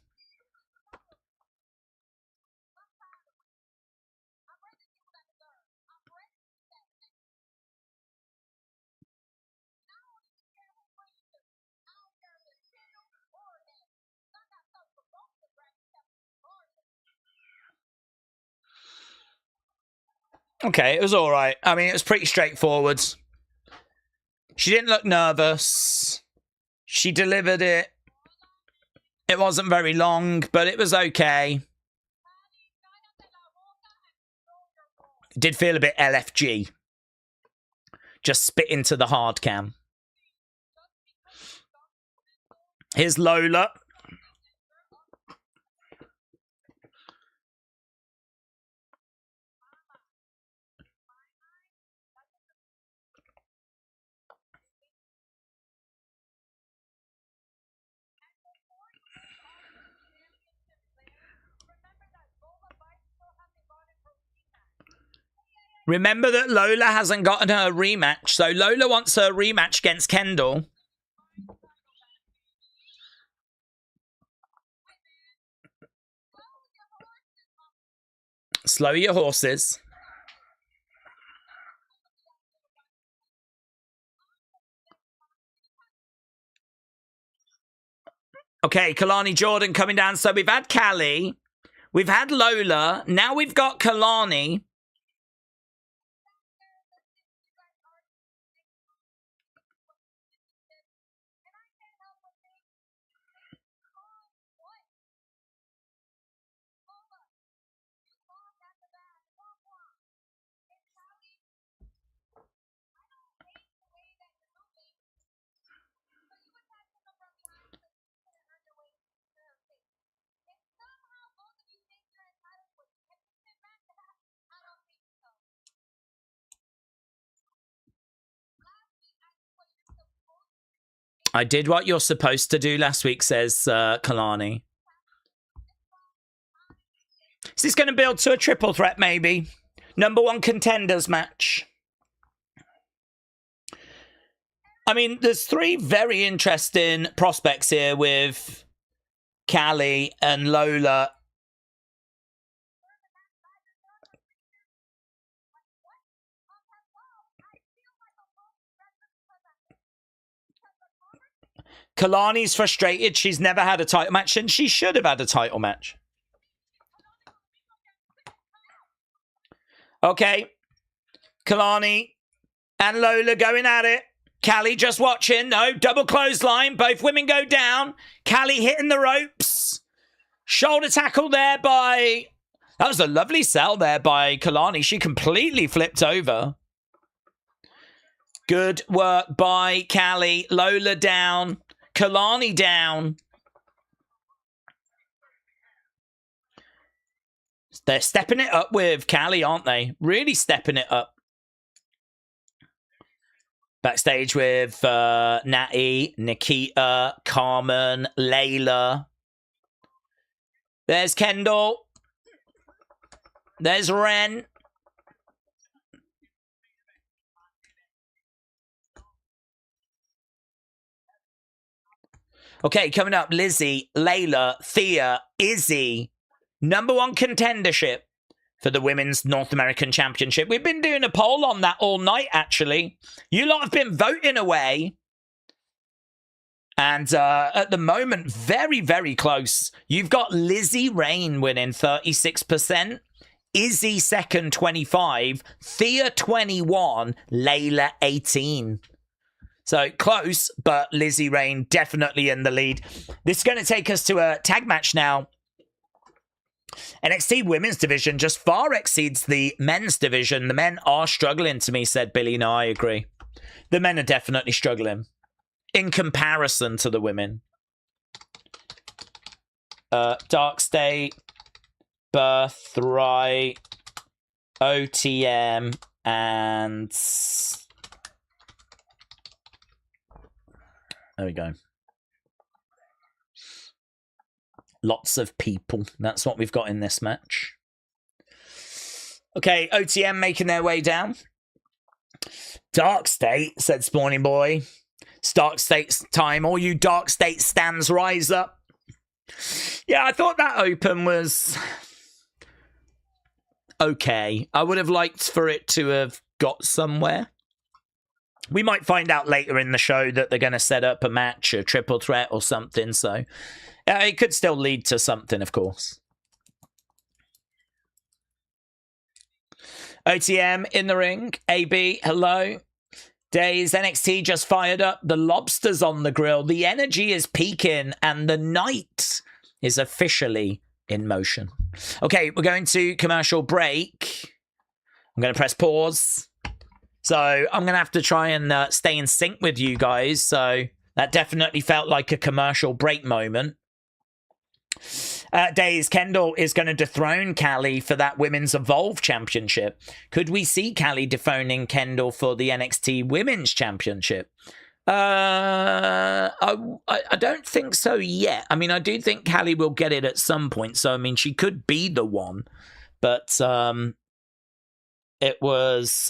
Okay, it was all right. I mean, it was pretty straightforward. She didn't look nervous. She delivered it. It wasn't very long, but it was okay. It did feel a bit LFG. Just spit into the hard cam. Here's Lola. Remember that Lola hasn't gotten her rematch, so Lola wants her rematch against Kendal. Slow your horses. Okay, Kalani Jordan coming down. So we've had Callie. We've had Lola. Now we've got Kalani. I did what you're supposed to do last week, says Kalani. Is this going to build to a triple threat, maybe? #1 contenders match. I mean, there's 3 very interesting prospects here with Callie and Lola. Kalani's frustrated. She's never had a title match, and she should have had a title match. Okay. Kalani and Lola going at it. Callie just watching. No, double clothesline. Both women go down. Callie hitting the ropes. Shoulder tackle there by... That was a lovely sell there by Kalani. She completely flipped over. Good work by Callie. Lola down. Kalani down. They're stepping it up with Callie, aren't they? Really stepping it up. Backstage with Nattie, Nikita, Carmen, Layla. There's Kendal. There's Ren. Okay, coming up, Lizzy, Layla, Thea, Izzi. #1 contendership for the Women's North American Championship. We've been doing a poll on that all night, actually. You lot have been voting away. And at the moment, very, very close. You've got Lizzy Rain winning 36%. Izzi second, 25. Thea, 21. Layla, 18. So close, but Lizzy Rain definitely in the lead. This is going to take us to a tag match now. NXT Women's Division just far exceeds the men's division. The men are struggling to me, said Billy. No, I agree. The men are definitely struggling in comparison to the women. Dark State, Birthright, OTM, and there we go. Lots of people. That's what we've got in this match. Okay, OTM making their way down. Dark State, said Spawny Boy. It's Dark State's time. All you Dark State stands, rise up. Yeah, I thought that open was okay. I would have liked for it to have got somewhere. We might find out later in the show that they're going to set up a match, a triple threat or something. So it could still lead to something, of course. OTM in the ring. AB, hello. Daze, NXT just fired up. The lobster's on the grill. The energy is peaking and the night is officially in motion. Okay, we're going to commercial break. I'm going to press pause. So I'm going to have to try and stay in sync with you guys. So that definitely felt like a commercial break moment. Daze, Kendal is going to dethrone Callie for that Women's Evolve Championship. Could we see Callie dethroning Kendal for the NXT Women's Championship? I don't think so yet. I mean, I do think Callie will get it at some point. So, I mean, she could be the one. But it was...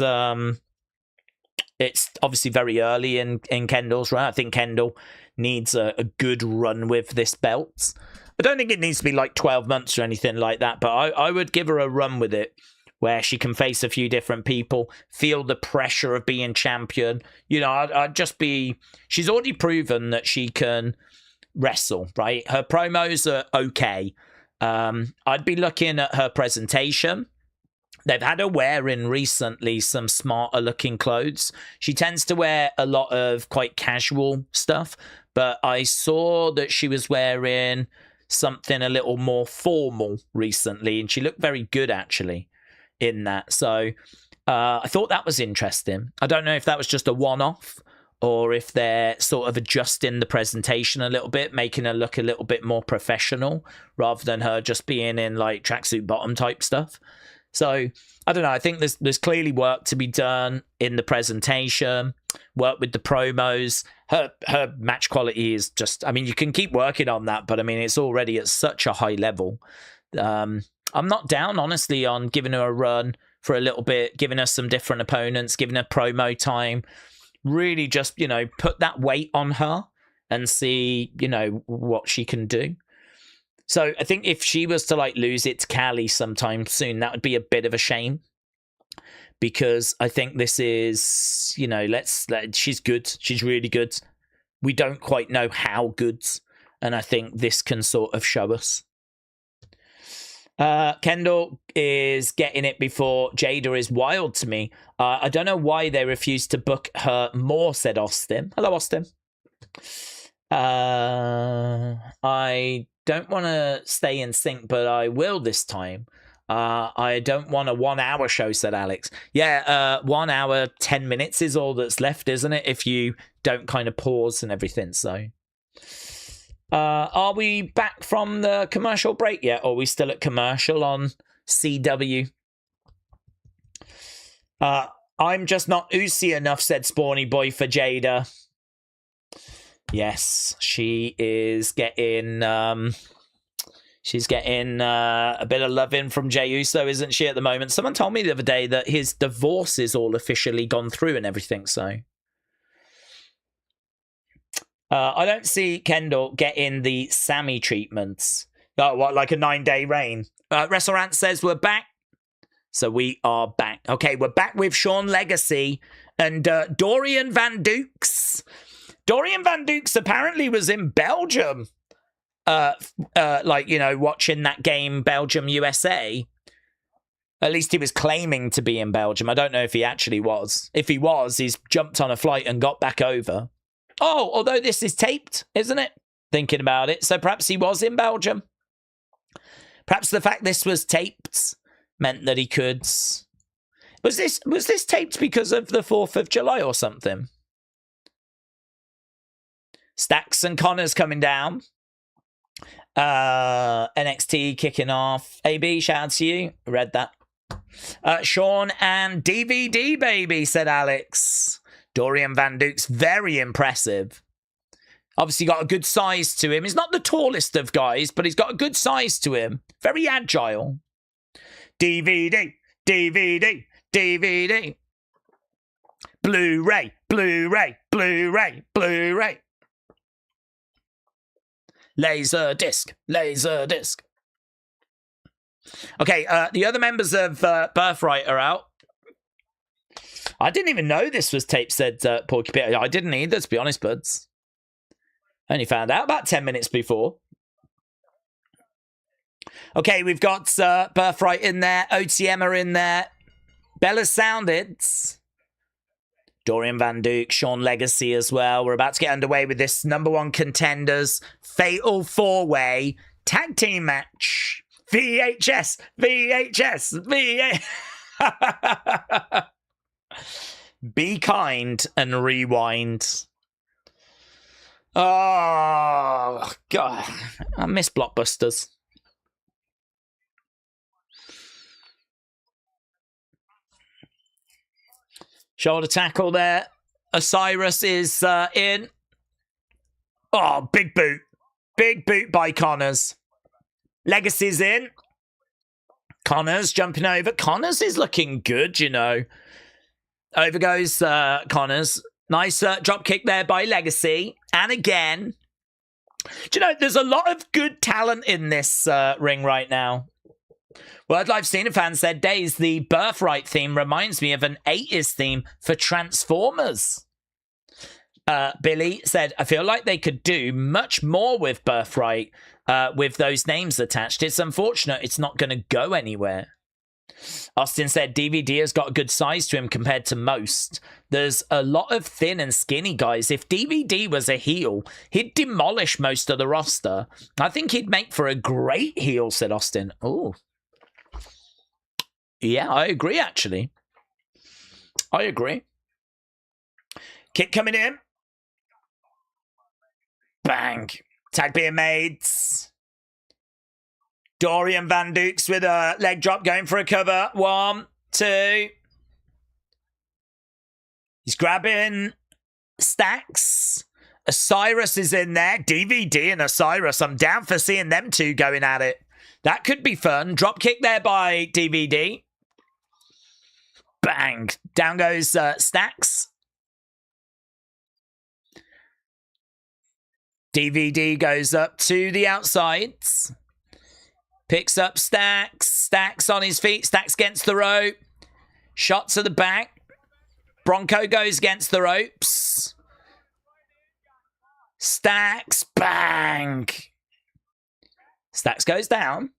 it's obviously very early in Kendal's run. I think Kendal needs a good run with this belt. I don't think it needs to be like 12 months or anything like that, but I would give her a run with it where she can face a few different people, feel the pressure of being champion. You know, I'd just be... She's already proven that she can wrestle, right? Her promos are okay. I'd be looking at her presentation. They've had her wearing recently some smarter looking clothes. She tends to wear a lot of quite casual stuff, but I saw that she was wearing something a little more formal recently, and she looked very good actually in that. So I thought that was interesting. I don't know if that was just a one-off or if they're sort of adjusting the presentation a little bit, making her look a little bit more professional rather than her just being in like tracksuit bottom type stuff. So I don't know. I think there's clearly work to be done in the presentation, work with the promos. Her match quality is just, I mean, you can keep working on that, but I mean, it's already at such a high level. I'm not down, honestly, on giving her a run for a little bit, giving her some different opponents, giving her promo time. Really just, you know, put that weight on her and see, you know, what she can do. So I think if she was to like lose it to Callie sometime soon, that would be a bit of a shame. Because I think this is, you know, she's good. She's really good. We don't quite know how good. And I think this can sort of show us. Kendal is getting it before Jada is wild to me. I don't know why they refused to book her more, said Austin. Hello, Austin. I don't want to stay in sync, but I will this time. I don't want a 1 hour show, said Alex. Yeah, 1 hour, 10 minutes is all that's left, isn't it? If you don't kind of pause and everything. So, are we back from the commercial break yet? Or are we still at commercial on CW? I'm just not oozy enough, said Spawny Boy for Jada. Yes, she is getting... She's getting a bit of loving from Jey Uso, isn't she, at the moment? Someone told me the other day that his divorce is all officially gone through and everything, so... I don't see Kendal getting the Sammy treatments. Oh, what, like a 9-day reign? WrestleRant says we're back. So we are back. Okay, we're back with Sean Legacy and Dorian Van Dukes. Dorian Van Dukes apparently was in Belgium. Like, you know, watching that game Belgium-USA. At least he was claiming to be in Belgium. I don't know if he actually was. If he was, he's jumped on a flight and got back over. Oh, although this is taped, isn't it? Thinking about it. So perhaps he was in Belgium. Perhaps the fact this was taped meant that he could... Was this taped because of the 4th of July or something? Stacks and Connor's coming down. NXT kicking off. AB, shout out to you. Read that. Sean and DVD, baby, said Alex. Dorian Van Duke's very impressive. Obviously got a good size to him. He's not the tallest of guys, but he's got a good size to him. Very agile. DVD, DVD, DVD. Blu-ray, Blu-ray, Blu-ray, Blu-ray. Laser disc, laser disc. Okay, the other members of Birthright are out. I didn't even know this was tape, said Porky Pit. I didn't either, to be honest, buds. Only found out about 10 minutes before. Okay, we've got Birthright in there. OTM are in there. Bella Sounded. Dorian Van Duke, Sean Legacy as well. We're about to get underway with this number one contenders fatal four-way tag team match. VHS, VHS, VHS. Be kind and rewind. Oh, God. I miss blockbusters. Shoulder tackle there. Osiris is in. Oh, big boot. Big boot by Connors. Legacy's in. Connors jumping over. Connors is looking good, you know. Over goes Connors. Nice drop kick there by Legacy. And again. Do you know, there's a lot of good talent in this ring right now. World Live Cena fan said, Daze, the Birthright theme reminds me of an 80s theme for Transformers. Billy said, I feel like they could do much more with Birthright with those names attached. It's unfortunate it's not going to go anywhere. Austin said, DVD has got a good size to him compared to most. There's a lot of thin and skinny guys. If DVD was a heel, he'd demolish most of the roster. I think he'd make for a great heel, said Austin. Oh. Yeah, I agree, actually. I agree. Kick coming in. Bang. Tag being made. Dorian Van Dukes with a leg drop going for a cover. 1, 2. He's grabbing Stacks. Osiris is in there. DVD and Osiris. I'm down for seeing them two going at it. That could be fun. Drop kick there by DVD. Bang. Down goes Stacks. DVD goes up to the outsides. Picks up Stacks. Stacks on his feet. Stacks against the rope. Shot to the back. Bronco goes against the ropes. Stacks. Bang. Stacks goes down.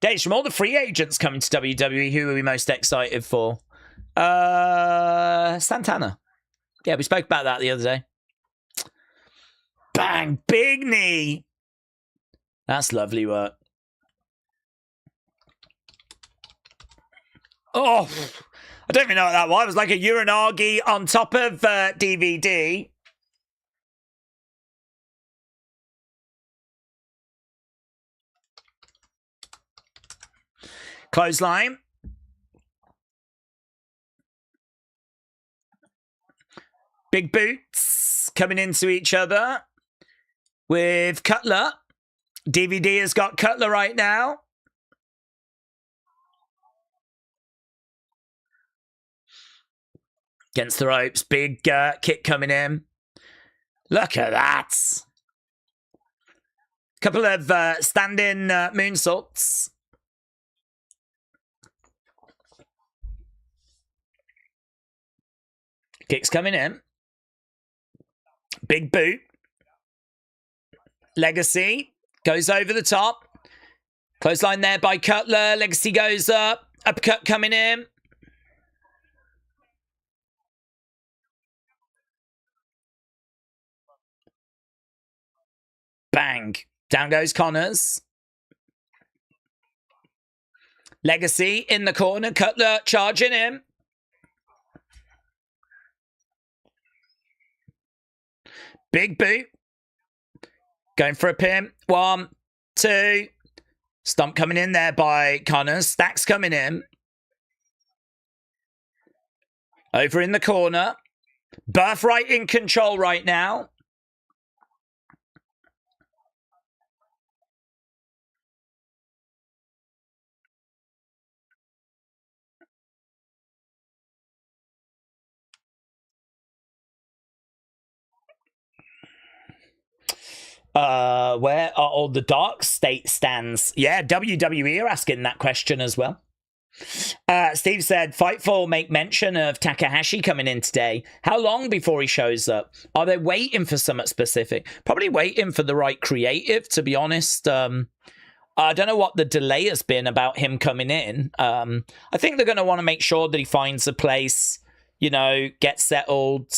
Days, from all the free agents coming to WWE, who are we most excited for? Santana. Yeah, we spoke about that the other day. Bang. Big knee. That's lovely work. Oh, I don't even know what that was. It was like a Uranagi on top of DVD. Clothesline. Big boots coming into each other with Cutler. DVD has got Cutler right now. Against the ropes. Big kick coming in. Look at that. Couple of standing moonsaults. Kicks coming in. Big boot. Legacy goes over the top. Clothesline there by Cutler. Legacy goes up. Uppercut coming in. Bang. Down goes Connors. Legacy in the corner. Cutler charging him. Big boot. Going for a pin. 1, 2. Stump coming in there by Connors. Stacks coming in. Over in the corner. Birthright in control right now. Where are all the dark state stands? Yeah, WWE are asking that question as well. Steve said, Fightful make mention of Takahashi coming in today. How long before he shows up? Are they waiting for something specific? Probably waiting for the right creative, to be honest. I don't know what the delay has been about him coming in. I think they're going to want to make sure that he finds a place, you know, gets settled.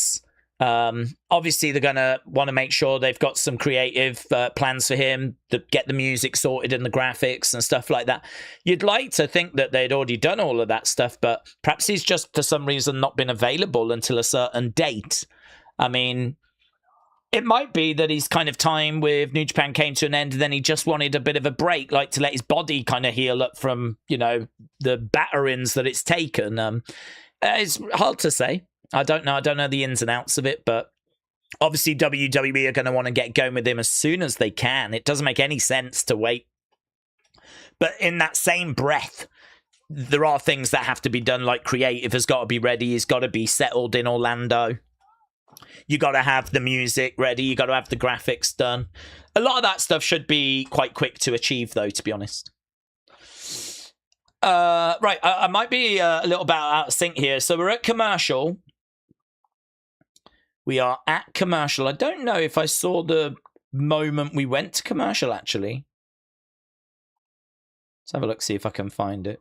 Obviously they're gonna want to make sure they've got some creative plans for him, to get the music sorted and the graphics and stuff like that. You'd like to think that they'd already done all of that stuff, but perhaps he's just for some reason not been available until a certain date. I mean, it might be that his kind of time with New Japan came to an end and then he just wanted a bit of a break, like to let his body kind of heal up from, you know, the batterings that it's taken. It's hard to say. I don't know the ins and outs of it, but obviously WWE are going to want to get going with him as soon as they can. It doesn't make any sense to wait. But in that same breath, there are things that have to be done, like creative has got to be ready. He's got to be settled in Orlando. You got to have the music ready. You got to have the graphics done. A lot of that stuff should be quite quick to achieve, though, to be honest. Right, I might be a little bit out of sync here. So we're at commercial. We are at commercial. I don't know if I saw the moment we went to commercial, actually. Let's have a look, see if I can find it.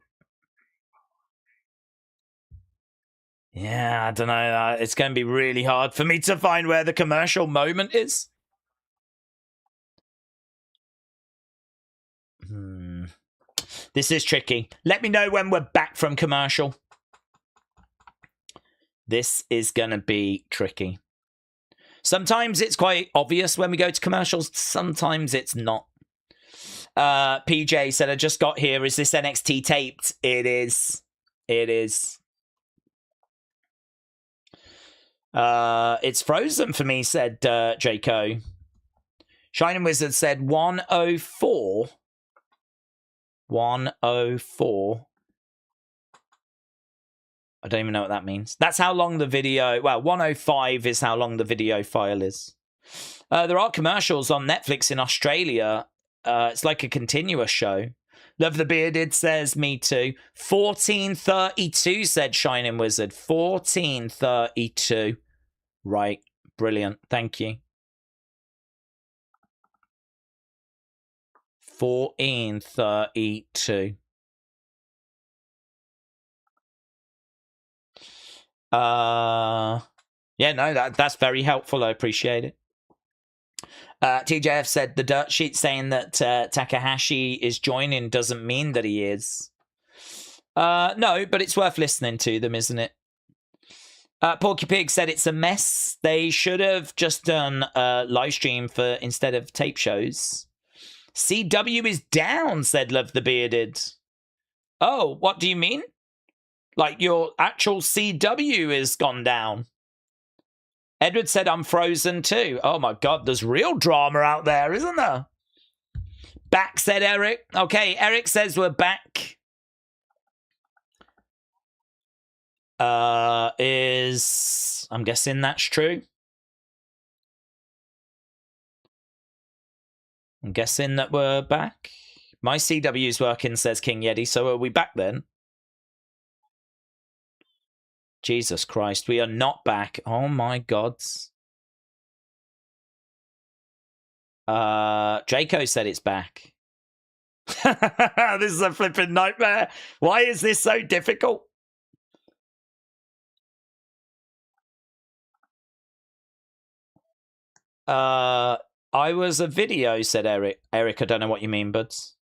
Yeah, I don't know. It's going to be really hard for me to find where the commercial moment is. This is tricky. Let me know when we're back from commercial. This is going to be tricky. Sometimes it's quite obvious when we go to commercials. Sometimes it's not. PJ said, I just got here. Is this NXT taped? It is. It is. It's frozen for me, said Jaco. Shining Wizard said 104. 104. I don't even know what that means. That's how long the video... Well, 105 is how long the video file is. There are commercials on Netflix in Australia. It's like a continuous show. Love the Bearded says, me too. 1432 said Shining Wizard. 1432. Right. Brilliant. Thank you. 1432. Yeah, no, that's very helpful. I appreciate it. TJF said the dirt sheet saying that Takahashi is joining doesn't mean that he is. No, but it's worth listening to them, isn't it? Porky Pig said it's a mess. They should have just done a live stream for instead of tape shows. CW is down, said Love the Bearded. Oh, what do you mean? Like your actual CW is gone down. Edward said, I'm frozen too. Oh my God, there's real drama out there, isn't there? Back, said Eric. Okay, Eric says we're back. I'm guessing that's true. I'm guessing that we're back. My CW's working, says King Yeti. So are we back then? Jesus Christ, we are not back. Oh my God. Draco said it's back. This is a flipping nightmare. Why is this so difficult? I was a video, said Eric. Eric, I don't know what you mean, buds.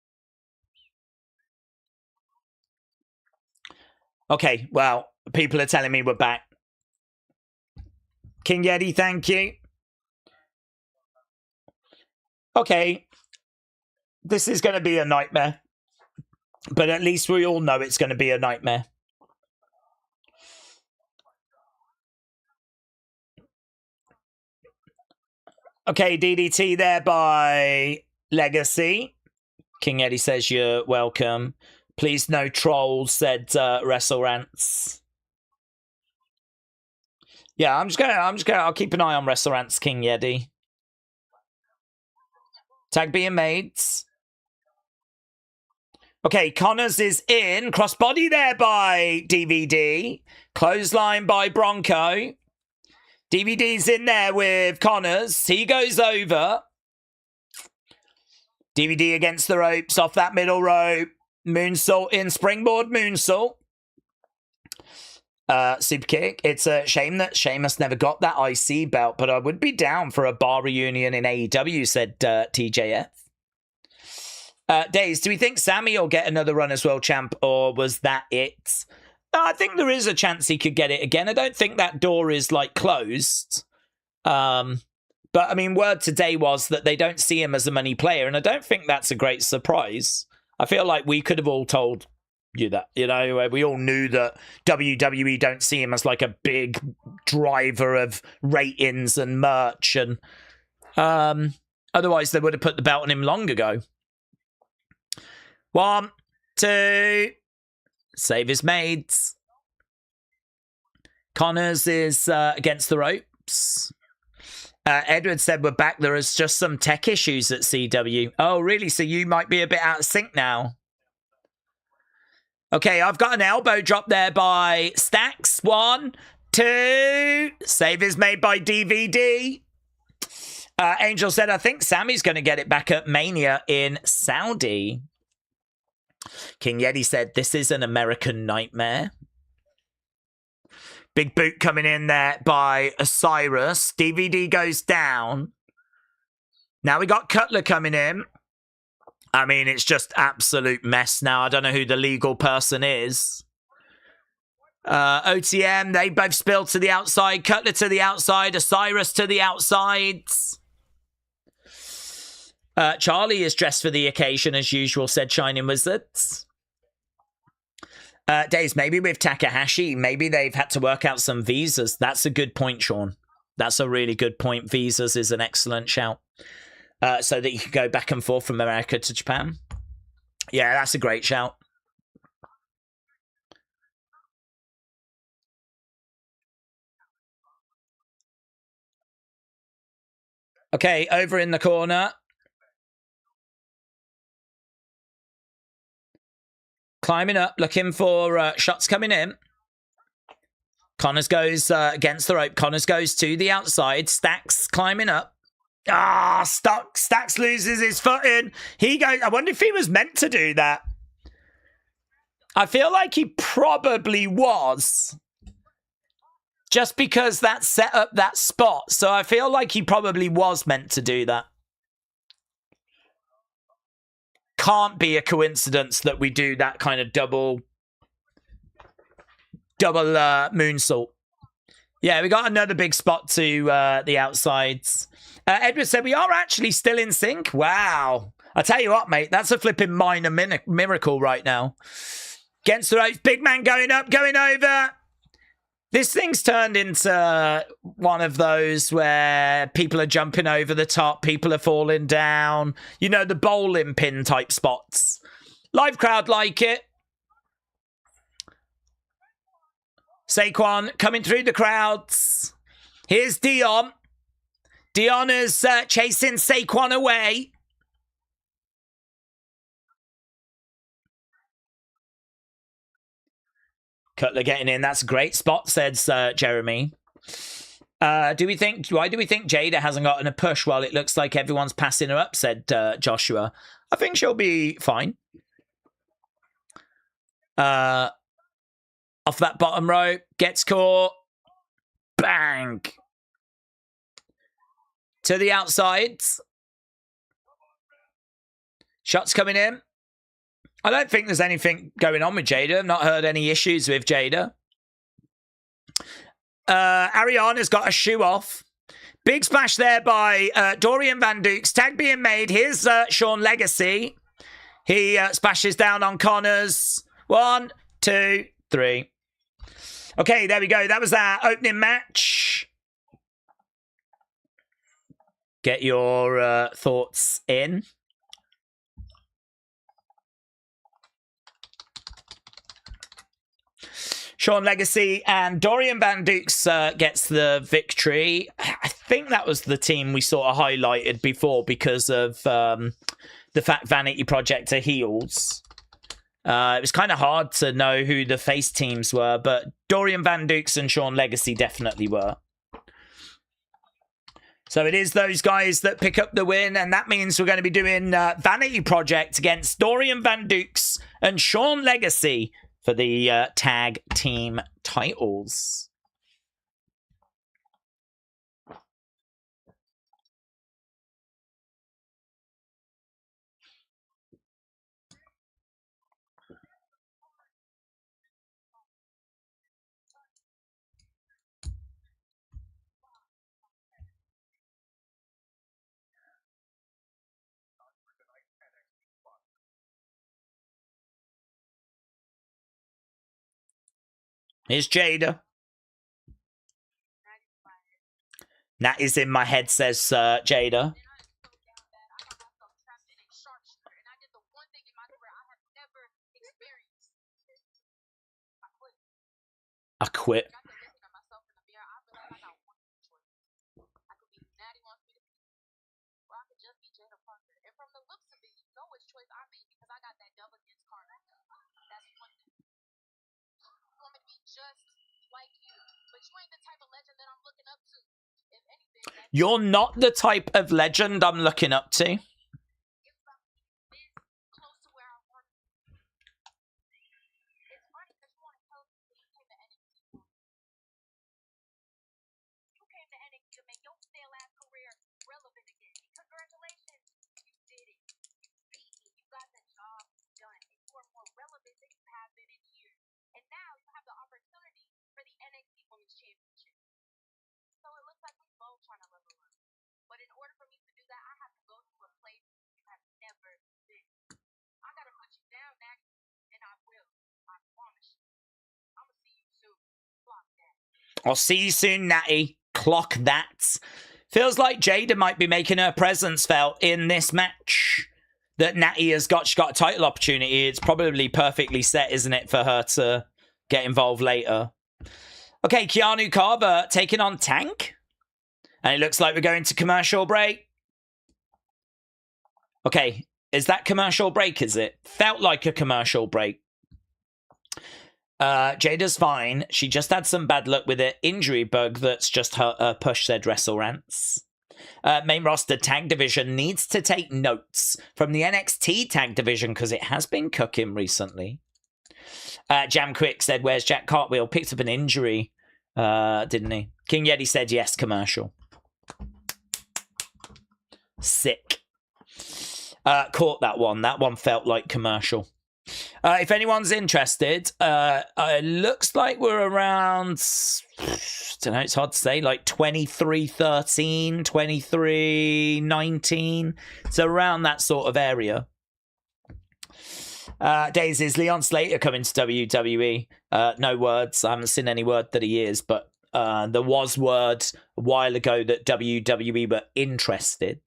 Okay, well, people are telling me we're back. King Yeti, thank you. Okay. This is going to be a nightmare. But at least we all know it's going to be a nightmare. Okay, DDT there by Legacy. King Eddie says you're welcome. Please no trolls, said Wrestle Rants. Yeah, I'll keep an eye on Wrestle Rants, King Eddie. Tag being made. Okay, Connors is in. Crossbody there by DVD. Clothesline by Bronco. DVD's in there with Connors. He goes over. DVD against the ropes, off that middle rope. Moonsault in, springboard moonsault. Super kick. It's a shame that Sheamus never got that IC belt, but I would be down for a bar reunion in AEW, said TJF. Daze, do we think Sammy will get another run as world champ, or was that it? I think there is a chance he could get it again. I don't think that door is, like, closed. But, I mean, word today was that they don't see him as a money player, and I don't think that's a great surprise. I feel like we could have all told you that, you know, we all knew that WWE don't see him as, like, a big driver of ratings and merch, and otherwise they would have put the belt on him long ago. 1, 2... Save is made. Connors is against the ropes. Edward said we're back. There is just some tech issues at CW. Oh, really? So you might be a bit out of sync now. Okay, I've got an elbow drop there by Stacks. 1, 2. Save is made by DVD. Angel said, I think Sammy's going to get it back at Mania in Saudi. King Yeti said, this is an American nightmare. Big boot coming in there by Osiris. DVD goes down. Now we got Cutler coming in. I mean, it's just absolute mess now. I don't know who the legal person is. OTM, they both spilled to the outside. Cutler to the outside. Osiris to the outside. Charlie is dressed for the occasion, as usual, said Shining Wizards. Daze, maybe with Takahashi, maybe they've had to work out some visas. That's a good point, Sean. That's a really good point. Visas is an excellent shout. So that you can go back and forth from America to Japan. Yeah, that's a great shout. Okay, over in the corner. Climbing up, looking for shots coming in. Connors goes against the rope. Connors goes to the outside. Stacks climbing up. Stacks loses his footing. He goes. I wonder if he was meant to do that. I feel like he probably was. Just because that set up that spot. So I feel like he probably was meant to do that. Can't be a coincidence that we do that kind of double moonsault. Yeah, we got another big spot to the outsides. Edward said we are actually still in sync. Wow. I tell you what, mate, that's a flipping minor miracle right now. Against the ropes, big man going up, going over. This thing's turned into one of those where people are jumping over the top, people are falling down. You know, the bowling pin type spots. Live crowd like it. Saquon coming through the crowds. Here's Dion. Dion is chasing Saquon away. Cutler getting in. That's a great spot, says Jeremy. Why do we think Jada hasn't gotten a push while it looks like everyone's passing her up, said Joshua. I think she'll be fine. Off that bottom rope. Gets caught. Bang. To the outside. Shots coming in. I don't think there's anything going on with Jada. I've not heard any issues with Jada. Ariana's got a shoe off. Big splash there by Dorian Van Dukes. Tag being made. Here's Sean Legacy. He splashes down on Connors. 1, 2, 3. Okay, there we go. That was our opening match. Get your thoughts in. Sean Legacy and Dorian Van Dukes gets the victory. I think that was the team we sort of highlighted before because of the fact Vanity Project are heels. It was kind of hard to know who the face teams were, but Dorian Van Dukes and Sean Legacy definitely were. So it is those guys that pick up the win, and that means we're going to be doing Vanity Project against Dorian Van Dukes and Sean Legacy for the tag team titles. Here's Jada. Nattie's in my head, says Jada. I quit. You're not the type of legend I'm looking up to. I'll see you soon, Nattie. Clock that. Feels like Jada might be making her presence felt in this match. That Nattie has got, she's got a title opportunity. It's probably perfectly set, isn't it, for her to get involved later. Okay, Keanu Carver taking on Tank. And it looks like we're going to commercial break. Okay, is that commercial break, is it? Felt like a commercial break. Jada's fine. She just had some bad luck with an injury bug that's just her push, said WrestleRants. Main roster tag division needs to take notes from the NXT tag division because it has been cooking recently. Jam Quick said, where's Jack Cartwheel? Picked up an injury, didn't he? King Yeti said, yes, commercial. Sick. Caught that one. That one felt like commercial. If anyone's interested, it looks like we're around, I don't know, it's hard to say, like 23-13, 23-19. So around that sort of area. Daze, is Leon Slater coming to WWE? No words. I haven't seen any word that he is, but there was word a while ago that WWE were interested.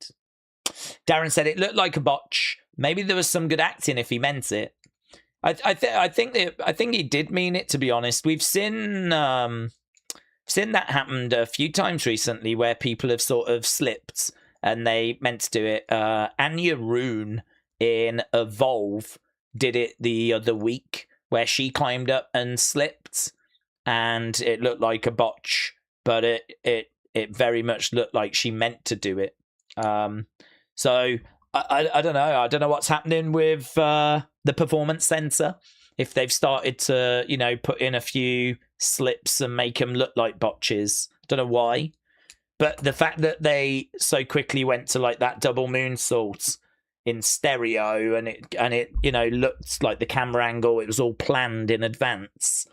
Darren said it looked like a botch. Maybe there was some good acting if he meant it. I think he did mean it, to be honest. We've seen that happened a few times recently where people have sort of slipped and they meant to do it. Anya Rune in Evolve did it the other week where she climbed up and slipped and it looked like a botch, but it very much looked like she meant to do it. So I don't know. I don't know what's happening with the Performance Center. If they've started to, you know, put in a few slips and make them look like botches. Don't know why. But the fact that they so quickly went to like that double moonsault in stereo and it you know looked like the camera angle, it was all planned in advance.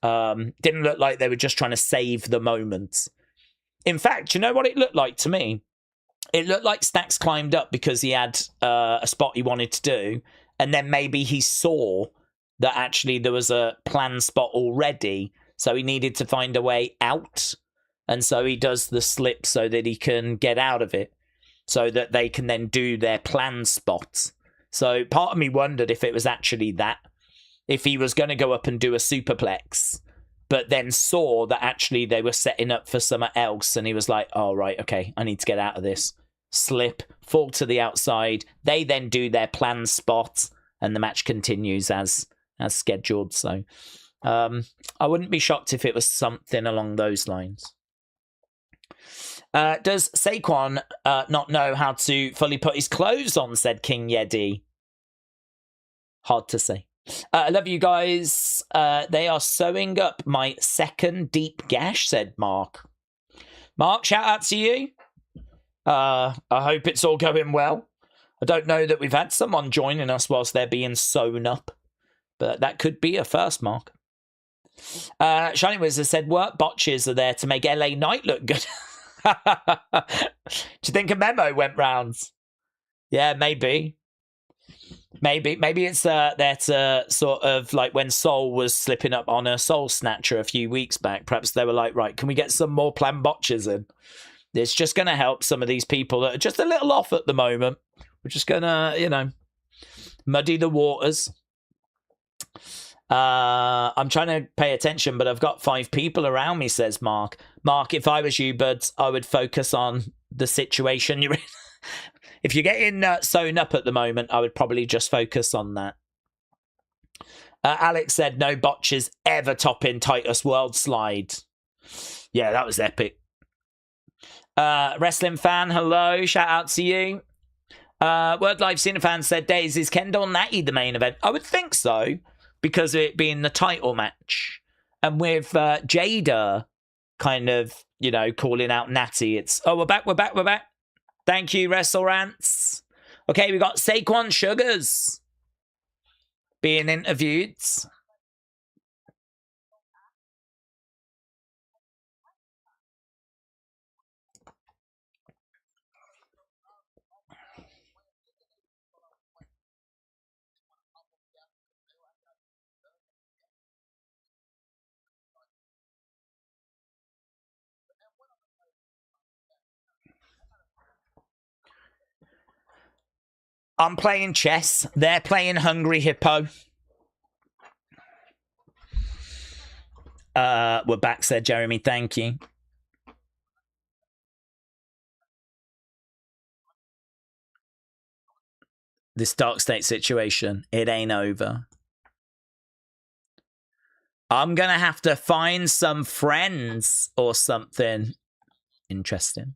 Didn't look like they were just trying to save the moment. In fact, you know what it looked like to me? It looked like Stacks climbed up because he had a spot he wanted to do, and then maybe he saw that actually there was a planned spot already, so he needed to find a way out, and so he does the slip so that he can get out of it, so that they can then do their planned spot. So part of me wondered if it was actually that, if he was going to go up and do a superplex, but then saw that actually they were setting up for something else, and he was like, oh, right, okay, I need to get out of this. Slip, fall to the outside. They then do their planned spot, and the match continues as scheduled. So I wouldn't be shocked if it was something along those lines. Does Saquon not know how to fully put his clothes on, said King Yedi. Hard to say. I love you guys. They are sewing up my second deep gash, said Mark. Mark, shout out to you. I hope it's all going well. I don't know that we've had someone joining us whilst they're being sewn up, but that could be a first, Mark. Shining Wizard said, work botches are there to make LA Knight look good. Do you think a memo went round? Yeah, maybe. Maybe it's there to sort of like when Soul was slipping up on a Soul Snatcher a few weeks back. Perhaps they were like, right, can we get some more planned botches in? It's just going to help some of these people that are just a little off at the moment. We're just going to, muddy the waters. I'm trying to pay attention, but I've got 5 people around me, says Mark. Mark, if I was you, buds, I would focus on the situation you're in. If you're getting sewn up at the moment, I would probably just focus on that. Alex said, no botches ever topping Titus World Slide. Yeah, that was epic. Wrestling fan, hello. Shout out to you. Word Live Cinefan said, Daze, is Kendal Nattie the main event? I would think so, because of it being the title match. And with Jada kind of, calling out Nattie, it's, oh, we're back. Thank you, Wrestle Rants. Okay, we got Saquon Sugars being interviewed. I'm playing chess. They're playing Hungry Hippo. We're back, said Jeremy. Thank you. This Dark State situation, it ain't over. I'm going to have to find some friends or something interesting.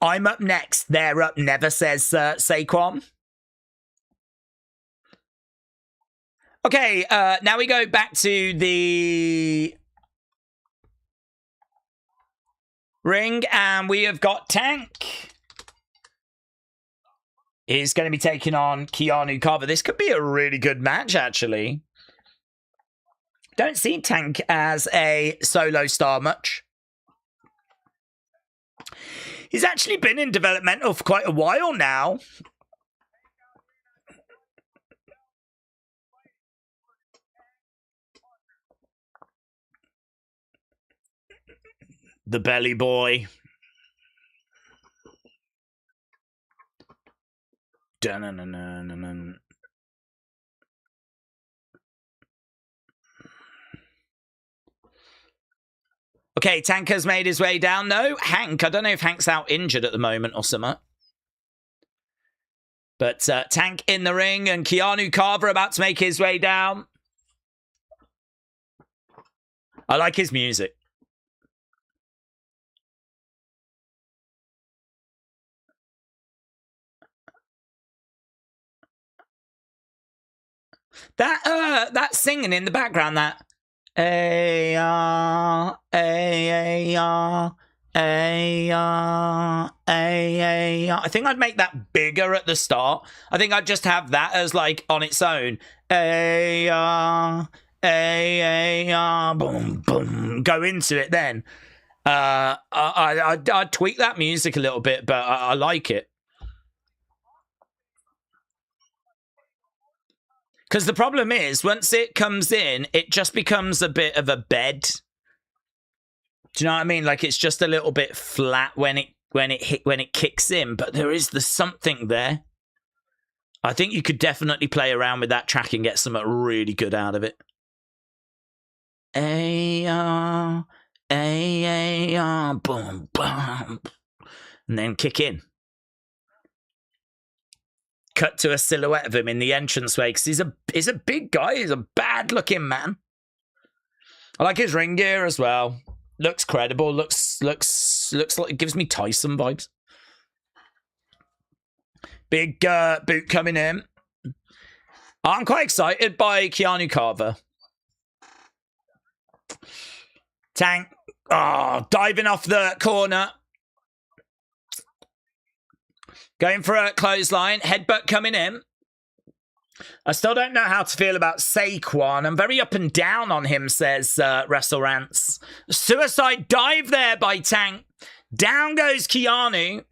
I'm up next. They're up never, says Saquon. Okay, now we go back to the ring, and we have got Tank. He's going to be taking on Keanu Carver. This could be a really good match, actually. Don't see Tank as a solo star much. He's actually been in developmental for quite a while now. The belly boy. Dun-dun-dun-dun-dun-dun. Okay, Tank has made his way down. No, Hank. I don't know if Hank's out injured at the moment or something. But Tank in the ring and Keanu Carver about to make his way down. I like his music. That singing in the background, that I think I'd make that bigger at the start. I think I'd just have that as like on its own. Boom, boom. Go into it then. I'd tweak that music a little bit, but I like it. Because the problem is, once it comes in, it just becomes a bit of a bed. Do you know what I mean? Like it's just a little bit flat when it kicks in, but there is the something there. I think you could definitely play around with that track and get something really good out of it. Boom, boom, and then kick in. Cut to a silhouette of him in the entranceway because he's a big guy. He's a bad-looking man. I like his ring gear as well. Looks credible. Looks like it gives me Tyson vibes. Big boot coming in. I'm quite excited by Keanu Carver. Tank. Oh, diving off the corner. Going for a clothesline. Headbutt coming in. I still don't know how to feel about Saquon. I'm very up and down on him, says Wrestle Rants. Suicide dive there by Tank. Down goes Keanu.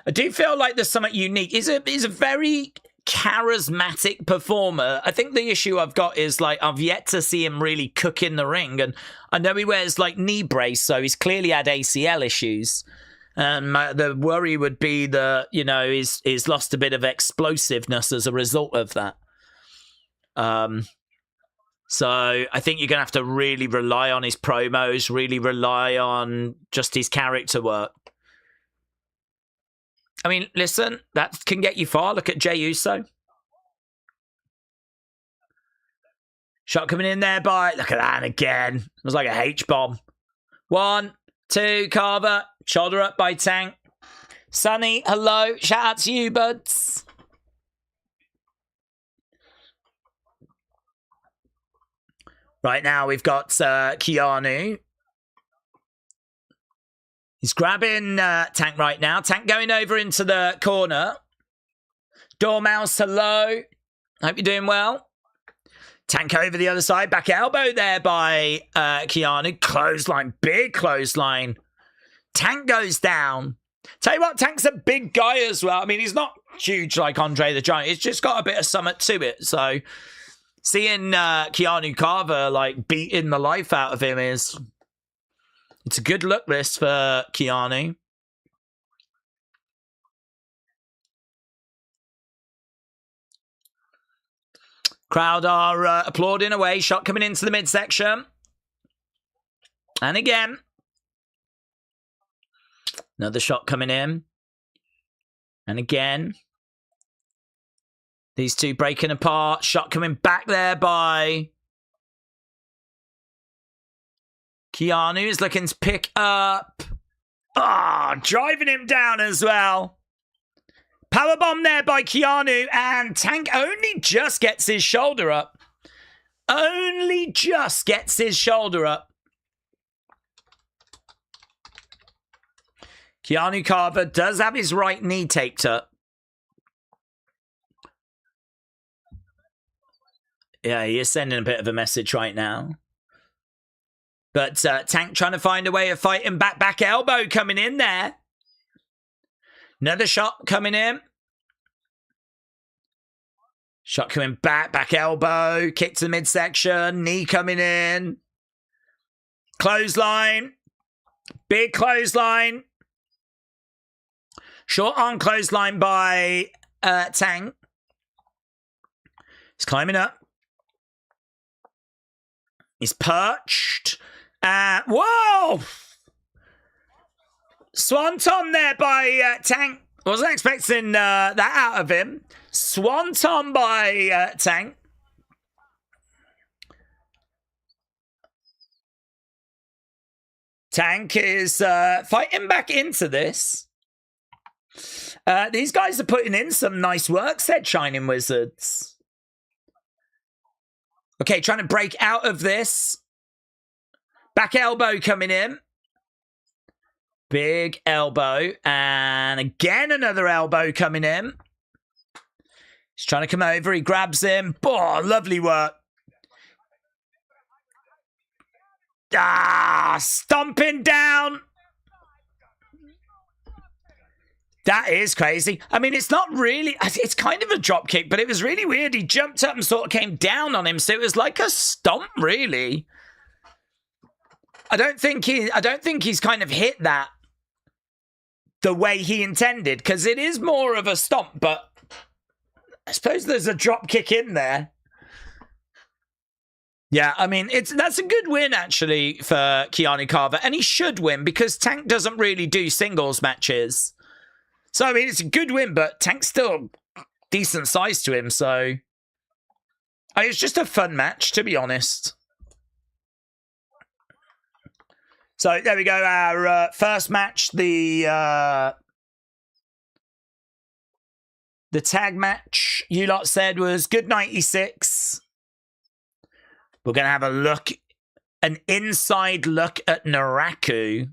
I do feel like there's something unique. He's a very charismatic performer. I think the issue I've got is like I've yet to see him really cook in the ring. And I know he wears like knee brace, so he's clearly had ACL issues. And the worry would be that, you know, he's lost a bit of explosiveness as a result of that. So I think you're going to have to really rely on his promos, really rely on just his character work. I mean, listen, that can get you far. Look at Jey Uso. Shot coming in there by, look at that again. It was like a H-bomb. 1, 2, Carver. Shoulder up by Tank. Sonny, hello. Shout out to you, buds. Right now, we've got Keanu. He's grabbing Tank right now. Tank going over into the corner. Dormouse, hello. Hope you're doing well. Tank over the other side. Back elbow there by Keanu. Clothesline. Big clothesline. Tank goes down. Tell you what, Tank's a big guy as well. I mean, he's not huge like Andre the Giant. He's just got a bit of summit to it. So seeing Keanu Carver like beating the life out of him it's a good look this for Keanu. Crowd are applauding away. Shot coming into the midsection. And again. Another shot coming in. And again. These two breaking apart. Shot coming back there by Keanu is looking to pick up. Ah, driving him down as well. Powerbomb there by Keanu. And Tank only just gets his shoulder up. Only just gets his shoulder up. Keanu Carver does have his right knee taped up. Yeah, he is sending a bit of a message right now. But Tank trying to find a way of fighting back. Back elbow coming in there. Another shot coming in. Shot coming back. Back elbow. Kick to the midsection. Knee coming in. Clothesline. Big clothesline. Short arm clothesline by Tank. He's climbing up. He's perched. Whoa! Swanton there by Tank. Wasn't expecting that out of him. Swanton by Tank. Tank is fighting back into this. These guys are putting in some nice work, said Shining Wizards. Okay, trying to break out of this. Back elbow coming in. Big elbow. And again, another elbow coming in. He's trying to come over. He grabs him. Oh, lovely work. Ah, stomping down. That is crazy. I mean, it's not really... It's kind of a drop kick, but it was really weird. He jumped up and sort of came down on him, so it was like a stomp, really. I don't think he's kind of hit that the way he intended, because it is more of a stomp, but I suppose there's a drop kick in there. Yeah, I mean, that's a good win, actually, for Keanu Carver, and he should win, because Tank doesn't really do singles matches. So, I mean, it's a good win, but Tank's still decent size to him, so... it's just a fun match, to be honest. So, there we go, our first match, the tag match, you lot said, was Good 96. We're going to have a look, an inside look at Naraku,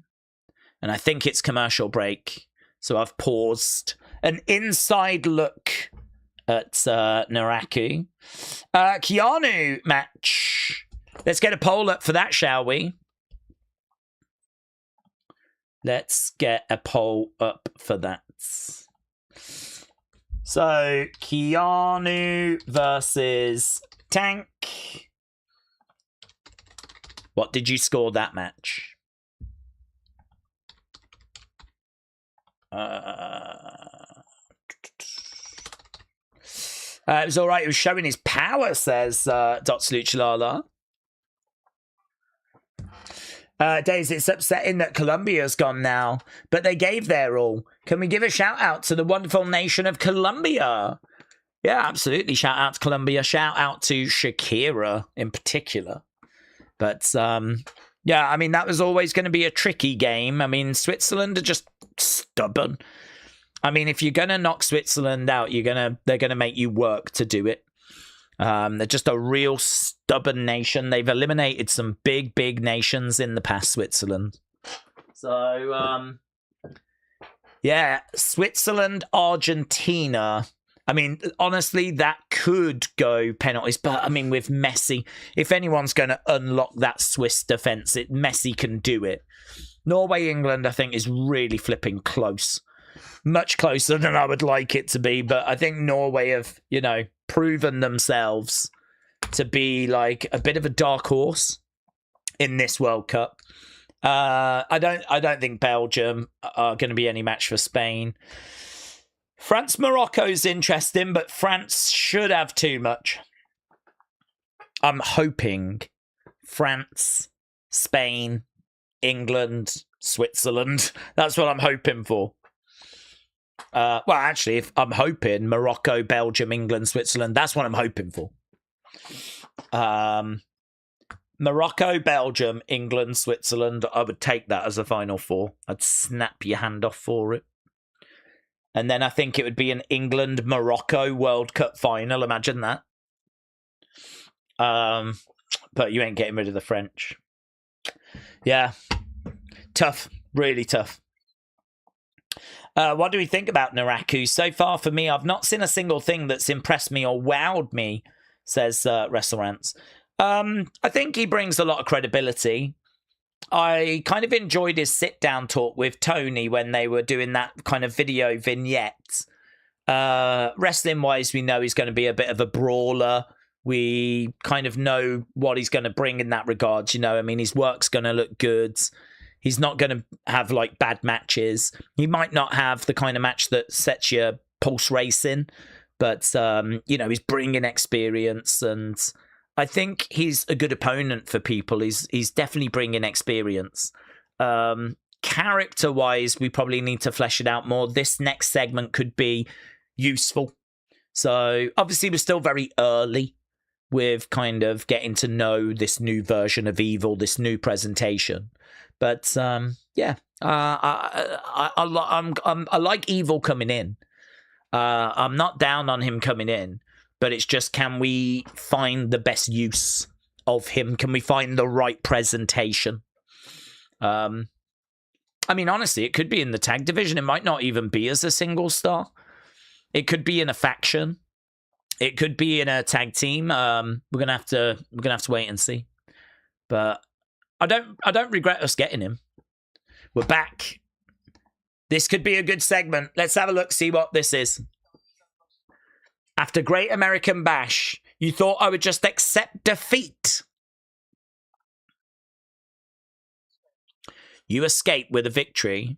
and I think it's commercial break. So I've paused. An inside look at Naraku. Keanu match. Let's get a poll up for that, shall we? Let's get a poll up for that. So, Keanu versus Tank. What did you score that match? It was all right. It was showing his power, says Dots Luchalala. Daze, it's upsetting that Colombia's gone now, but they gave their all. Can we give a shout out to the wonderful nation of Colombia? Yeah, absolutely. Shout out to Colombia. Shout out to Shakira in particular. But yeah, I mean, that was always going to be a tricky game. I mean, Switzerland are just stubborn. I mean, if you're going to knock Switzerland out, they're going to make you work to do it. They're just a real stubborn nation. They've eliminated some big, big nations in the past, Switzerland. So, yeah, Switzerland, Argentina. I mean, honestly, that could go penalties. But, I mean, with Messi, if anyone's going to unlock that Swiss defence, Messi can do it. Norway, England, I think, is really flipping close. Much closer than I would like it to be. But I think Norway have, proven themselves to be like a bit of a dark horse in this World Cup. I don't think Belgium are going to be any match for Spain. France, Morocco's interesting, but France should have too much. I'm hoping France, Spain, England, Switzerland. That's what I'm hoping for. Well, actually, if I'm hoping Morocco, Belgium, England, Switzerland. That's what I'm hoping for. Morocco, Belgium, England, Switzerland. I would take that as a final four. I'd snap your hand off for it. And then I think it would be an England-Morocco World Cup final. Imagine that. But you ain't getting rid of the French. Yeah. Tough. Really tough. What do we think about Naraku? So far for me, I've not seen a single thing that's impressed me or wowed me, says WrestleRants. I think he brings a lot of credibility. I kind of enjoyed his sit-down talk with Tony when they were doing that kind of video vignette. Wrestling-wise, we know he's going to be a bit of a brawler. We kind of know what he's going to bring in that regard. I mean, his work's going to look good. He's not going to have, bad matches. He might not have the kind of match that sets your pulse racing, but, he's bringing experience, and I think he's a good opponent for people. He's definitely bringing experience. Character-wise, we probably need to flesh it out more. This next segment could be useful. So, obviously, we're still very early with kind of getting to know this new version of Evil, this new presentation. But yeah, I like Evil coming in. I'm not down on him coming in, but it's just, can we find the best use of him? Can we find the right presentation I mean, honestly, it could be in the tag division. It might not even be as a single star. It could be in a faction. It could be in a tag team. We're gonna have to wait and see. But I don't regret us getting him. We're back. This could be a good segment. Let's have a look, see what this is. After Great American Bash, you thought I would just accept defeat. You escape with a victory,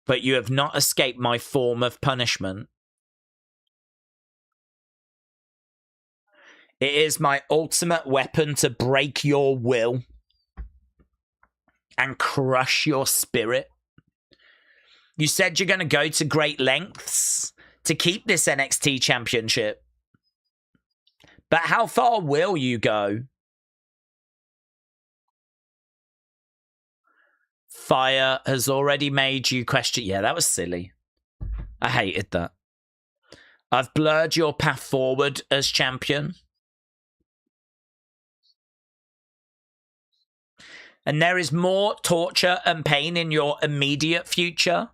but you have not escaped my form of punishment. It is my ultimate weapon to break your will and crush your spirit. You said you're going to go to great lengths to keep this NXT championship. But how far will you go? Fire has already made you question. Yeah, that was silly. I hated that. I've blurred your path forward as champion. And there is more torture and pain in your immediate future.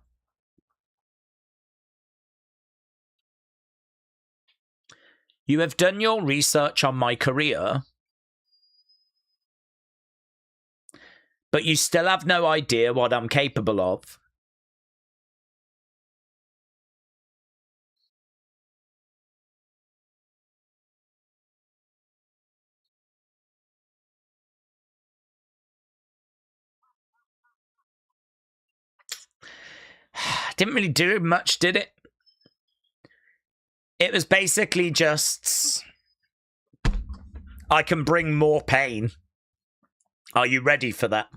You have done your research on my career, but you still have no idea what I'm capable of. Didn't really do much, did it? It was basically just, I can bring more pain. Are you ready for that?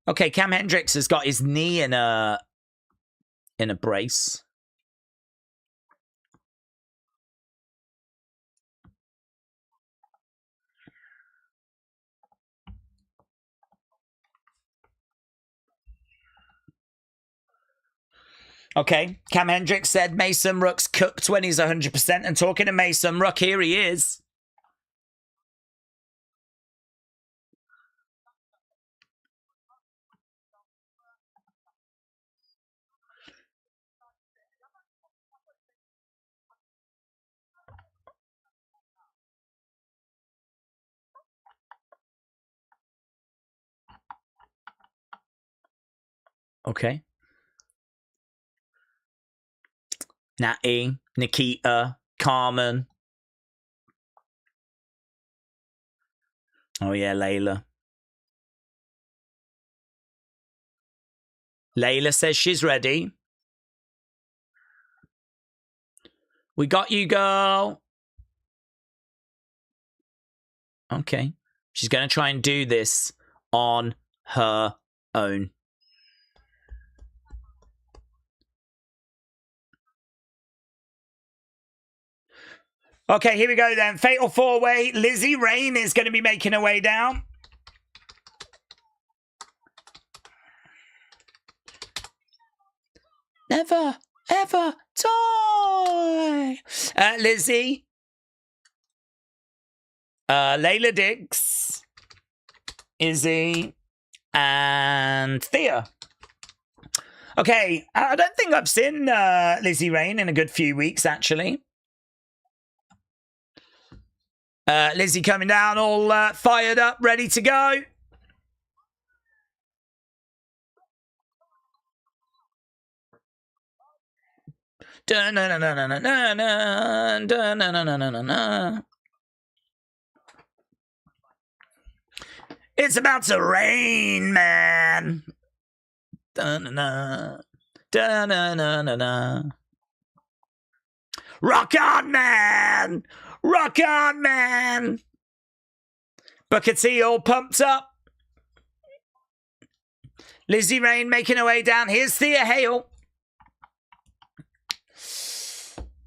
Okay, Cam Hendricks has got his knee in a brace. Okay, Cam Hendricks said Mason Rook's cooked when he's 100%. And talking to Mason Rook, here he is. Okay. Nattie, Nikita, Carmen. Oh, yeah, Layla. Layla says she's ready. We got you, girl. Okay. She's going to try and do this on her own. Okay, here we go then. Fatal 4-way. Lizzy Rain is going to be making her way down. Never, ever die. Lizzy. Layla Diggs. Izzi. And Thea. Okay, I don't think I've seen Lizzy Rain in a good few weeks, actually. Lizzy coming down, all fired up, ready to go. It's about to rain, man. Rock on, man. Rock on, man. Booker T all pumped up. Lizzy Rain making her way down. Here's Thea Hale.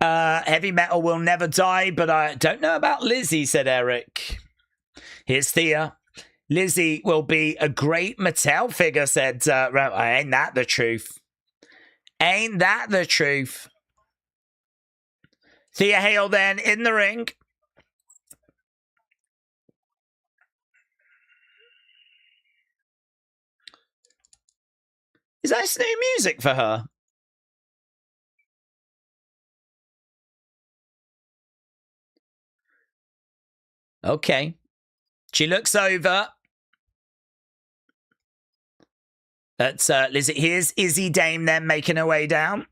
Heavy metal will never die, but I don't know about Lizzy, said Eric. Here's Thea. Lizzy will be a great Mattel figure, said ain't that the truth? Ain't that the truth? Thea Hale then in the ring. Is that new music for her? Okay. She looks over at Lizzy. Here's Izzy Dame then making her way down.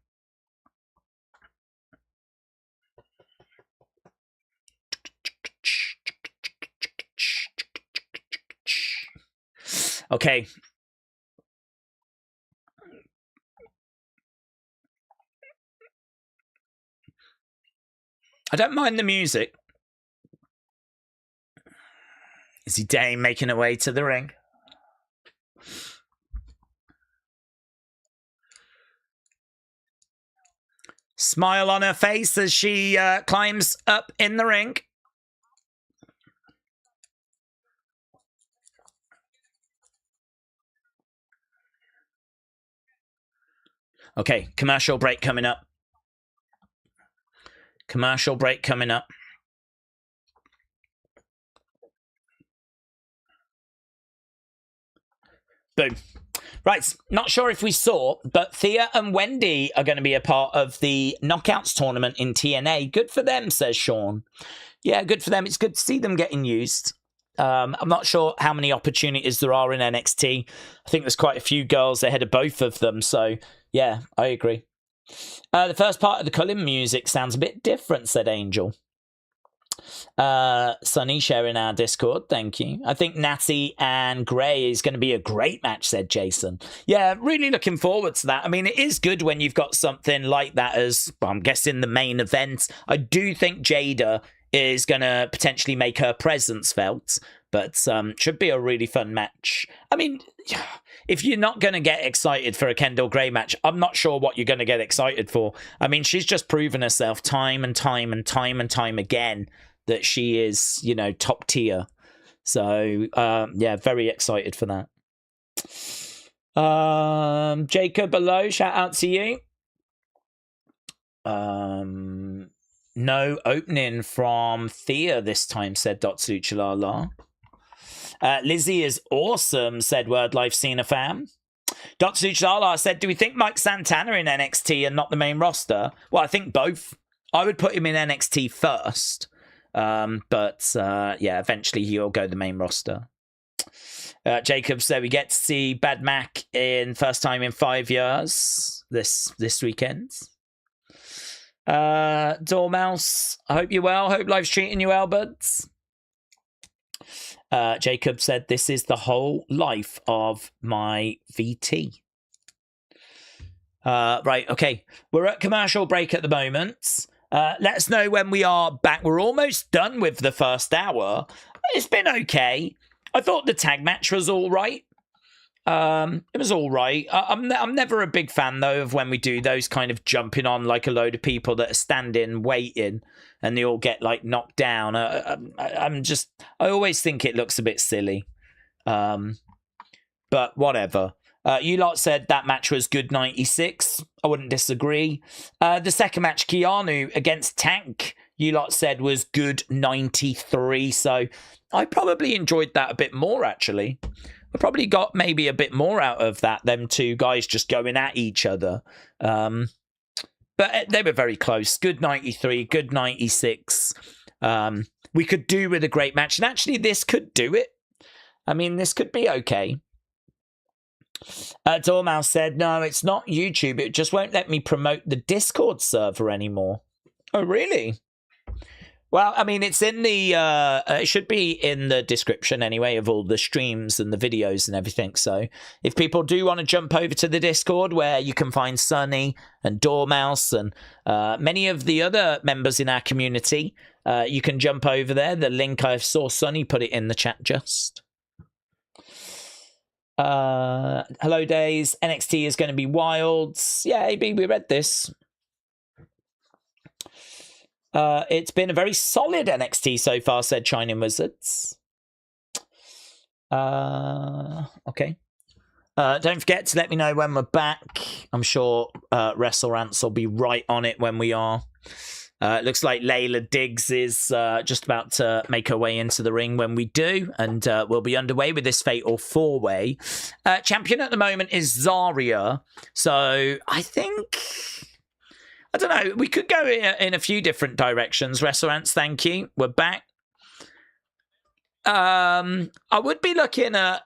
Okay. I don't mind the music. Izzy Dame making her way to the ring. Smile on her face as she climbs up in the ring. Okay, commercial break coming up. Commercial break coming up. Boom. Right, not sure if we saw, but Thea and Wendy are going to be a part of the Knockouts tournament in TNA. Good for them, says Sean. Yeah, good for them. It's good to see them getting used. I'm not sure how many opportunities there are in NXT. I think there's quite a few girls ahead of both of them. So, yeah, I agree. The first part of the Cullen music sounds a bit different, said Angel. Sunny sharing our Discord, thank you. I think Nattie and Gray is going to be a great match, said Jason. Yeah, really looking forward to that. I mean, it is good when you've got something like that as, well, I'm guessing, the main event. I do think Jada is going to potentially make her presence felt, but should be a really fun match. I mean, if you're not going to get excited for a Kendal Gray match, I'm not sure what you're going to get excited for. I mean, she's just proven herself time and time and time and time again that she is, you know, top tier. So, yeah, very excited for that. Jacob below, shout out to you. No opening from Thea this time, said Lala. Lizzy is awesome, said Word Life Cena fam. Lala said, do we think Mike Santana in NXT and not the main roster? Well, I think both. I would put him in NXT first. But yeah, eventually he'll go the main roster. Jacob said we get to see Bad Mac in first time in 5 years this weekend. Dormouse, I hope you're well. Hope life's treating you well, buds. Jacob said this is the whole life of my VT. Right, okay. We're at commercial break at the moment. Let us know when we are back. We're almost done with the first hour. It's been okay. I thought the tag match was all right. It was all right. I'm never a big fan, though, of when we do those kind of jumping on like a load of people that are standing, waiting, and they all get like knocked down. I always think it looks a bit silly. But whatever. You lot said that match was good 96. I wouldn't disagree. The second match, Keanu against Tank, you lot said was good 93. So I probably enjoyed that a bit more, actually. I probably got maybe a bit more out of that, them two guys just going at each other. But they were very close. Good 93, good 96. We could do with a great match. And actually, this could do it. I mean, this could be okay. Dormouse said, no, it's not YouTube. It just won't let me promote the Discord server anymore. Oh, really? Well, I mean, it's in the, it should be in the description anyway of all the streams and the videos and everything. So if people do want to jump over to the Discord where you can find Sunny and Dormouse and many of the other members in our community, you can jump over there. The link I saw Sunny put it in the chat just. Hello Daze, NXT is going to be wild. Yeah, AB, we read this. It's been a very solid NXT so far, said Shining Wizards. Okay. Don't forget to let me know when we're back. I'm sure WrestleRants will be right on it when we are. It looks like Layla Diggs is just about to make her way into the ring when we do, and we'll be underway with this Fatal 4-Way. Champion at the moment is Zarya, so I think... I don't know, we could go in a few different directions. WrestleRants, thank you. We're back. I would be looking at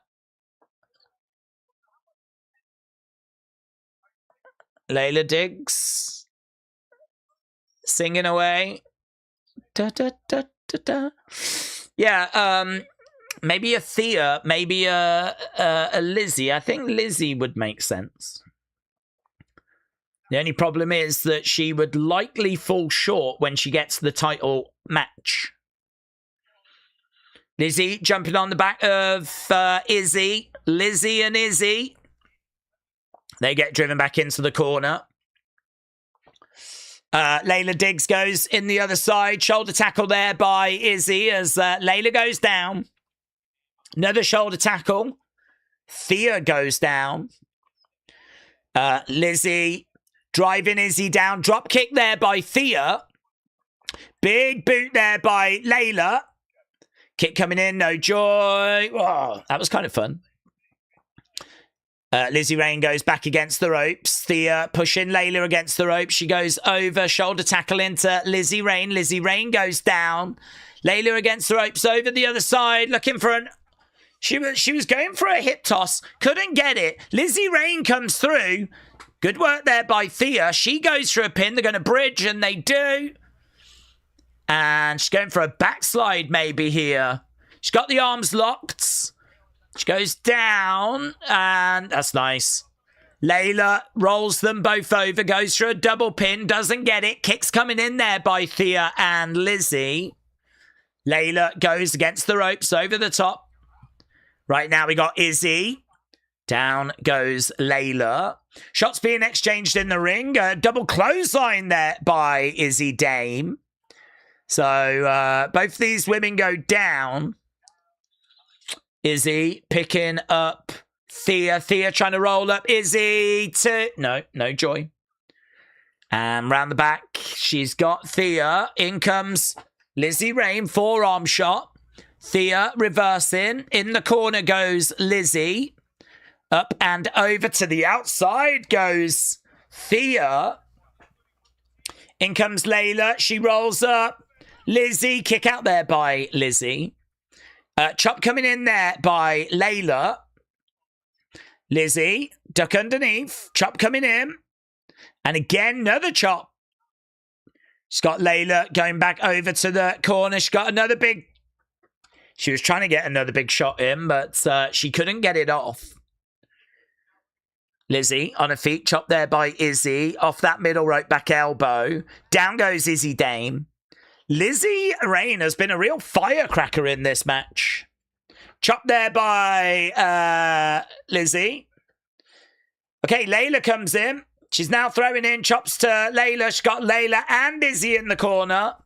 Layla Diggs singing away. Da, da, da, da, da. Yeah, maybe a Thea, maybe a Lizzy. I think Lizzy would make sense. The only problem is that she would likely fall short when she gets the title match. Lizzy jumping on the back of Izzi. Lizzy and Izzy. They get driven back into the corner. Layla Diggs goes in the other side. Shoulder tackle there by Izzy as Layla goes down. Another shoulder tackle. Thea goes down. Lizzy driving Izzy down. Drop kick there by Thea. Big boot there by Layla. Kick coming in. No joy. Oh, that was kind of fun. Lizzy Rain goes back against the ropes. Thea pushing Layla against the ropes. She goes over. Shoulder tackle into Lizzy Rain. Lizzy Rain goes down. Layla against the ropes over the other side. Looking for an... She was going for a hip toss. Couldn't get it. Lizzy Rain comes through. Good work there by Thea. She goes for a pin. They're going to bridge, and they do. And she's going for a backslide maybe here. She's got the arms locked. She goes down, and that's nice. Layla rolls them both over, goes for a double pin, doesn't get it. Kicks coming in there by Thea and Lizzy. Layla goes against the ropes over the top. Right now we got Izzy. Down goes Layla. Shots being exchanged in the ring. Double clothesline there by Izzy Dame. So both these women go down. Izzy picking up Thea. Thea trying to roll up Izzy to... No joy. And round the back, she's got Thea. In comes Lizzy Rain, forearm shot. Thea reversing. In the corner goes Lizzy. Up and over to the outside goes Thea. In comes Layla. She rolls up. Lizzy, kick out there by Lizzy. Chop coming in there by Layla. Lizzy, duck underneath. Chop coming in. And again, another chop. She's got Layla going back over to the corner. She's got another big... She was trying to get another big shot in, but she couldn't get it off. Lizzy on her feet, chopped there by Izzy. Off that middle rope back elbow. Down goes Izzy Dame. Lizzy Rain has been a real firecracker in this match. Chopped there by Lizzy. Okay, Layla comes in. She's now throwing in chops to Layla. She's got Layla and Izzy in the corner.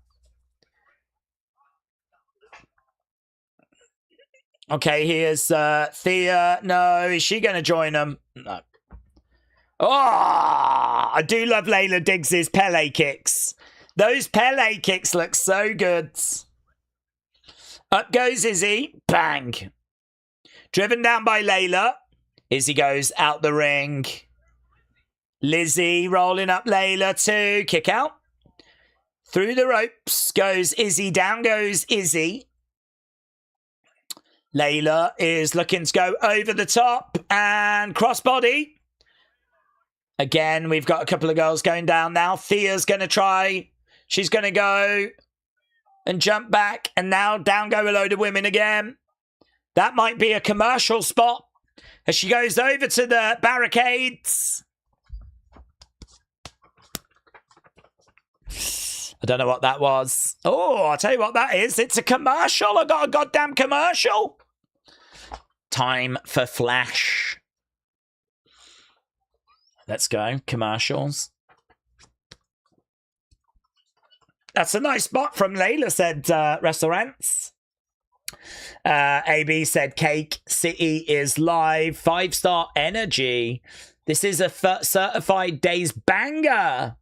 Okay, here's Thea. No, is she going to join them? No. Oh, I do love Layla Diggs' Pele kicks. Those Pele kicks look so good. Up goes Izzy. Bang. Driven down by Layla. Izzy goes out the ring. Lizzy rolling up Layla to kick out. Through the ropes goes Izzy. Down goes Izzy. Layla is looking to go over the top and crossbody. Again, we've got a couple of girls going down now. Thea's going to try. She's going to go and jump back. And now down go a load of women again. That might be a commercial spot as she goes over to the barricades. I don't know what that was. Oh, I'll tell you what that is. It's a commercial. I got a goddamn commercial. Time for Flash. Let's go. Commercials. That's a nice spot from Layla, said WrestleRants. AB said Cake City is live. 5-star energy. This is a certified Daze banger.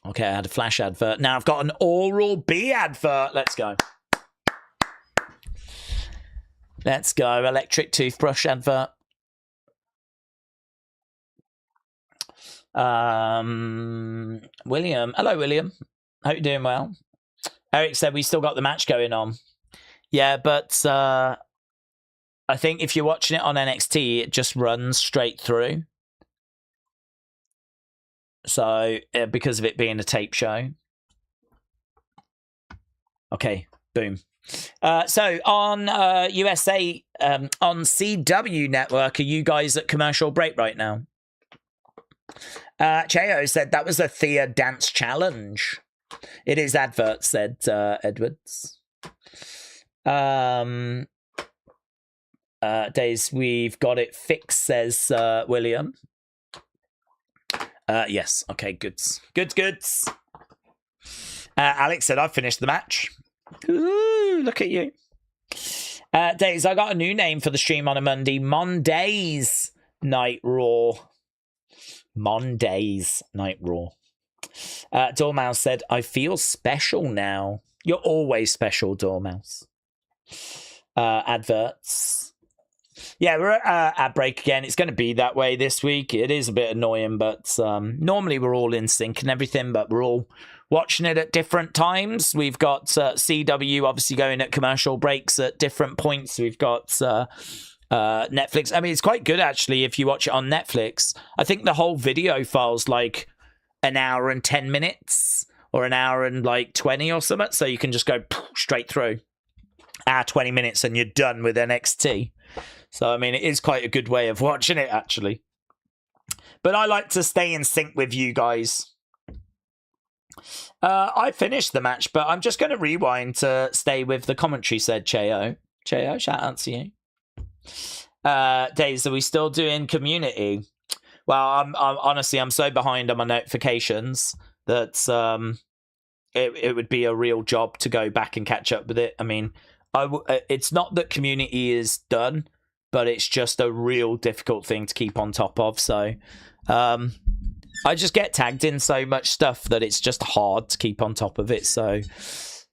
Okay, I had a Flash advert. Now I've got an Oral B advert. Let's go. Let's go. Electric toothbrush advert. William. Hello, William. Hope you're doing well. Eric said we still got the match going on. Yeah, but I think if you're watching it on NXT, it just runs straight through. So, because of it being a tape show. Okay, boom. So, on USA, on CW Network, are you guys at commercial break right now? Cheo said that was a Thea dance challenge. It is advert, said Edwards. Days, we've got it fixed, says William. Yes, okay, goods. Goods. Alex said, I've finished the match. Ooh, look at you. Days, I got a new name for the stream on a Monday. Mondays Night Raw. Mondays Night Raw. Dormouse said, I feel special now. You're always special, Dormouse. Adverts. Yeah, we're at ad break again. It's going to be that way this week. It is a bit annoying, but normally we're all in sync and everything, but we're all watching it at different times. We've got CW obviously going at commercial breaks at different points. We've got Netflix. I mean, it's quite good, actually, if you watch it on Netflix. I think the whole video file's like an hour and 10 minutes or an hour and like 20 or something. So you can just go straight through. 20 minutes and you're done with NXT. So, I mean, it is quite a good way of watching it, actually. But I like to stay in sync with you guys. I finished the match, but I'm just going to rewind to stay with the commentary, said Cheo. Cheo, shout out to you. Days, are we still doing community? Well, I'm honestly, I'm so behind on my notifications that it would be a real job to go back and catch up with it. I mean, it's not that community is done, but it's just a real difficult thing to keep on top of. So I just get tagged in so much stuff that it's just hard to keep on top of it. So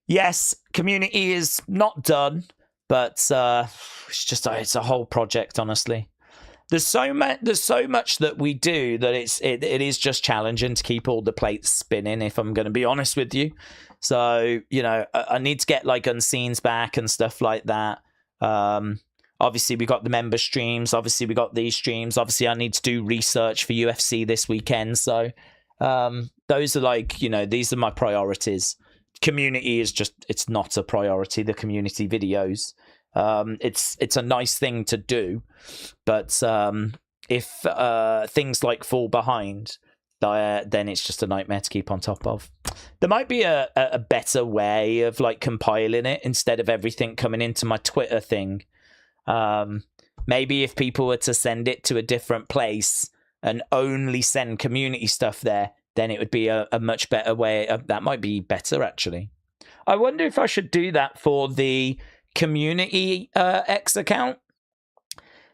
yes, community is not done, but it's a whole project, honestly. There's so much that we do that it is just challenging to keep all the plates spinning, if I'm going to be honest with you. So, you know, I need to get like Unseens back and stuff like that. Obviously, we got the member streams. Obviously, we got these streams. Obviously, I need to do research for UFC this weekend. So those are like, you know, these are my priorities. Community is just, it's not a priority, the community videos. It's a nice thing to do, but if things like fall behind, then it's just a nightmare to keep on top of. There might be a better way of like compiling it instead of everything coming into my Twitter thing. Maybe if people were to send it to a different place and only send community stuff there, then it would be a much better way. That might be better, actually. I wonder if I should do that for the community X account.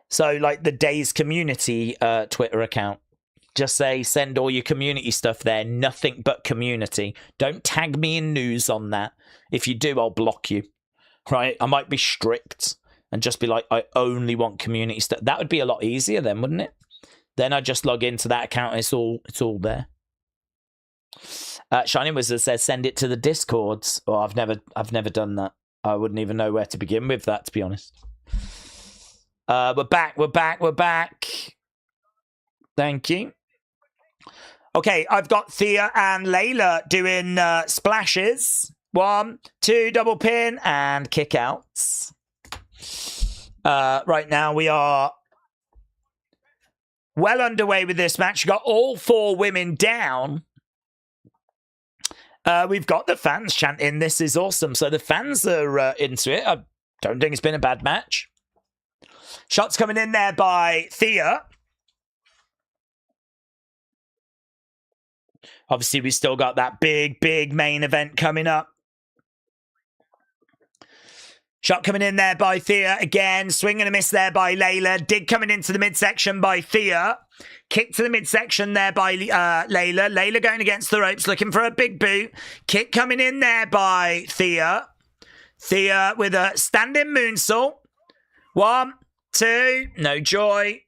So like the Daze community Twitter account. Just say, send all your community stuff there. Nothing but community. Don't tag me in news on that. If you do, I'll block you. Right? I might be strict and just be like, I only want community stuff. That would be a lot easier then, wouldn't it? Then I just log into that account and it's all there. Shining Wizard says, send it to the Discords. Oh, I've never done that. I wouldn't even know where to begin with that, to be honest. We're back. Thank you. Okay, I've got Thea and Layla doing splashes. 1, 2, double pin and kick outs. Right now we are well underway with this match. We've got all 4 women down. We've got the fans chanting, this is awesome. So the fans are into it. I don't think it's been a bad match. Shots coming in there by Thea. Obviously, we still got that big main event coming up. Shot coming in there by Thea again. Swing and a miss there by Layla. Dig coming into the midsection by Thea. Kick to the midsection there by Layla. Layla going against the ropes, looking for a big boot. Kick coming in there by Thea. Thea with a standing moonsault. 1, 2, no joy.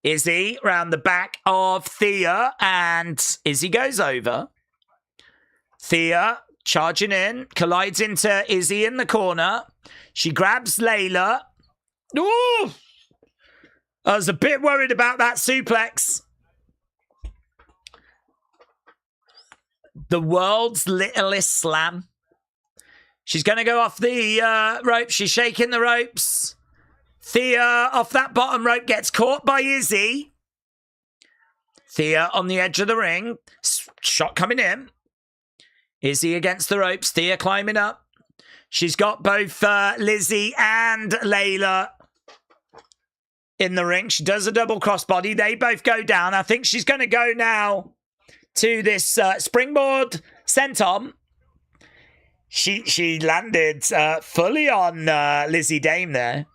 Izzy round the back of Thea, and Izzy goes over. Thea charging in, collides into Izzy in the corner. She grabs Layla. Ooh! I was a bit worried about that suplex. The world's littlest slam. She's going to go off the rope. She's shaking the ropes. Thea off that bottom rope gets caught by Izzy. Thea on the edge of the ring. Shot coming in. Izzy against the ropes. Thea climbing up. She's got both Lizzy and Layla in the ring. She does a double crossbody. They both go down. I think she's going to go now to this springboard senton. She landed fully on Lizzy Dame there.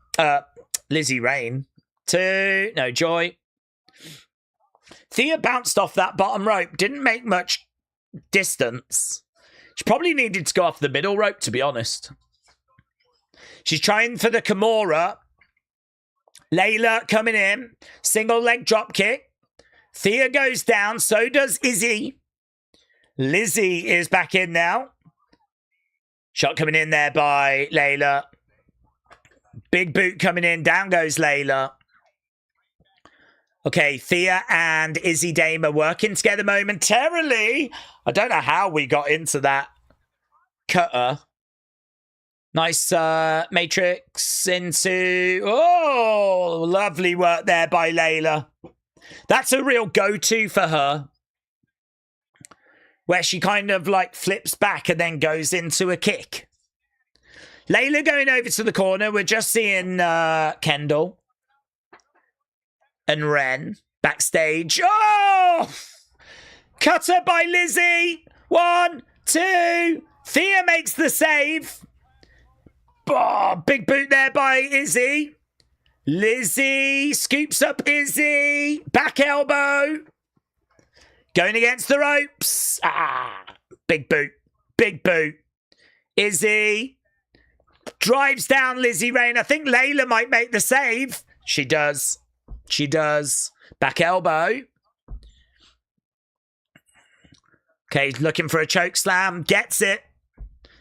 Lizzy Rain. 2, no joy. Thea bounced off that bottom rope. Didn't make much distance. She probably needed to go off the middle rope, to be honest. She's trying for the Kimura. Layla coming in. Single leg drop kick. Thea goes down. So does Izzy. Lizzy is back in now. Shot coming in there by Layla. Big boot coming in. Down goes Layla. Okay, Thea and Izzy Dame are working together momentarily. I don't know how we got into that. Cutter. Nice matrix into... Oh, lovely work there by Layla. That's a real go-to for her. Where she kind of like flips back and then goes into a kick. Layla going over to the corner. We're just seeing Kendal and Ren backstage. Oh! Cutter by Lizzy. 1, 2. Thea makes the save. Oh, big boot there by Izzy. Lizzy scoops up Izzy. Back elbow. Going against the ropes. Big boot. Big boot. Izzy drives down Lizzy Rain. I think Layla might make the save. She does. She does. Back elbow. Okay, looking for a choke slam. Gets it.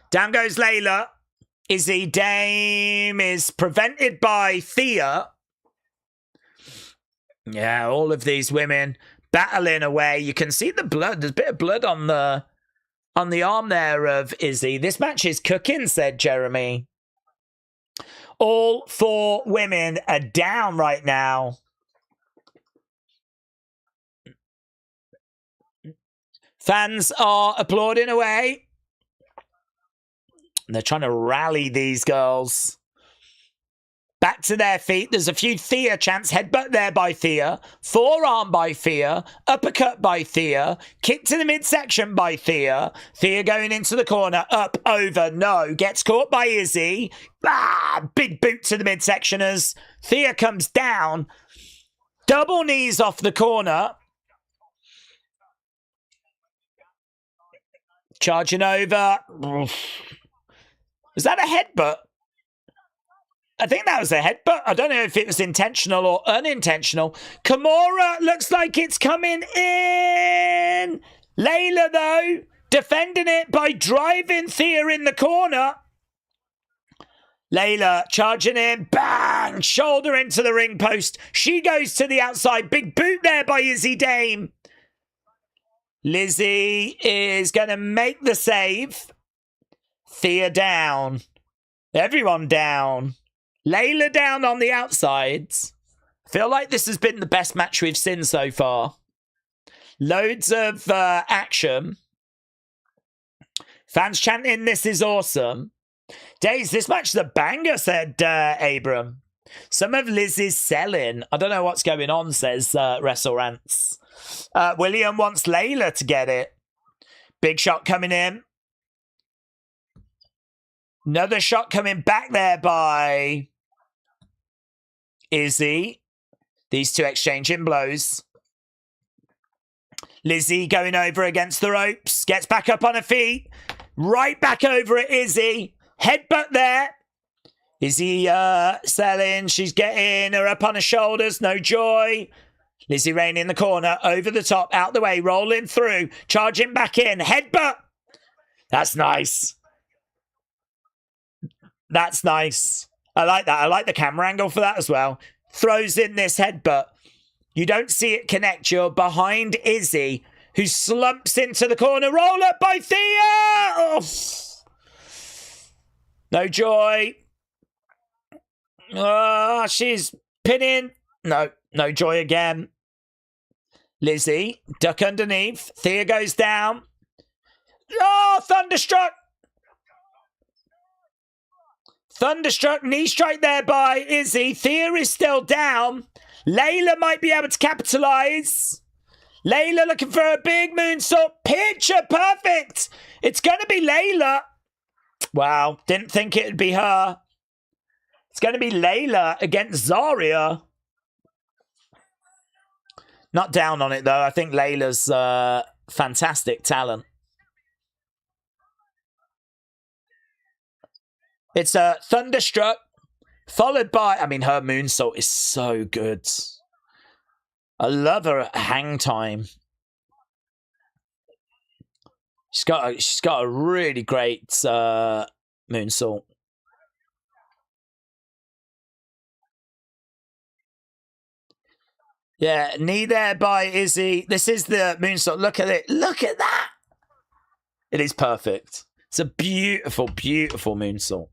Down goes Layla. Izzy Dame is prevented by Thea. Yeah, all of these women battling away. You can see the blood. There's a bit of blood on the arm there of Izzy. This match is cooking, said Jeremy. All 4 women are down right now. Fans are applauding away. They're trying to rally these girls back to their feet. There's a few Thea chants. Headbutt there by Thea. Forearm by Thea. Uppercut by Thea. Kick to the midsection by Thea. Thea going into the corner. Up, over, no. Gets caught by Izzy. Big boot to the midsectioners. Thea comes down. Double knees off the corner. Charging over. Was that a headbutt? I think that was a headbutt. I don't know if it was intentional or unintentional. Kimura looks like it's coming in. Layla, though, defending it by driving Thea in the corner. Layla charging in. Bang! Shoulder into the ring post. She goes to the outside. Big boot there by Izzy Dame. Lizzy is going to make the save. Thea down. Everyone down. Layla down on the outsides. I feel like this has been the best match we've seen so far. Loads of action. Fans chanting, "This is awesome." Daze, this match is a banger, said Abram. Some of Liz's selling. I don't know what's going on, says Wrestle Rants. William wants Layla to get it. Big shot coming in. Another shot coming back there by Izzi. These two exchanging blows. Lizzy going over against the ropes. Gets back up on her feet. Right back over at Izzi. Headbutt there. Izzy selling. She's getting her up on her shoulders. No joy. Lizzy Rain in the corner. Over the top. Out the way. Rolling through. Charging back in. Headbutt. That's nice. That's nice. I like that. I like the camera angle for that as well. Throws in this headbutt. You don't see it connect. You're behind Izzy, who slumps into the corner. Roll up by Thea. Oh. No joy. Oh, she's pinning. No joy again. Lizzy, duck underneath. Thea goes down. Oh, Thunderstruck. Thunderstruck, knee strike there by Izzy. Thea is still down. Layla might be able to capitalize. Layla looking for a big moonsault. Picture perfect. It's going to be Layla. Wow, didn't think it would be her. It's going to be Layla against Zarya. Not down on it, though. I think Layla's fantastic talent. It's a Thunderstruck, followed by... I mean, her moonsault is so good. I love her hang time. She's got a really great moonsault. Yeah, knee there by Izzy. This is the moonsault. Look at it. Look at that. It is perfect. It's a beautiful, beautiful moonsault.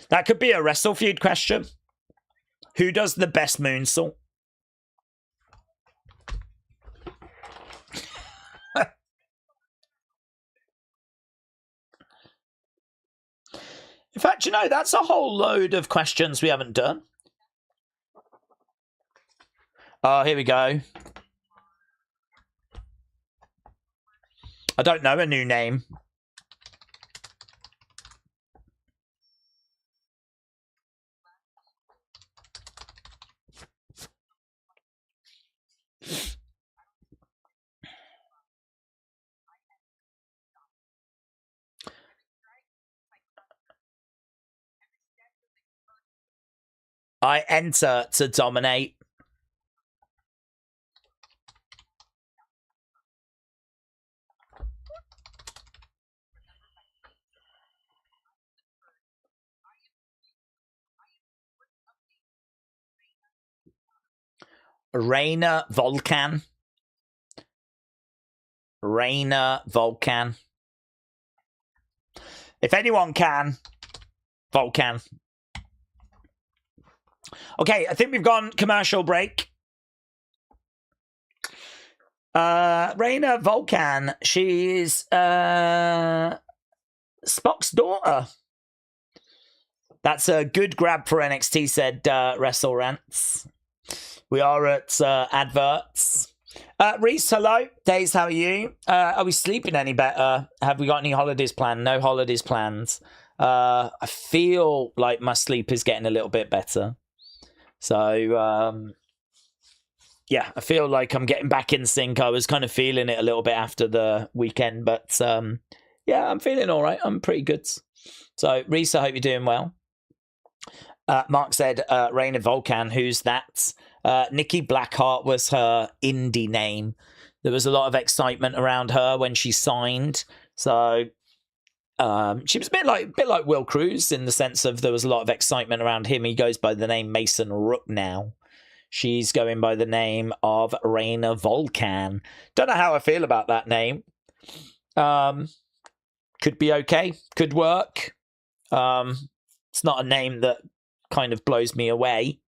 That could be a Wrestle Feud question. Who does the best moonsault? In fact, you know, that's a whole load of questions we haven't done. Oh, here we go. I don't know a new name. I enter to dominate. Reina Volcan. Reina Volcan. If anyone can, Volcan. Okay, I think we've gone commercial break. Reina Volcan, she's Spock's daughter. That's a good grab for NXT, said Wrestle Rants. We are at adverts. Reese, hello. Daze, how are you? Are we sleeping any better? Have we got any holidays planned? No holidays planned. I feel like my sleep is getting a little bit better. So, yeah, I feel like I'm getting back in sync. I was kind of feeling it a little bit after the weekend, but yeah, I'm feeling all right. I'm pretty good. So, Reese, I hope you're doing well. Mark said, Reina Volcan, who's that? Nikki Blackheart was her indie name. There was a lot of excitement around her when she signed. So she was a bit like Will Cruz in the sense of there was a lot of excitement around him. He goes by the name Mason Rook now. She's going by the name of Reina Volcan. Don't know how I feel about that name. Could be okay. Could work. It's not a name that kind of blows me away.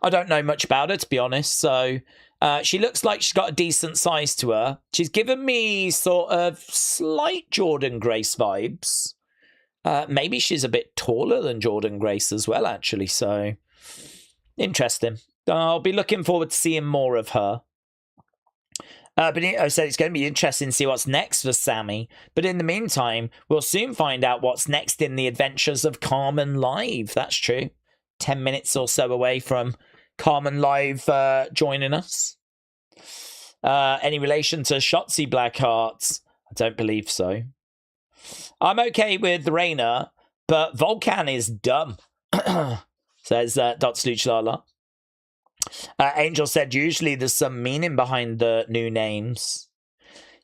I don't know much about her, to be honest. So she looks like she's got a decent size to her. She's given me sort of slight Jordan Grace vibes. Maybe she's a bit taller than Jordan Grace as well, actually. So interesting. I'll be looking forward to seeing more of her. Benito said it's going to be interesting to see what's next for Sammy. But in the meantime, we'll soon find out what's next in the adventures of Carmen Live. That's true. 10 minutes or so away from Carmen Live joining us. Any relation to Shotzi Blackhearts? I don't believe so. I'm okay with Raina, but Volcan is dumb, says Dr. Lala. Angel said usually there's some meaning behind the new names.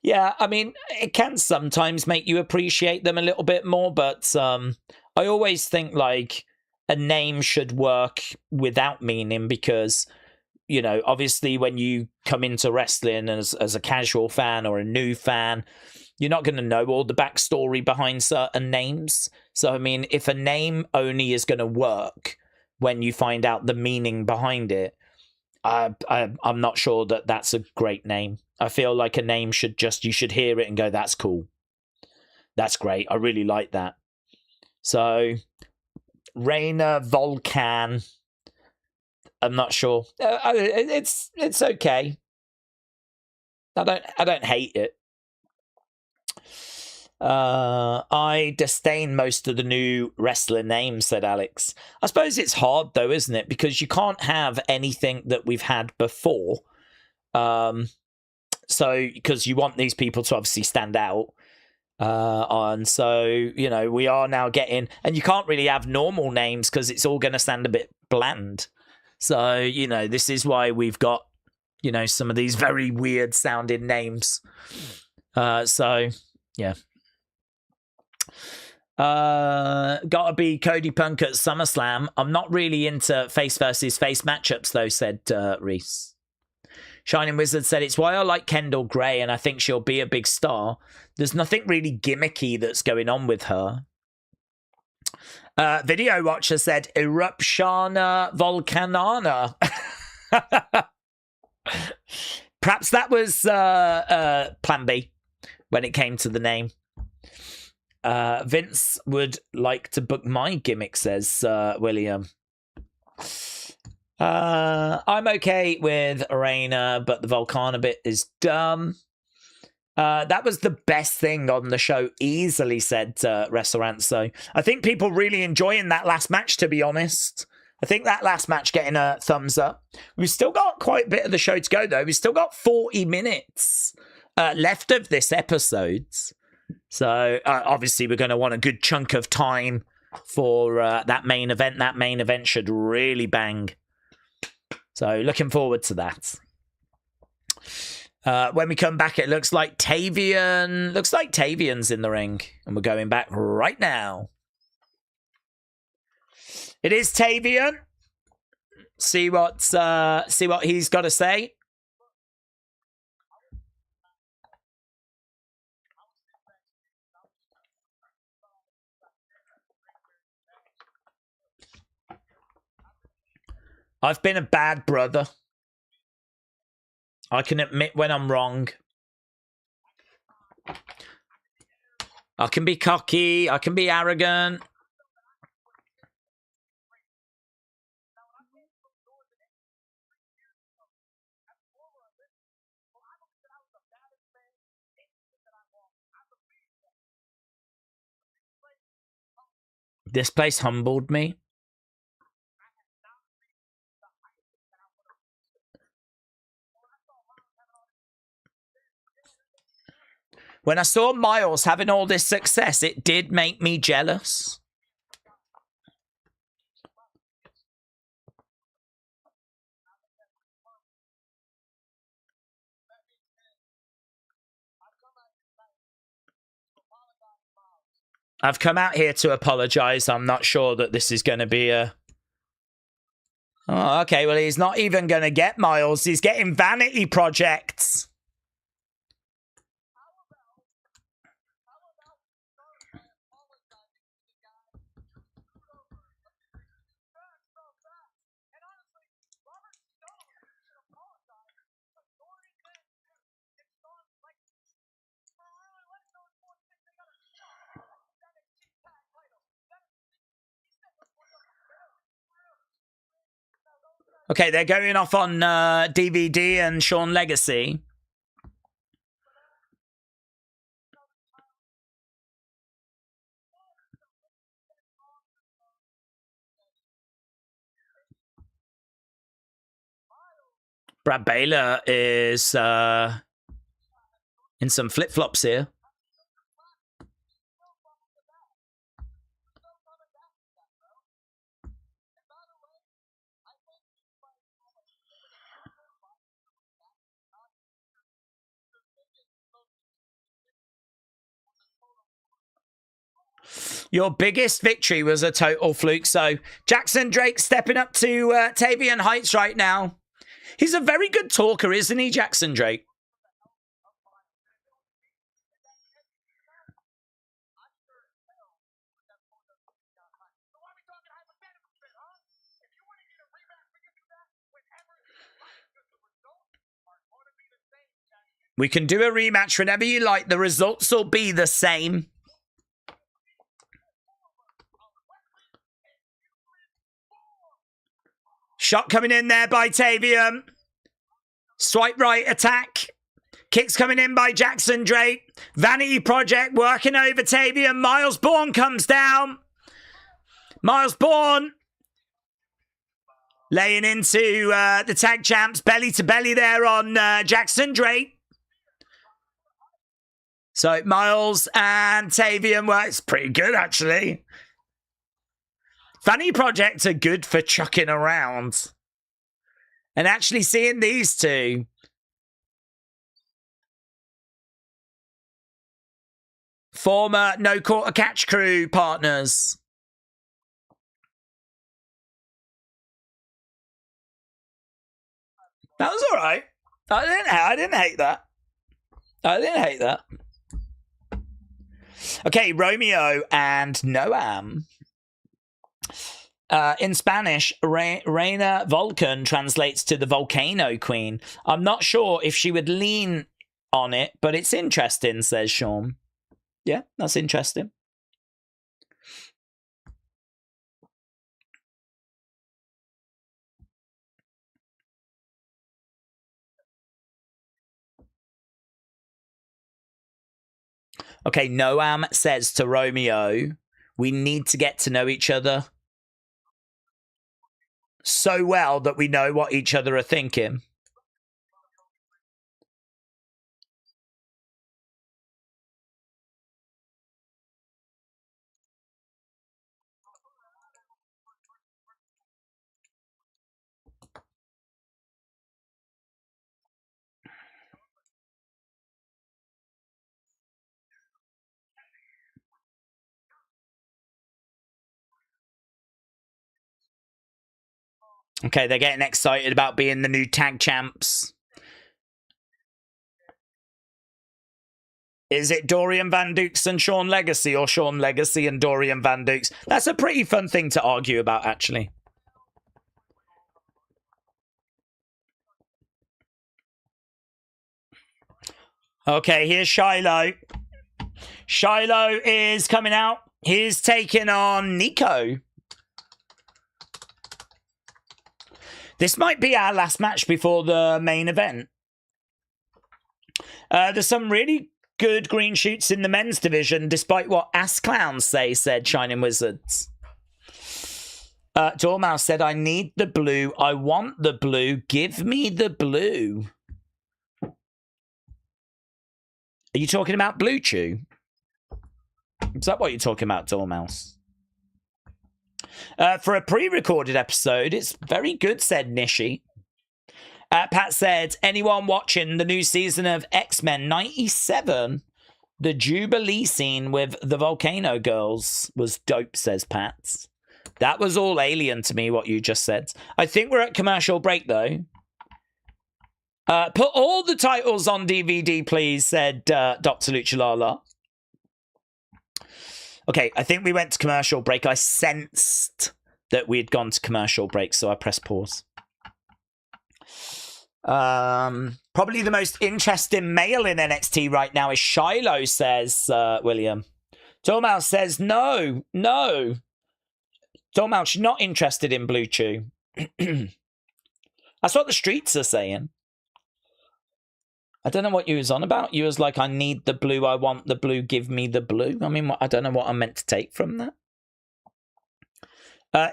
Yeah, I mean, it can sometimes make you appreciate them a little bit more, but I always think like a name should work without meaning because, you know, obviously when you come into wrestling as a casual fan or a new fan, you're not going to know all the backstory behind certain names. So, I mean, if a name only is going to work when you find out the meaning behind it, I'm not sure that that's a great name. I feel like a name should just, you should hear it and go, that's cool. That's great. I really like that. So, Raina, Volcan, I'm not sure. It's okay. I don't hate it. I disdain most of the new wrestler names, said Alex. I suppose it's hard though, isn't it? Because you can't have anything that we've had before. So because you want these people to obviously stand out. And so, you know, we are now getting, and you can't really have normal names because it's all going to sound a bit bland. So, you know, this is why we've got, you know, some of these very weird sounding names. So, yeah. Gotta be Cody Punk at SummerSlam. I'm not really into face versus face matchups though, said Reese. Shining Wizard said it's why I like Kendal Gray and I think she'll be a big star. There's nothing really gimmicky that's going on with her. Video Watcher said Eruptiana Volcanana. Perhaps that was plan B when it came to the name. Vince would like to book my gimmick, says William. I'm okay with Arena, but the Volcana bit is dumb. That was the best thing on the show, easily, said Wrestlerant. So I think people really enjoying that last match, to be honest. I think that last match getting a thumbs up. We've still got quite a bit of the show to go, though. We've still got 40 minutes left of this episode. So obviously we're going to want a good chunk of time for that main event. That main event should really bang. So looking forward to that. When we come back, it looks like Tavian. Looks like Tavian's in the ring, and we're going back right now. It is Tavian. See what he's got to say. I've been a bad brother. I can admit when I'm wrong. I can be cocky. I can be arrogant. This place humbled me. When I saw Miles having all this success, it did make me jealous. I've come out here to apologize. I'm not sure that this is going to be a... Oh, okay, well, he's not even going to get Miles. He's getting vanity projects. Okay, they're going off on DVD and Sean Legacy. Brad Baylor is in some flip-flops here. Your biggest victory was a total fluke. So Jackson Drake stepping up to Tavian Heights right now. He's a very good talker, isn't he, Jackson Drake? We can do a rematch whenever you like. The results will be the same. Shot coming in there by Tavian. Swipe right attack. Kicks coming in by Jackson Drake. Vanity Project working over Tavian. Miles Bourne comes down. Miles Bourne laying into the tag champs. Belly to belly there on Jackson Drake. So Miles and Tavian works pretty good, actually. Fanny Project are good for chucking around. And actually seeing these two. Former No Quarter Catch Crew partners. That was all right. I didn't hate that. I didn't hate that. Okay, Romeo and Noam. In Spanish, Reina Vulcan translates to the Volcano Queen. I'm not sure if she would lean on it, but it's interesting, says Sean. Yeah, that's interesting. Okay, Noam says to Romeo, we need to get to know each other so well that we know what each other are thinking. Okay, they're getting excited about being the new tag champs. Is it Dorian Van Dukes and Sean Legacy, or Sean Legacy and Dorian Van Dukes? That's a pretty fun thing to argue about, actually. Okay, here's Shiloh. Shiloh is coming out. He's taking on Niko. This might be our last match before the main event. There's some really good green shoots in the men's division, despite what ass clowns say, said Shining Wizards. Dormouse said, I need the blue. I want the blue. Give me the blue. Are you talking about Blue Chew? Is that what you're talking about, Dormouse? For a pre-recorded episode, it's very good, said Nishi. Pat said, anyone watching the new season of X-Men 97, the Jubilee scene with the Volcano Girls was dope, says Pat. That was all alien to me, what you just said. I think we're at commercial break, though. Put all the titles on DVD, please, said Dr. Luchalala. Okay, I think we went to commercial break. I sensed that we had gone to commercial break, so I pressed pause. Probably the most interesting male in NXT right now is Shiloh, says William. Dormouse says, no. Dormouse, you're not interested in Blue Chew. That's what the streets are saying. I don't know what you was on about. You was like, I need the blue, I want the blue, give me the blue. I mean, I don't know what I'm meant to take from that.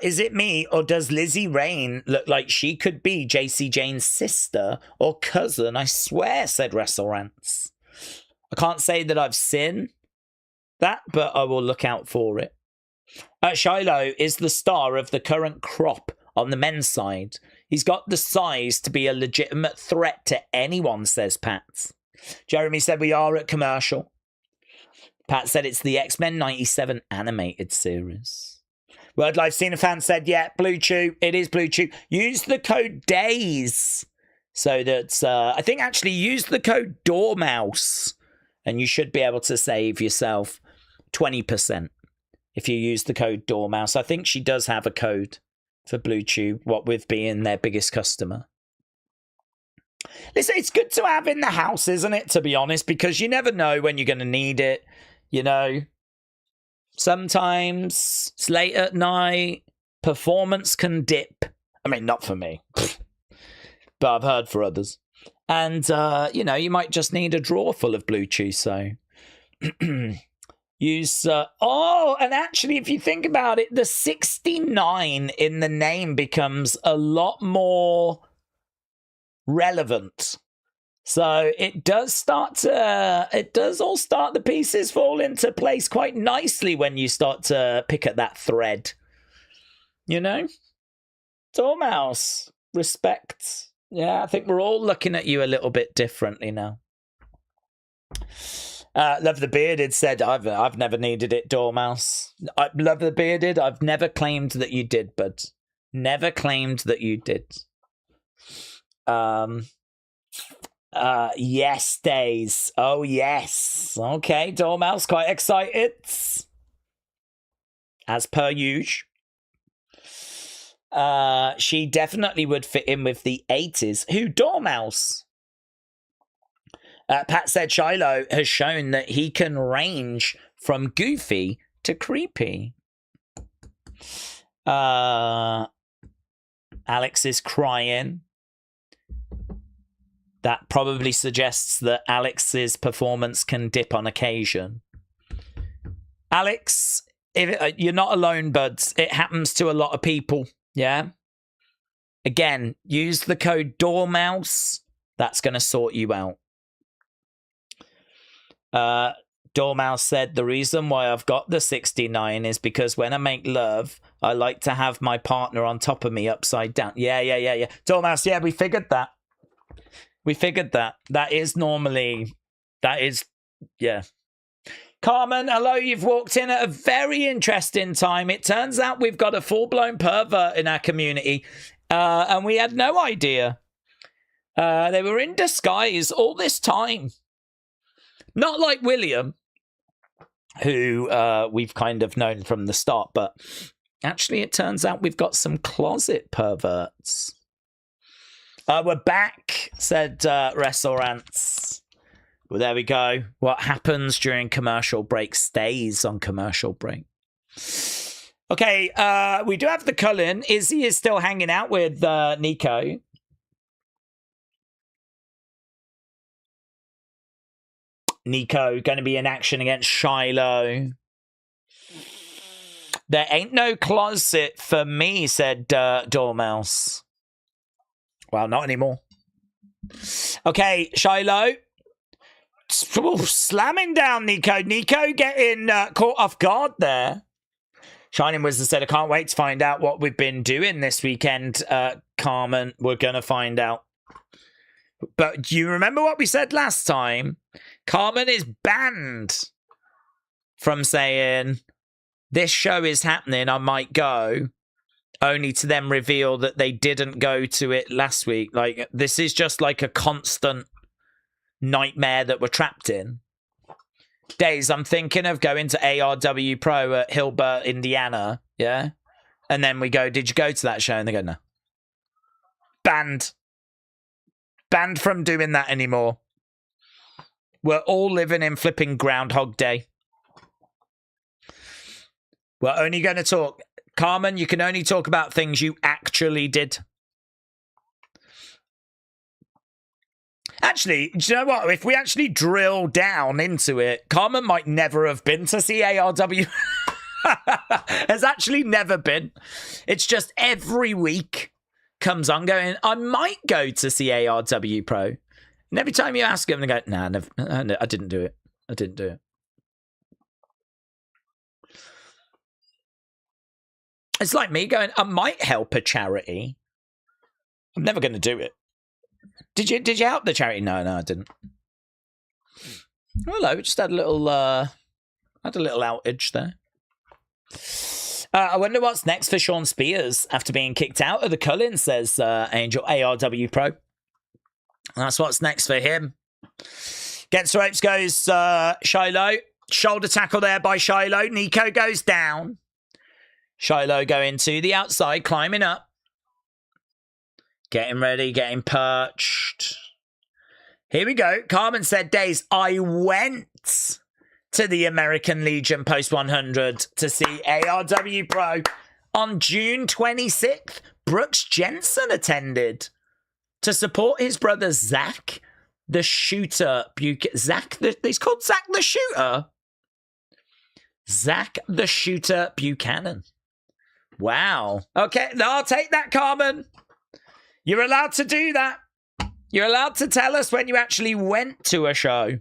Is it me, or does Lizzy Rain look like she could be JC Jane's sister or cousin? I swear, said WrestleRants. I can't say that I've seen that, but I will look out for it. Shiloh is the star of the current crop on the men's side. He's got the size to be a legitimate threat to anyone, says Pat. Jeremy said we are at commercial. Pat said it's the X-Men 97 animated series. Word Life Cena fan said, yeah, Blue Chew. It is Blue Chew. Use the code DAZE. So that's, I think actually use the code Dormouse. And you should be able to save yourself 20% if you use the code Dormouse. I think she does have a code for Blue Chew, what with being their biggest customer. Listen, it's good to have in the house, isn't it, to be honest? Because you never know when you're going to need it, you know. Sometimes it's late at night, performance can dip. I mean, not for me, but I've heard for others. And, you know, you might just need a drawer full of Blue Chew, so use... oh, and actually, if you think about it, the 69 in the name becomes a lot more relevant. So it does start to... It does all start... The pieces fall into place quite nicely when you start to pick at that thread. You know? Dormouse. Respect. Yeah, I think we're all looking at you a little bit differently now. Love the Bearded said, I've never needed it, Dormouse. Love the Bearded, I've never claimed that you did, bud. Never claimed that you did. Yes, Daze. Oh, yes. Okay, Dormouse, quite excited. As per usual. She definitely would fit in with the 80s. Who, Dormouse? Pat said Shiloh has shown that he can range from goofy to creepy. Alex is crying. That probably suggests that Alex's performance can dip on occasion. Alex, you're not alone, buds. It happens to a lot of people. Yeah. Again, use the code Dormouse. That's going to sort you out. Dormouse said, the reason why I've got the 69 is because when I make love, I like to have my partner on top of me upside down. Yeah. Dormouse, yeah, we figured that. We figured that. That is normally... That is... Yeah. Carmen, hello, you've walked in at a very interesting time. It turns out we've got a full-blown pervert in our community, and we had no idea. They were in disguise all this time. Not like William, who we've kind of known from the start, but actually it turns out we've got some closet perverts. We're back, said WrestleRants. Well, there we go. What happens during commercial break stays on commercial break. Okay, we do have the Cullen. Izzy is still hanging out with Niko. Niko going to be in action against Shiloh. There ain't no closet for me, said Dormouse. Well, not anymore. Okay, Shiloh. Ooh, slamming down Niko. Niko getting caught off guard there. Shining Wizard said, I can't wait to find out what we've been doing this weekend, Carmen. We're going to find out. But do you remember what we said last time? Carmen is banned from saying, this show is happening, I might go, only to then reveal that they didn't go to it last week. Like, this is just like a constant nightmare that we're trapped in. Days, I'm thinking of going to ARW Pro at Hilbert, Indiana, yeah? And then we go, did you go to that show? And they go, no. Banned. Banned from doing that anymore. We're all living in flipping Groundhog Day. We're only going to talk... Carmen, you can only talk about things you actually did. Actually, do you know what? If we actually drill down into it, Carmen might never have been to see ARW. Has actually never been. It's just every week comes on going, I might go to see ARW Pro. And every time you ask them, they go, nah, never, I didn't do it. I didn't do it. It's like me going, I might help a charity. I'm never going to do it. Did you help the charity? No, I didn't. Hello, just had a little outage there. I wonder what's next for Sean Spears after being kicked out of the Cullen, says Angel ARW Pro. That's what's next for him. Gets the ropes, goes Shiloh. Shoulder tackle there by Shiloh. Niko goes down. Shiloh going to the outside, climbing up. Getting ready, getting perched. Here we go. Carmen said, Daze, I went to the American Legion Post 100 to see ARW Pro on June 26th. Brooks Jensen attended to support his brother Zach, the Shooter. He's called Zach the Shooter. Zach the Shooter Buchanan. Wow. Okay, I'll take that, Carmen. You're allowed to do that. You're allowed to tell us when you actually went to a show.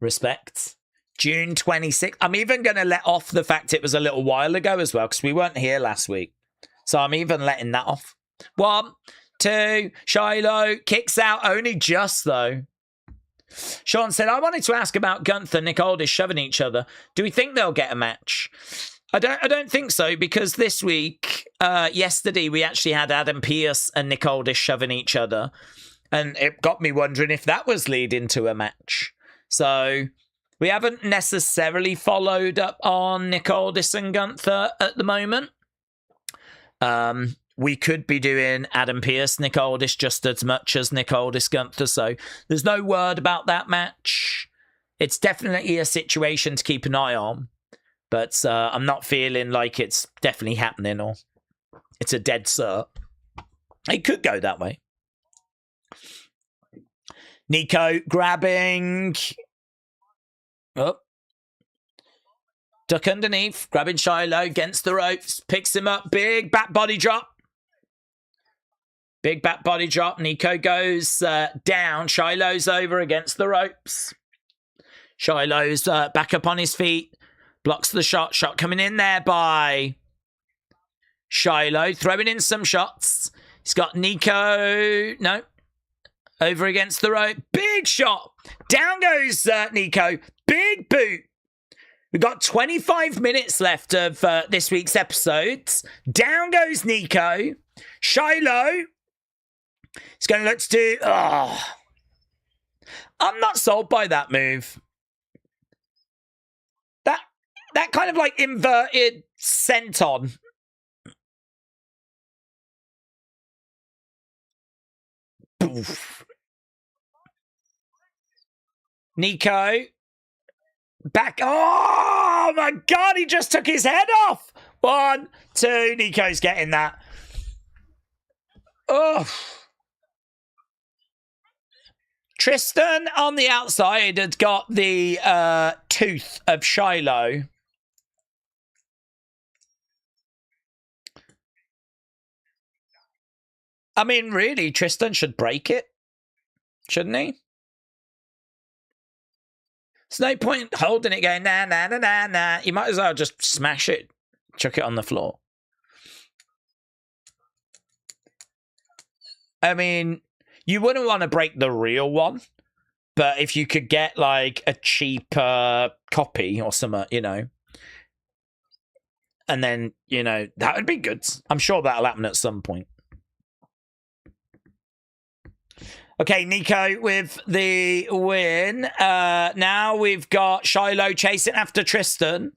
Respect. June 26th. I'm even going to let off the fact it was a little while ago as well, because we weren't here last week. So I'm even letting that off. 1, 2, Shiloh kicks out only just, though. Sean said, I wanted to ask about Gunther and Nick Aldis shoving each other. Do we think they'll get a match? I don't think so, because this week, yesterday, we actually had Adam Pearce and Nick Aldis shoving each other. And it got me wondering if that was leading to a match. So we haven't necessarily followed up on Nick Aldis and Gunther at the moment. We could be doing Adam Pearce, Nick Aldis just as much as Nick Aldis, Gunther. So there's no word about that match. It's definitely a situation to keep an eye on. But I'm not feeling like it's definitely happening or it's a dead cert. It could go that way. Niko grabbing. Oh. Duck underneath. Grabbing Shiloh against the ropes. Picks him up. Big back body drop. Big back body drop. Niko goes down. Shiloh's over against the ropes. Shiloh's back up on his feet. Blocks the shot. Shot coming in there by Shiloh. Throwing in some shots. He's got Niko. No. Over against the rope. Big shot. Down goes Niko. Big boot. We've got 25 minutes left of this week's episodes. Down goes Niko. Shiloh. He's going to look to do... Oh. I'm not sold by that move. That kind of like inverted senton. Boof. Niko. Back. Oh my God, he just took his head off. 1, 2. Niko's getting that. Oh. Tristan on the outside had got the tooth of Shiloh. I mean, really, Tristan should break it. Shouldn't he? There's no point holding it going, nah, nah, nah, nah, nah. You might as well just smash it. Chuck it on the floor. I mean, you wouldn't want to break the real one. But if you could get, like, a cheaper copy or something, you know. And then, you know, that would be good. I'm sure that'll happen at some point. Okay, Niko with the win. Now we've got Shiloh chasing after Tristan.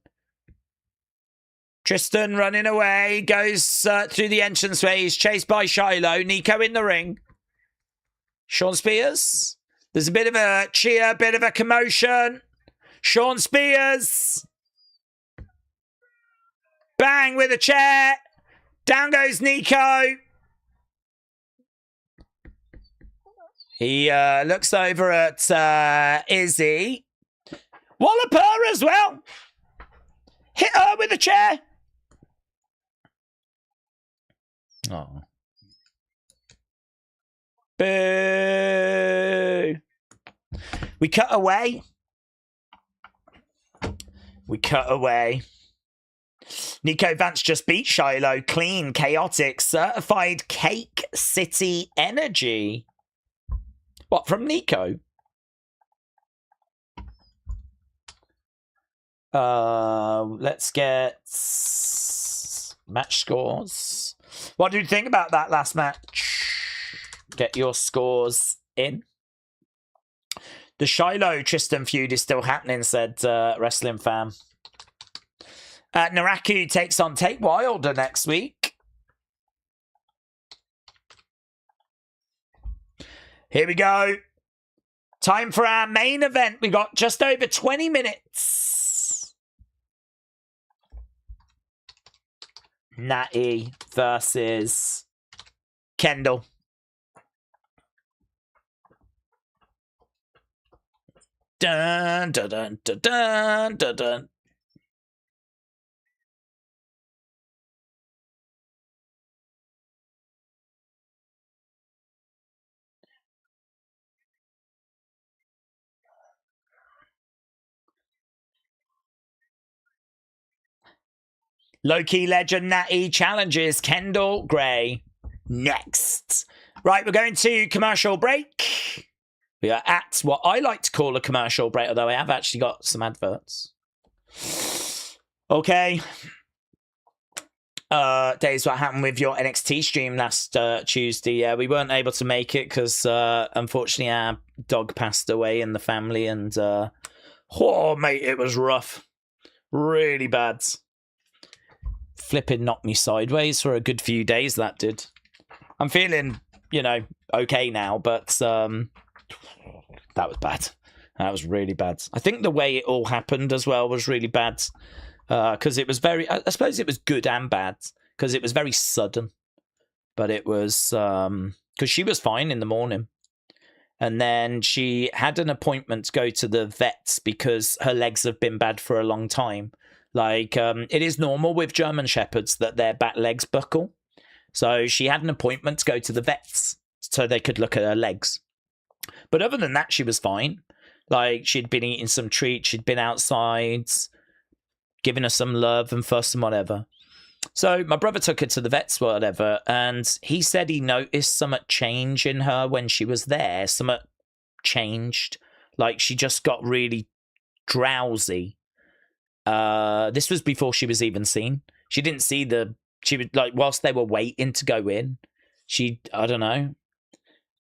Tristan running away, goes through the entranceway. He's chased by Shiloh. Niko in the ring. Sean Spears. There's a bit of a cheer, bit of a commotion. Sean Spears. Bang with a chair. Down goes Niko. He looks over at Izzi. Walloper as well. Hit her with a chair. Oh. Boo. We cut away. Niko Vance just beat Shiloh. Clean, chaotic, certified cake city energy. What, from Niko? Let's get match scores. What do you think about that last match? Get your scores in. The Shiloh Tristan feud is still happening, said Wrestling Fam. Naraku takes on Tate Wilder next week. Here we go. Time for our main event. We got just over 20 minutes. Nattie versus Kendal. Dun, dun, dun, dun, dun, dun, dun. Low-key legend Nattie challenges Kendal Gray next. Right, we're going to commercial break. We are at what I like to call a commercial break, although I have actually got some adverts. Okay. Daze, what happened with your NXT stream last Tuesday? Yeah, we weren't able to make it because unfortunately our dog passed away in the family, and oh mate, it was rough. Really bad. Flipping knocked me sideways for a good few days, that did. I'm feeling, you know, okay now, but that was bad. That was really bad. I think the way it all happened as well was really bad, because it was very, I suppose it was good and bad, because it was very sudden, but it was, because she was fine in the morning, and then she had an appointment to go to the vets because her legs have been bad for a long time. Like, it is normal with German Shepherds that their back legs buckle. So she had an appointment to go to the vets so they could look at her legs. But other than that, she was fine. Like, she'd been eating some treats, she'd been outside, giving her some love and fuss and whatever. So my brother took her to the vets, whatever, and he said he noticed something change in her when she was there. Something changed. Like, she just got really drowsy. This was before she was even seen. She didn't see she was like, whilst they were waiting to go in, I don't know.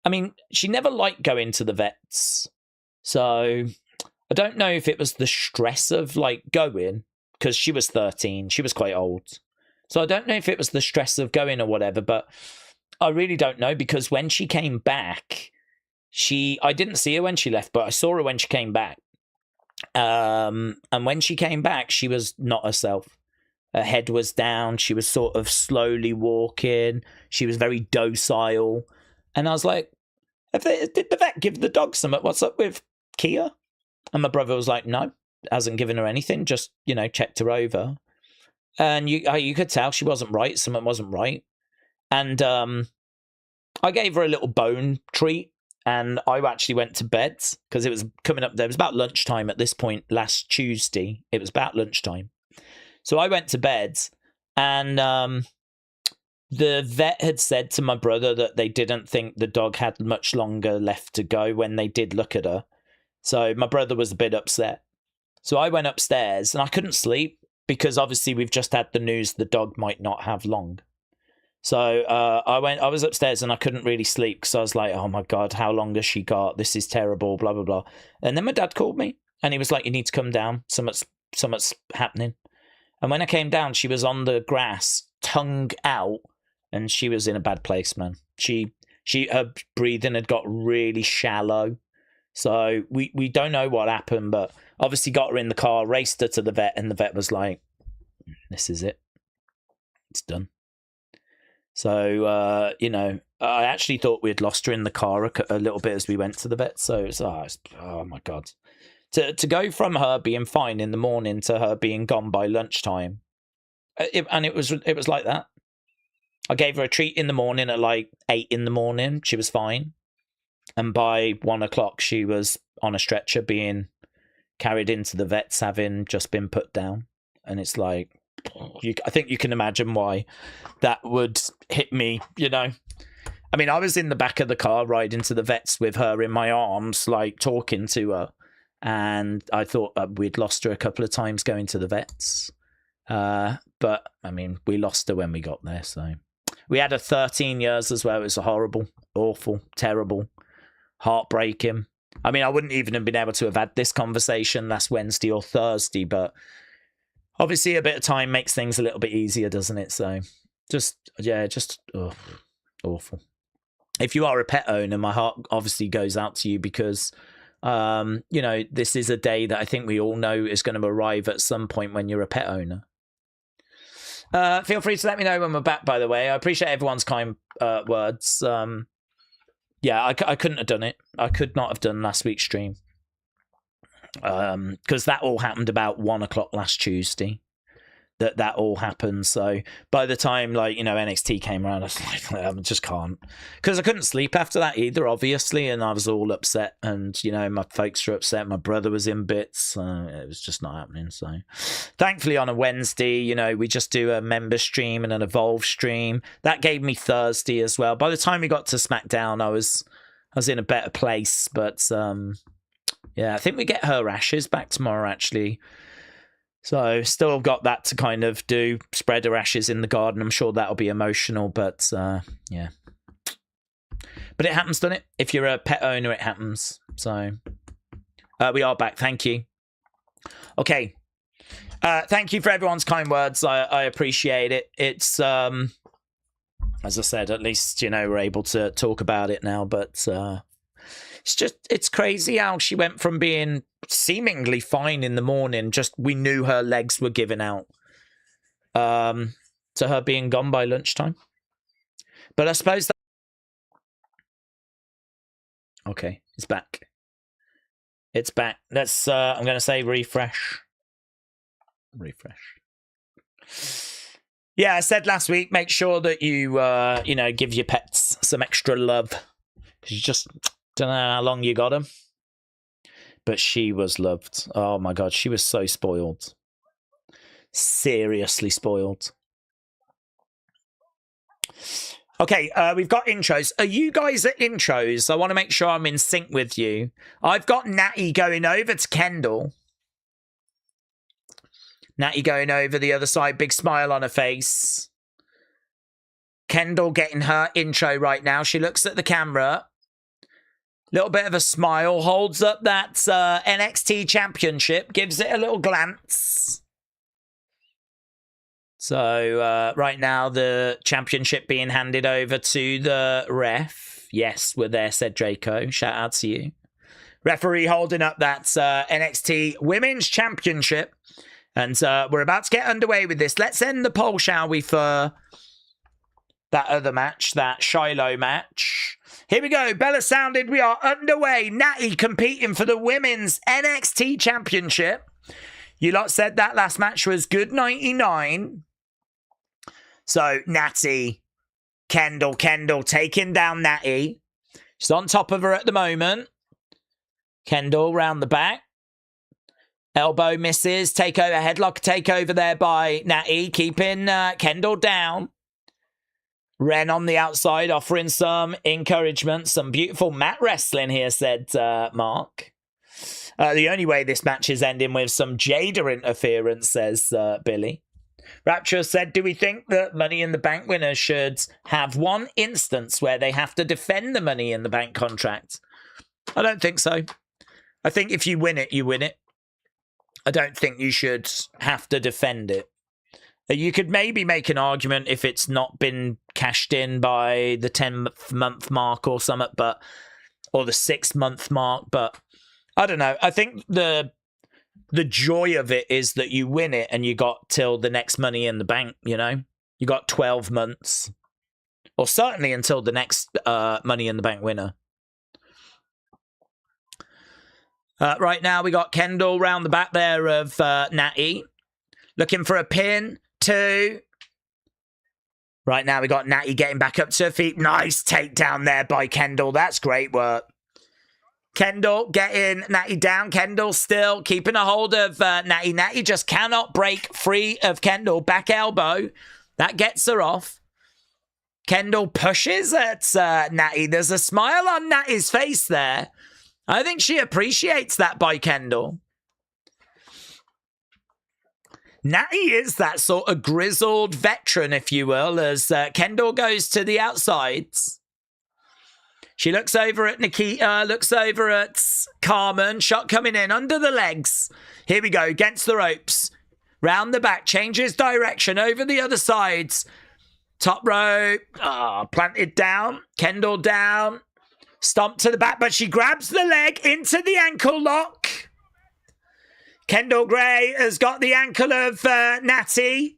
I mean, she never liked going to the vets. So I don't know if it was the stress of like going, because she was 13. She was quite old. So I don't know if it was the stress of going or whatever, but I really don't know, because when she came back, I didn't see her when she left, but I saw her when she came back. And when she came back, she was not herself. Her head was down. She was sort of slowly walking. She was very docile. And I was like, did the vet give the dog something? What's up with Kia? And my brother was like, no, hasn't given her anything. Just, you know, checked her over. And you could tell she wasn't right. Something wasn't right. And I gave her a little bone treat. And I actually went to bed because it was coming up. There was about lunchtime at this point last Tuesday. It was about lunchtime. So I went to bed, and the vet had said to my brother that they didn't think the dog had much longer left to go when they did look at her. So my brother was a bit upset. So I went upstairs and I couldn't sleep because obviously we've just had the news the dog might not have long. So I was upstairs and I couldn't really sleep because I was like, oh my God, how long has she got? This is terrible, blah, blah, blah. And then my dad called me and he was like, you need to come down. Something's happening. And when I came down, she was on the grass, tongue out, and she was in a bad place, man. Her breathing had got really shallow. So we don't know what happened, but obviously got her in the car, raced her to the vet, and the vet was like, this is it. It's done. So, you know, I actually thought we had lost her in the car a little bit as we went to the vet. So it was, oh my God. To go from her being fine in the morning to her being gone by lunchtime, and it was like that. I gave her a treat in the morning at like 8 in the morning. She was fine, and by 1 o'clock she was on a stretcher being carried into the vets, having just been put down. And it's like, I think you can imagine why that would hit me, you know. I mean, I was in the back of the car riding to the vets with her in my arms, like talking to her. And I thought we'd lost her a couple of times going to the vets. But, I mean, we lost her when we got there. So we had her 13 years as well. It was horrible, awful, terrible, heartbreaking. I mean, I wouldn't even have been able to have had this conversation last Wednesday or Thursday, but obviously a bit of time makes things a little bit easier, doesn't it? So just awful. If you are a pet owner, my heart obviously goes out to you because, you know, this is a day that I think we all know is going to arrive at some point when you're a pet owner. Feel free to let me know when we're back, by the way. I appreciate everyone's kind words. Yeah, I couldn't have done it. I could not have done last week's stream. Because that all happened about 1 o'clock last Tuesday. That all happened. So by the time, like, you know, NXT came around, I was like, I just can't. Because I couldn't sleep after that either, obviously, and I was all upset. And, you know, my folks were upset. My brother was in bits. It was just not happening. So thankfully on a Wednesday, you know, we just do a member stream and an Evolve stream. That gave me Thursday as well. By the time we got to SmackDown, I was in a better place. But, yeah, I think we get her ashes back tomorrow, actually. So still got that to kind of do, spread her ashes in the garden. I'm sure that'll be emotional, but yeah. But it happens, doesn't it? If you're a pet owner, it happens. So we are back. Thank you. Okay. Thank you for everyone's kind words. I appreciate it. It's, as I said, at least, you know, we're able to talk about it now, but it's crazy how she went from being seemingly fine in the morning, just we knew her legs were giving out, to her being gone by lunchtime. But I suppose that... Okay, it's back. It's back. Let's, I'm going to say refresh. Refresh. Yeah, I said last week, make sure that you, you know, give your pets some extra love. Because you just don't know how long you got them. But she was loved. Oh my God, she was so spoiled. Seriously spoiled. Okay, we've got intros. Are you guys at intros? I want to make sure I'm in sync with you. I've got Nattie going over to Kendal. Nattie going over the other side, big smile on her face. Kendal getting her intro right now. She looks at the camera. Little bit of a smile, holds up that NXT championship, gives it a little glance. So right now the championship being handed over to the ref. Yes, we're there, said Draco. Shout out to you. Referee holding up that NXT Women's Championship. And we're about to get underway with this. Let's end the poll, shall we, for that other match, that Shiloh match. Here we go. Bella sounded. We are underway. Nattie competing for the Women's NXT Championship. You lot said that last match was good 99. So, Nattie, Kendal taking down Nattie. She's on top of her at the moment. Kendal round the back. Elbow misses. Take over. Headlock take over there by Nattie. Keeping Kendal down. Ren on the outside offering some encouragement. Some beautiful mat wrestling here, said Mark. The only way this match is ending with some Jada interference, says Billy. Rapture said, do we think that Money in the Bank winners should have one instance where they have to defend the Money in the Bank contract? I don't think so. I think if you win it, you win it. I don't think you should have to defend it. You could maybe make an argument if it's not been cashed in by the 10-month mark or something, but or the 6-month mark, but I don't know. I think the joy of it is that you win it and you got till the next Money in the Bank, you know? You got 12 months. Or certainly until the next Money in the Bank winner. Right now, we got Kendal round the back there of Nattie. Looking for a pin. 2. Right now, we got Nattie getting back up to her feet. Nice takedown there by Kendal. That's great work. Kendal getting Nattie down. Kendal still keeping a hold of Nattie. Nattie just cannot break free of Kendal. Back elbow. That gets her off. Kendal pushes at Nattie. There's a smile on Nattie's face there. I think she appreciates that by Kendal. Nattie is that sort of grizzled veteran, if you will, as Kendal goes to the outsides. She looks over at Nikita, looks over at Carmen. Shot coming in under the legs. Here we go, against the ropes. Round the back, changes direction over the other sides. Top rope, planted down. Kendal down. Stomp to the back, but she grabs the leg into the ankle lock. Kendal Gray has got the ankle of Nattie.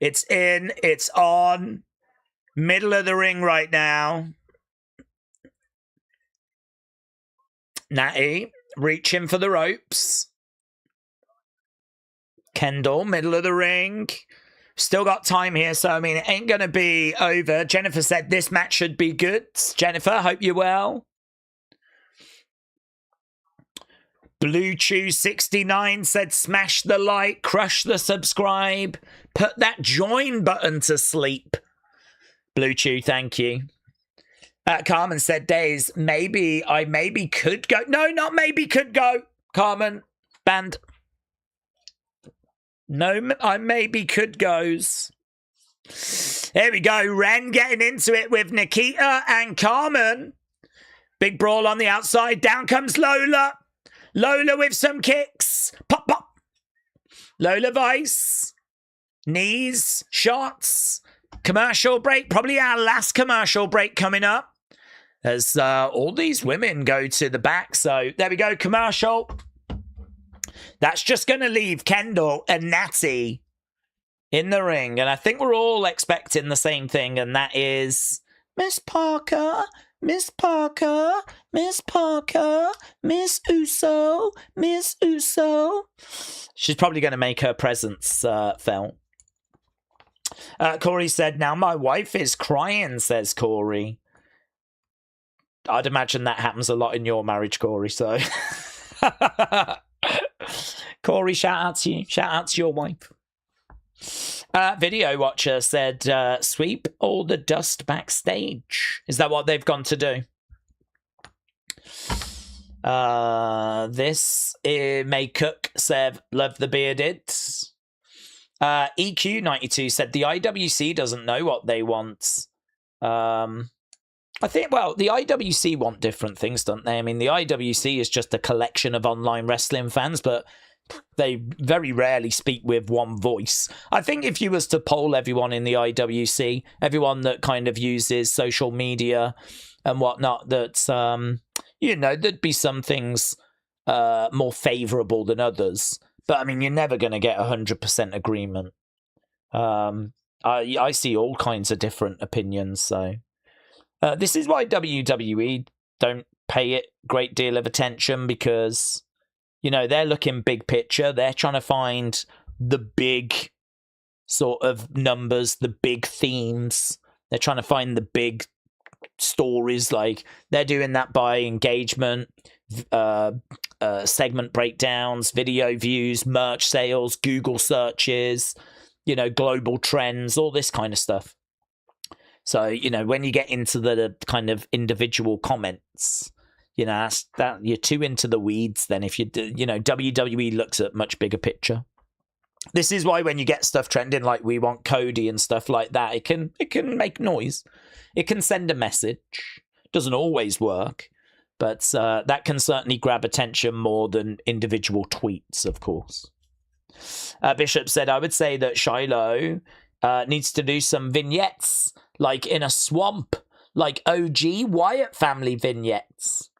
It's in, it's on. Middle of the ring right now. Nattie reaching for the ropes. Kendal, middle of the ring. Still got time here, so I mean, it ain't going to be over. Jennifer said this match should be good. Jennifer, hope you're well. Blue Chew 69 said smash the like, crush the subscribe, put that join button to sleep. Blue Chew, thank you. Carmen said, Daze, maybe could go. No, not maybe could go. Carmen, banned. No, I maybe could goes. There we go. Ren getting into it with Nikita and Carmen. Big brawl on the outside. Down comes Lola. Lola with some kicks. Pop, pop. Lola Vice. Knees. Shots. Commercial break. Probably our last commercial break coming up. As all these women go to the back. So there we go. Commercial. That's just going to leave Kendal and Nattie in the ring. And I think we're all expecting the same thing. And that is Miss Parker, Miss Parker, Miss Parker, Miss Uso, Miss Uso. She's probably going to make her presence felt. Corey said, now my wife is crying, says Corey. I'd imagine that happens a lot in your marriage, Corey. So, Corey, shout out to you. Shout out to your wife. Video Watcher said, sweep all the dust backstage. Is that what they've gone to do? This May Cook said, love the bearded. EQ92 said, the IWC doesn't know what they want. I think, well, the IWC want different things, don't they? I mean, the IWC is just a collection of online wrestling fans, but they very rarely speak with one voice. I think if you was to poll everyone in the IWC, everyone that kind of uses social media and whatnot, that, you know, there'd be some things more favourable than others. But, I mean, you're never going to get 100% agreement. I see all kinds of different opinions, so... this is why WWE don't pay it a great deal of attention, because, you know, they're looking big picture. They're trying to find the big sort of numbers, the big themes. They're trying to find the big stories. Like, they're doing that by engagement, segment breakdowns, video views, merch sales, Google searches, you know, global trends, all this kind of stuff. So, you know, when you get into the kind of individual comments, you know, that you're too into the weeds then. If you do, you know, WWE looks at much bigger picture. This is why when you get stuff trending like we want Cody and stuff like that, it can make noise. It can send a message. Doesn't always work, but that can certainly grab attention more than individual tweets, of course. Bishop said, I would say that Shiloh needs to do some vignettes, like in a swamp, like OG Wyatt family vignettes.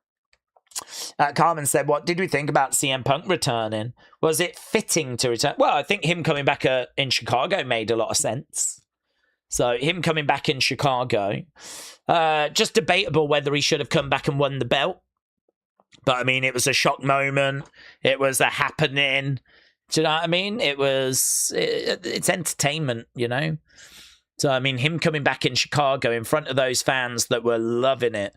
Carmen said, what did we think about CM Punk returning? Was it fitting to return? Well, I think him coming back in Chicago made a lot of sense. So him coming back in Chicago, just debatable whether he should have come back and won the belt. But, I mean, it was a shock moment. It was a happening. Do you know what I mean? It's entertainment, you know? So, I mean, him coming back in Chicago in front of those fans that were loving it,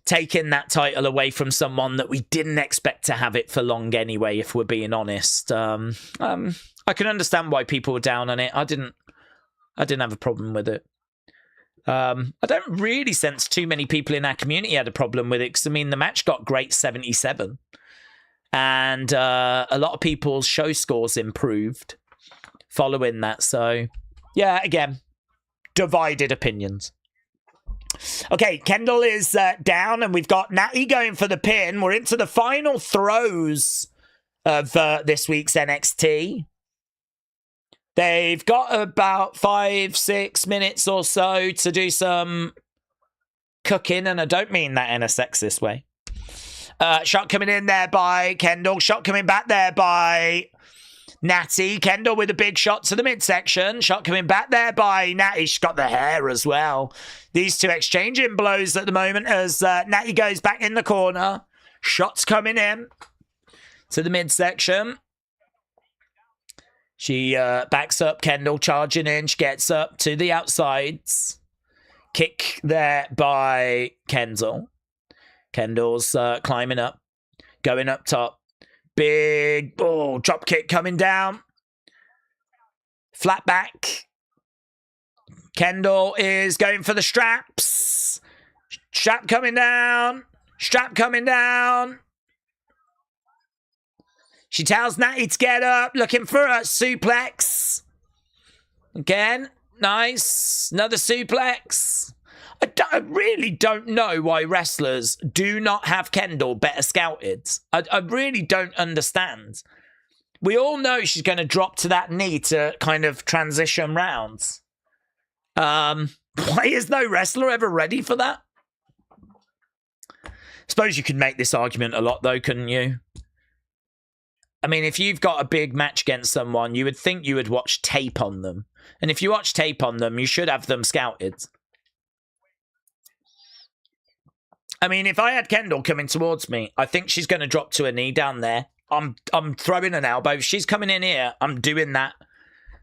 taking that title away from someone that we didn't expect to have it for long anyway, if we're being honest. I can understand why people were down on it. I didn't have a problem with it. I don't really sense too many people in our community had a problem with it, because, I mean, the match got great 77. And a lot of people's show scores improved following that. So, yeah, again, divided opinions. Okay, Kendal is down, and we've got Nattie going for the pin. We're into the final throes of this week's NXT. They've got about 5-6 minutes or so to do some cooking, and I don't mean that in a sexist way. Shot coming in there by Kendal. Shot coming back there by Nattie. Kendal with a big shot to the midsection. Shot coming back there by Nattie. She's got the hair as well. These two exchanging blows at the moment as Nattie goes back in the corner. Shots coming in to the midsection. She backs up. Kendal charging in. She gets up to the outsides. Kick there by Kendal. Kendal's climbing up. Going up top. Big drop kick coming down. Flat back. Kendal is going for the straps. Strap coming down. Strap coming down. She tells Nattie to get up, looking for a suplex. Again, nice. Another suplex. I really don't know why wrestlers do not have Kendal better scouted. I really don't understand. We all know she's going to drop to that knee to kind of transition rounds. Why is no wrestler ever ready for that? Suppose you could make this argument a lot, though, couldn't you? I mean, if you've got a big match against someone, you would think you would watch tape on them. And if you watch tape on them, you should have them scouted. I mean, if I had Kendal coming towards me, I think she's going to drop to her knee down there. I'm throwing an elbow. If she's coming in here, I'm doing that.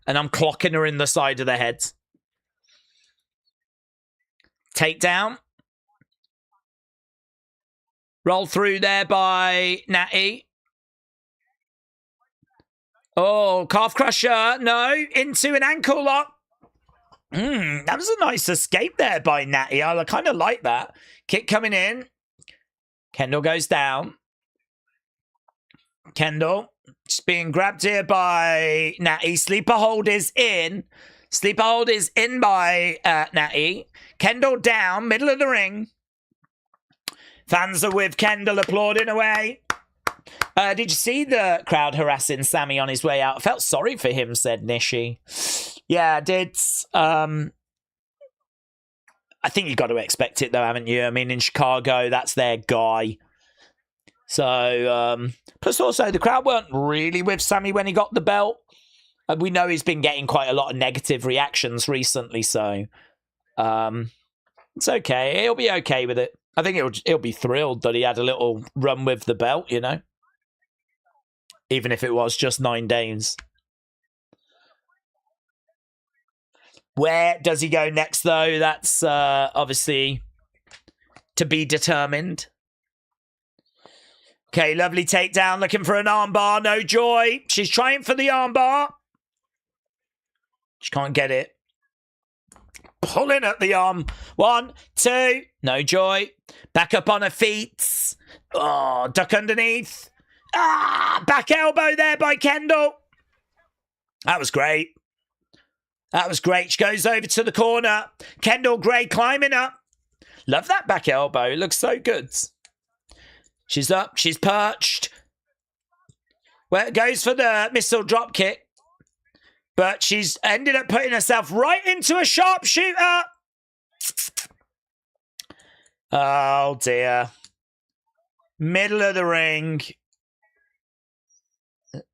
And I'm clocking her in the side of the head. Takedown. Roll through there by Nattie. Oh, calf crusher. No, into an ankle lock. That was a nice escape there by Nattie. I kind of like that. Kick coming in. Kendal goes down. Kendal just being grabbed here by Nattie. Sleeper hold is in. Sleeper hold is in by Nattie. Kendal down, middle of the ring. Fans are with Kendal applauding away. Did you see the crowd harassing Sammy on his way out? I felt sorry for him, said Nishi. Yeah, I did. I think you've got to expect it, though, haven't you? I mean, in Chicago, that's their guy. So, plus also, the crowd weren't really with Sammy when he got the belt. We know he's been getting quite a lot of negative reactions recently, so it's okay. He'll be okay with it. I think he'll be thrilled that he had a little run with the belt, you know? Even if it was just 9 days. Where does he go next, though? That's obviously to be determined. Okay, lovely takedown. Looking for an armbar. No joy. She's trying for the armbar. She can't get it. Pulling at the arm. 1, 2. No joy. Back up on her feet. Oh, duck underneath. Back elbow there by Kendal. That was great. That was great. She goes over to the corner. Kendal Gray climbing up. Love that back elbow. It looks so good. She's up. She's perched. Well, it goes for the missile drop kick. But she's ended up putting herself right into a sharpshooter. Oh, dear. Middle of the ring.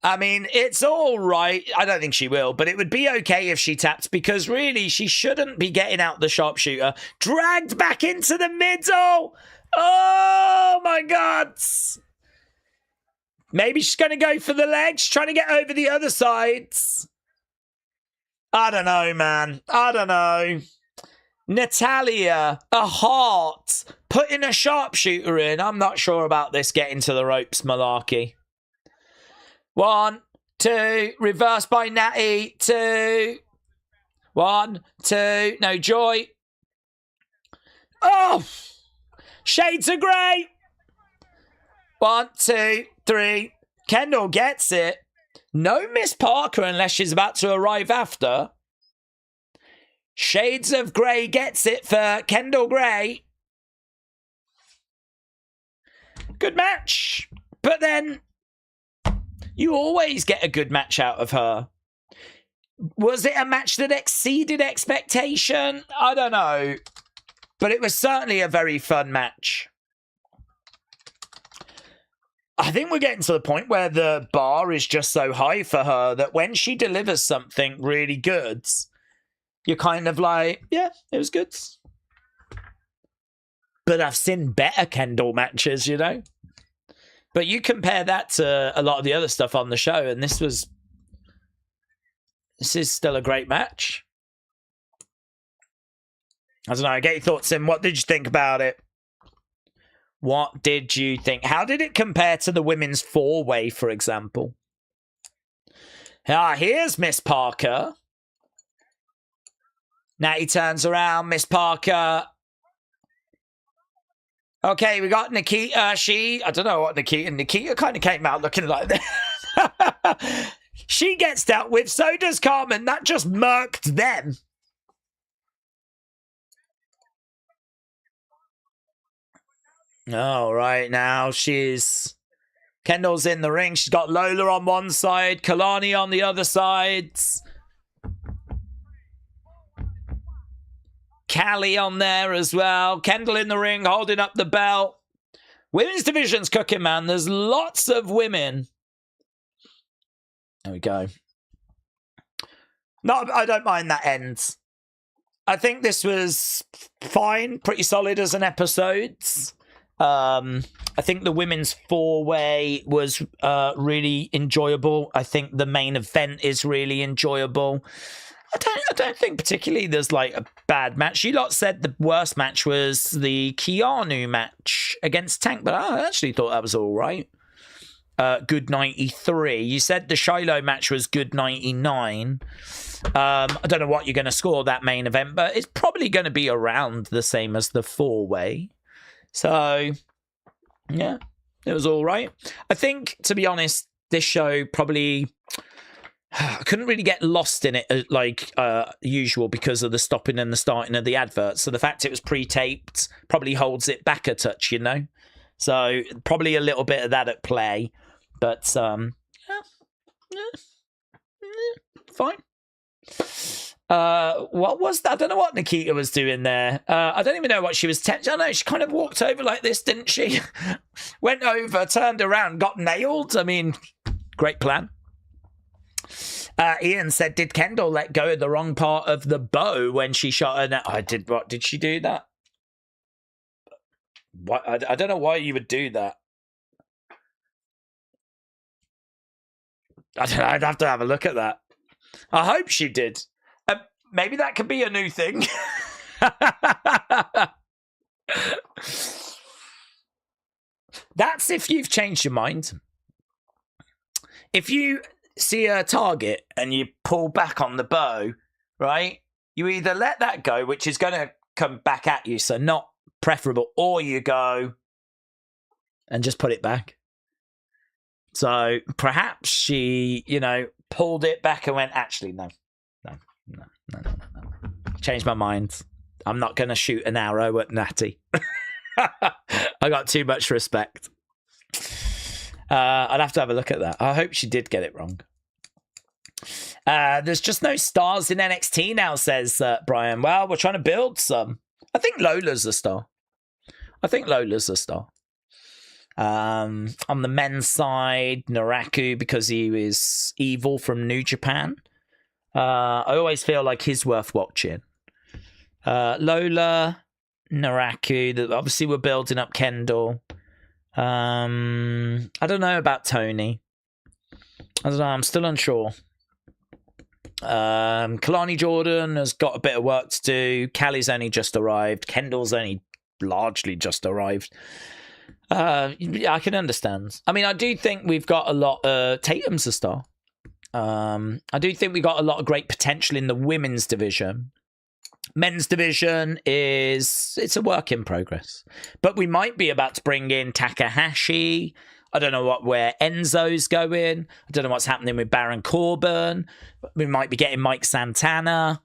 I mean, it's all right. I don't think she will, but it would be okay if she tapped, because really she shouldn't be getting out the sharpshooter. Dragged back into the middle. Oh, my God. Maybe she's going to go for the legs, trying to get over the other sides. I don't know, man. I don't know. Natalia, a heart, putting a sharpshooter in. I'm not sure about this getting to the ropes malarkey. 1, 2, reverse by Nattie. 2, 1, 2, no joy. Oh, shades of grey. 1, 2, 3. Kendal gets it. No Miss Parker unless she's about to arrive after. Shades of Grey gets it for Kendal Grey. Good match. But then you always get a good match out of her. Was it a match that exceeded expectation? I don't know. But it was certainly a very fun match. I think we're getting to the point where the bar is just so high for her that when she delivers something really good, you're kind of like, yeah, it was good. But I've seen better Kendal matches, you know? But you compare that to a lot of the other stuff on the show, and this is still a great match. I don't know, get your thoughts in. What did you think about it? What did you think? How did it compare to the women's 4-way, for example? Here's Miss Parker. Nattie turns around, Miss Parker. Okay, we got Nikita. I don't know what Nikita kind of came out looking like that. She gets dealt with, so does Carmen. That just murked them. All right, now Kendal's in the ring. She's got Lola on one side, Kalani on the other side. Callie on there as well. Kendal in the ring, holding up the belt. Women's division's cooking, man. There's lots of women. There we go. No, I don't mind that end. I think this was fine, pretty solid as an episode. I think the women's 4-way was really enjoyable. I think the main event is really enjoyable. I don't think particularly there's like a bad match. You lot said the worst match was the Keanu match against Tank, but I actually thought that was all right. Good 93. You said the Shiloh match was good 99. I don't know what you're going to score that main event, but it's probably going to be around the same as the 4-way. So, yeah, it was all right. I think, to be honest, this show probably... I couldn't really get lost in it like usual because of the stopping and the starting of the adverts. So the fact it was pre-taped probably holds it back a touch, you know? So probably a little bit of that at play. But, fine. What was that? I don't know what Nikita was doing there. I don't even know what she was... I don't know, she kind of walked over like this, didn't she? Went over, turned around, got nailed. I mean, great plan. Ian said, did Kendal let go of the wrong part of the bow when she shot her? I did. What did she do that? What? I don't know why you would do that. I don't know, I'd have to have a look at that. I hope she did. Maybe that could be a new thing. That's if you've changed your mind. If you see a target and you pull back on the bow, right? You either let that go, which is going to come back at you, so not preferable, or you go and just put it back. So perhaps she, you know, pulled it back and went, actually, no. Changed my mind. I'm not going to shoot an arrow at Nattie. I got too much respect. I'd have to have a look at that. I hope she did get it wrong. There's just no stars in NXT now, says Brian. Well, we're trying to build some. I think Lola's a star. On the men's side, Naraku, because he is evil from New Japan. I always feel like he's worth watching. Lola, Naraku. Obviously, we're building up Kendal. I don't know about Tony. I don't know. I'm still unsure. Kalani Jordan has got a bit of work to do. Callie's only just arrived. Kendall's only largely just arrived. Yeah, I can understand. I mean, I do think we've got a lot. Tatum's a star. I do think we got a lot of great potential in the women's division. Men's division it's a work in progress, but we might be about to bring in Takahashi. I don't know where Enzo's going. I don't know what's happening with Baron Corbin. We might be getting Mike Santana.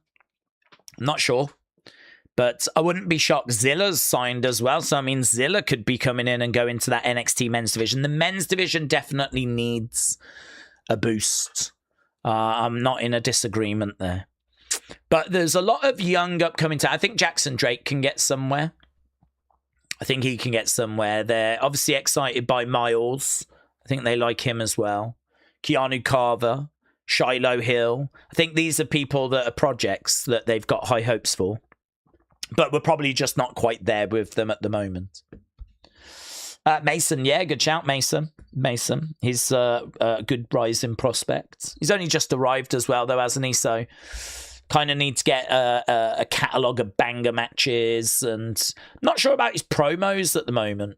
I'm not sure. But I wouldn't be shocked. Zilla's signed as well. So, I mean, Zilla could be coming in and go into that NXT men's division. The men's division definitely needs a boost. I'm not in a disagreement there. But there's a lot of young upcoming talent. I think Jackson Drake can get somewhere. I think he can get somewhere. They're obviously excited by Miles. I think they like him as well. Keanu Carver, Shiloh Hill. I think these are people that are projects that they've got high hopes for. But we're probably just not quite there with them at the moment. Mason, yeah, good shout, Mason. He's a good rising prospect. He's only just arrived as well, though, hasn't he? So kind of need to get a catalogue of banger matches. And I'm not sure about his promos at the moment.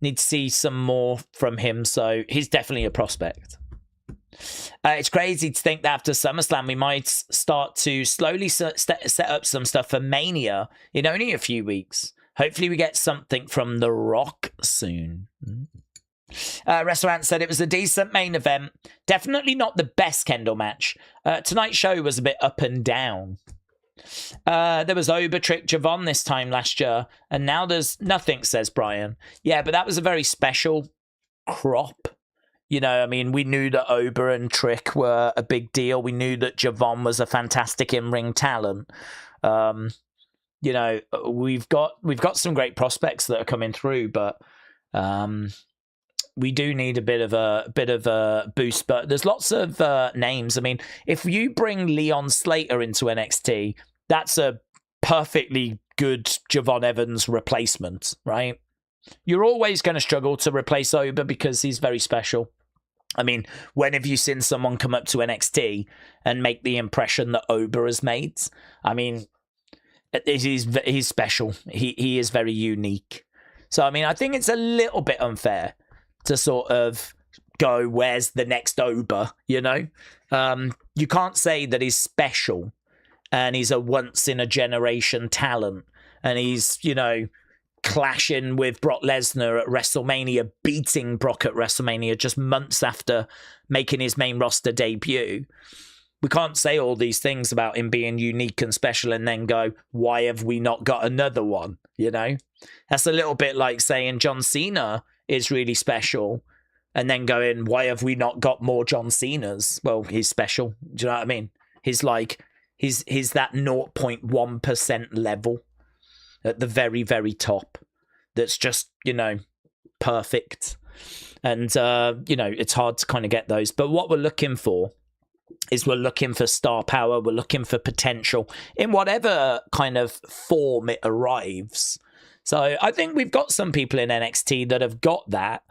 Need to see some more from him. So he's definitely a prospect. It's crazy to think that after SummerSlam, we might start to slowly set up some stuff for Mania in only a few weeks. Hopefully we get something from The Rock soon. Restaurant said it was a decent main event. Definitely not the best Kendal match. Tonight's show was a bit up and down. There was Obertrick Javon this time last year, and now there's nothing, says Brian. Yeah, but that was a very special crop. You know, I mean, we knew that Ober and Trick were a big deal. We knew that Javon was a fantastic in-ring talent. You know, we've got some great prospects that are coming through, but we do need a bit of a boost. But there's lots of names. I mean, if you bring Leon Slater into NXT, that's a perfectly good Javon Evans replacement, right? You're always going to struggle to replace Ober because he's very special. I mean, when have you seen someone come up to NXT and make the impression that Ober has made? I mean, he's special. He is very unique. So, I mean, I think it's a little bit unfair to sort of go, where's the next Ober, you know? You can't say that he's special and he's a once-in-a-generation talent and he's, you know, clashing with Brock Lesnar at WrestleMania, beating Brock at WrestleMania just months after making his main roster debut. We can't say all these things about him being unique and special and then go, why have we not got another one? You know, that's a little bit like saying John Cena is really special and then going, why have we not got more John Cenas? Well, he's special. Do you know what I mean? He's like, he's that 0.1% level at the very, very top. That's just, you know, perfect. And, you know, it's hard to kind of get those. But what we're looking for is we're looking for star power. We're looking for potential in whatever kind of form it arrives. So I think we've got some people in NXT that have got that.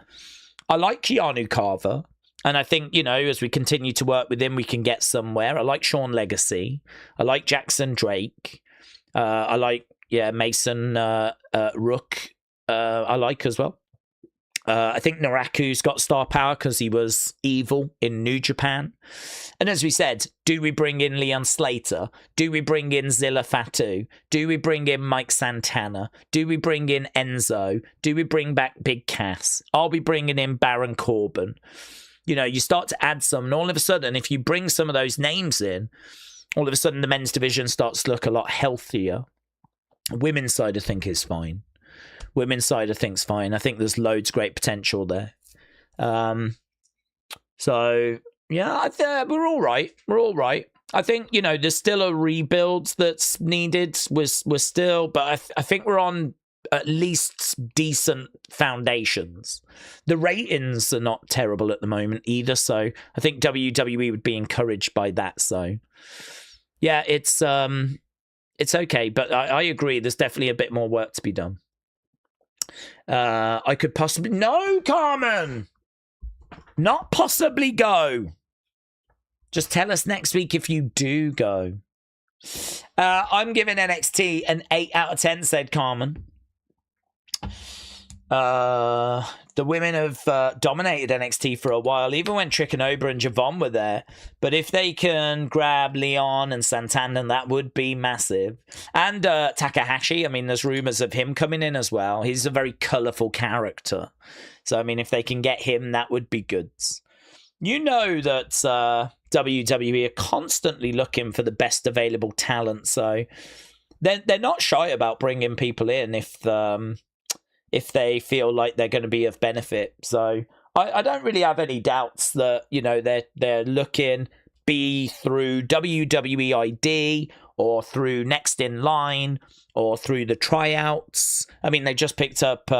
I like Keanu Carver. And I think, you know, as we continue to work with him, we can get somewhere. I like Sean Legacy. I like Jackson Drake. I like, yeah, Mason Rook. I like as well. I think Naraku's got star power because he was evil in New Japan. And as we said, do we bring in Leon Slater? Do we bring in Zilla Fatu? Do we bring in Mike Santana? Do we bring in Enzo? Do we bring back Big Cass? Are we bringing in Baron Corbin? You know, you start to add some, and all of a sudden, if you bring some of those names in, all of a sudden the men's division starts to look a lot healthier. Women's side, I think, is fine. Women's side, I think, is fine. I think there's loads of great potential there. So, yeah, we're all right. We're all right. I think, you know, there's still a rebuild that's needed. We're still, but I think we're on at least decent foundations. The ratings are not terrible at the moment either. So I think WWE would be encouraged by that. So, yeah, it's It's okay, but I agree. There's definitely a bit more work to be done. I could possibly... No, Carmen! Not possibly go. Just tell us next week if you do go. I'm giving NXT an 8 out of 10, said Carmen. The women have dominated NXT for a while, even when Trick and Oba and Javon were there. But if they can grab Leon and Santana, that would be massive. And Takahashi, I mean, there's rumors of him coming in as well. He's a very colourful character. So, I mean, if they can get him, that would be good. You know that WWE are constantly looking for the best available talent. So they're not shy about bringing people in if they feel like they're going to be of benefit. So I don't really have any doubts that, you know, they're looking, be through WWE ID or through Next in Line or through the tryouts. I mean, they just picked up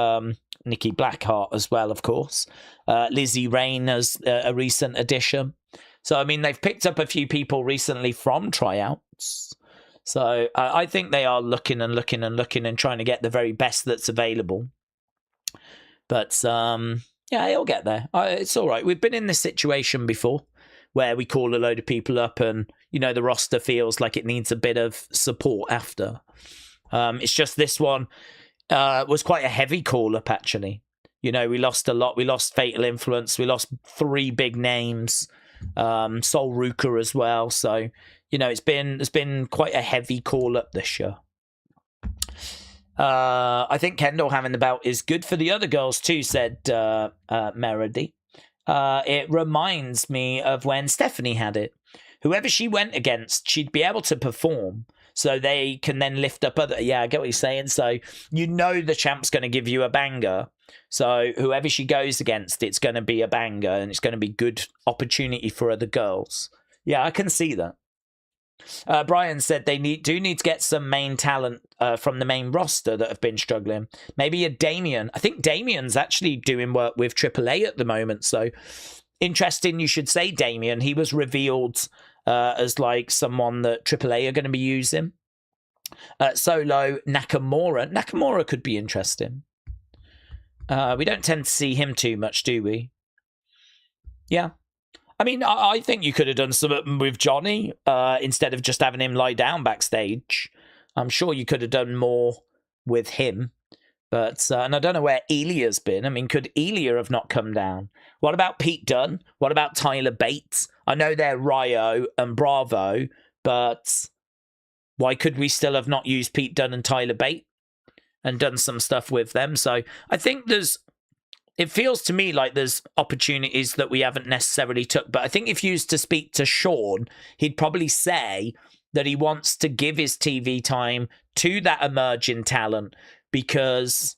Nikki Blackheart as well, of course. Lizzy Rain as a recent addition. So, I mean, they've picked up a few people recently from tryouts. So I think they are looking and looking and looking and trying to get the very best that's available. But, yeah, it'll get there. It's all right. We've been in this situation before where we call a load of people up and, you know, the roster feels like it needs a bit of support after. It's just this one was quite a heavy call-up, actually. You know, we lost a lot. We lost Fatal Influence. We lost 3 big names. Sol Ruka as well. So, you know, it's been quite a heavy call-up this year. I think Kendal having the belt is good for the other girls too, said Meredy. It reminds me of when Stephanie had it. Whoever she went against, she'd be able to perform. So they can then lift up other... Yeah, I get what you're saying. So you know the champ's going to give you a banger. So whoever she goes against, it's going to be a banger. And it's going to be good opportunity for other girls. Yeah, I can see that. Brian said they do need to get some main talent from the main roster that have been struggling. Maybe a Damien. I think Damien's actually doing work with AAA at the moment. So interesting you should say Damien. He was revealed as like someone that AAA are going to be using. Solo Nakamura. Nakamura could be interesting. We don't tend to see him too much, do we? Yeah. I mean, I think you could have done something with Johnny instead of just having him lie down backstage. I'm sure you could have done more with him. But and I don't know where Elia's been. I mean, could Elia have not come down? What about Pete Dunne? What about Tyler Bates? I know they're Rio and Bravo, but why could we still have not used Pete Dunne and Tyler Bates and done some stuff with them? So I think it feels to me like there's opportunities that we haven't necessarily took. But I think if you used to speak to Sean, he'd probably say that he wants to give his TV time to that emerging talent because,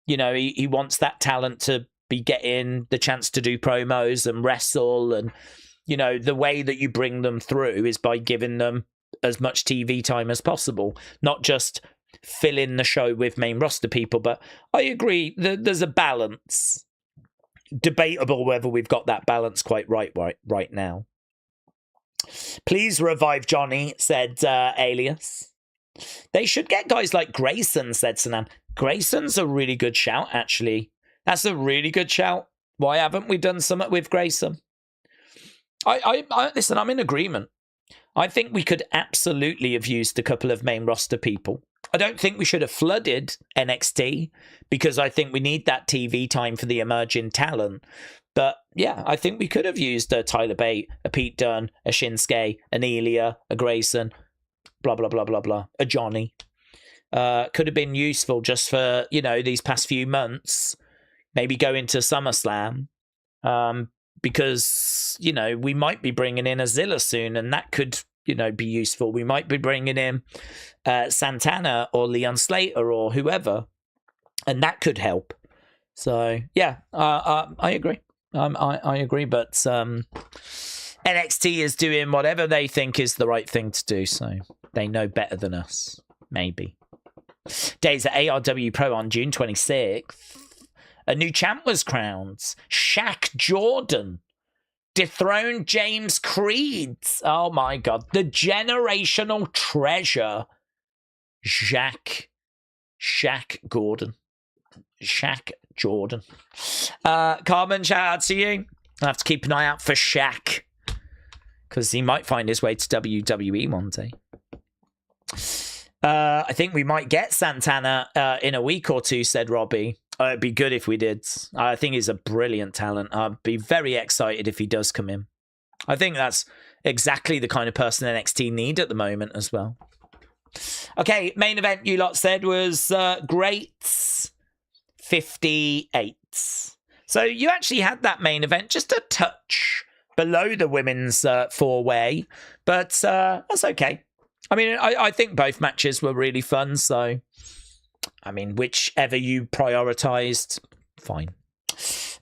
you know, he wants that talent to be getting the chance to do promos and wrestle. And, you know, the way that you bring them through is by giving them as much TV time as possible, not just fill in the show with main roster people. But I agree that there's a balance. Debatable whether we've got that balance quite right now. Please revive Johnny, said Alias. They should get guys like Grayson, said Sanan. Grayson's a really good shout, actually. That's a really good shout. Why haven't we done something with Grayson? Listen, I'm in agreement. I think we could absolutely have used a couple of main roster people. I don't think we should have flooded NXT because I think we need that TV time for the emerging talent. But yeah, I think we could have used a Tyler Bate, a Pete Dunne, a Shinsuke, an Elia, a Grayson, blah, blah, blah, blah, blah, a Johnny. Could have been useful just for, you know, these past few months. Maybe go into SummerSlam. Because, you know, we might be bringing in a Zilla soon and that could, you know, be useful. We might be bringing in Santana or Leon Slater or whoever, and that could help. So, yeah, I agree. I agree, but NXT is doing whatever they think is the right thing to do, so they know better than us, maybe. Days at ARW Pro on June 26th. A new champ was crowned. Shaq Jordan dethroned James Creed. Oh my God. The generational treasure Shaq Gordon. Shaq Jordan. Carmen, shout out to you. I'll have to keep an eye out for Shaq, because he might find his way to WWE one day. I think we might get Santana in a week or two, said Robbie. It'd be good if we did. I think he's a brilliant talent. I'd be very excited if he does come in. I think that's exactly the kind of person NXT need at the moment as well. Okay, main event you lot said was great 58. So you actually had that main event just a touch below the women's four-way, but that's okay. I mean, I think both matches were really fun, so I mean, whichever you prioritized, fine.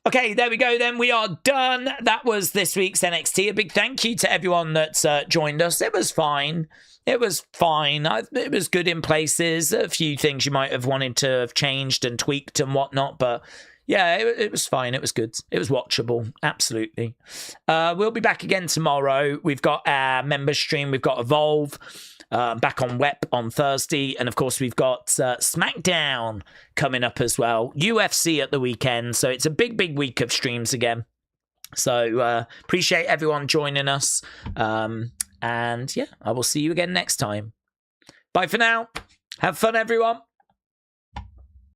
Okay, there we go then. We are done. That was this week's NXT. A big thank you to everyone that joined us. It was fine. It was fine. It was good in places. A few things you might have wanted to have changed and tweaked and whatnot, but yeah, it was fine. It was good. It was watchable. Absolutely. We'll be back again tomorrow. We've got our member stream. We've got Evolve. Back on WEP on Thursday. And of course, we've got SmackDown coming up as well. UFC at the weekend. So it's a big, big week of streams again. So appreciate everyone joining us. And yeah, I will see you again next time. Bye for now. Have fun, everyone.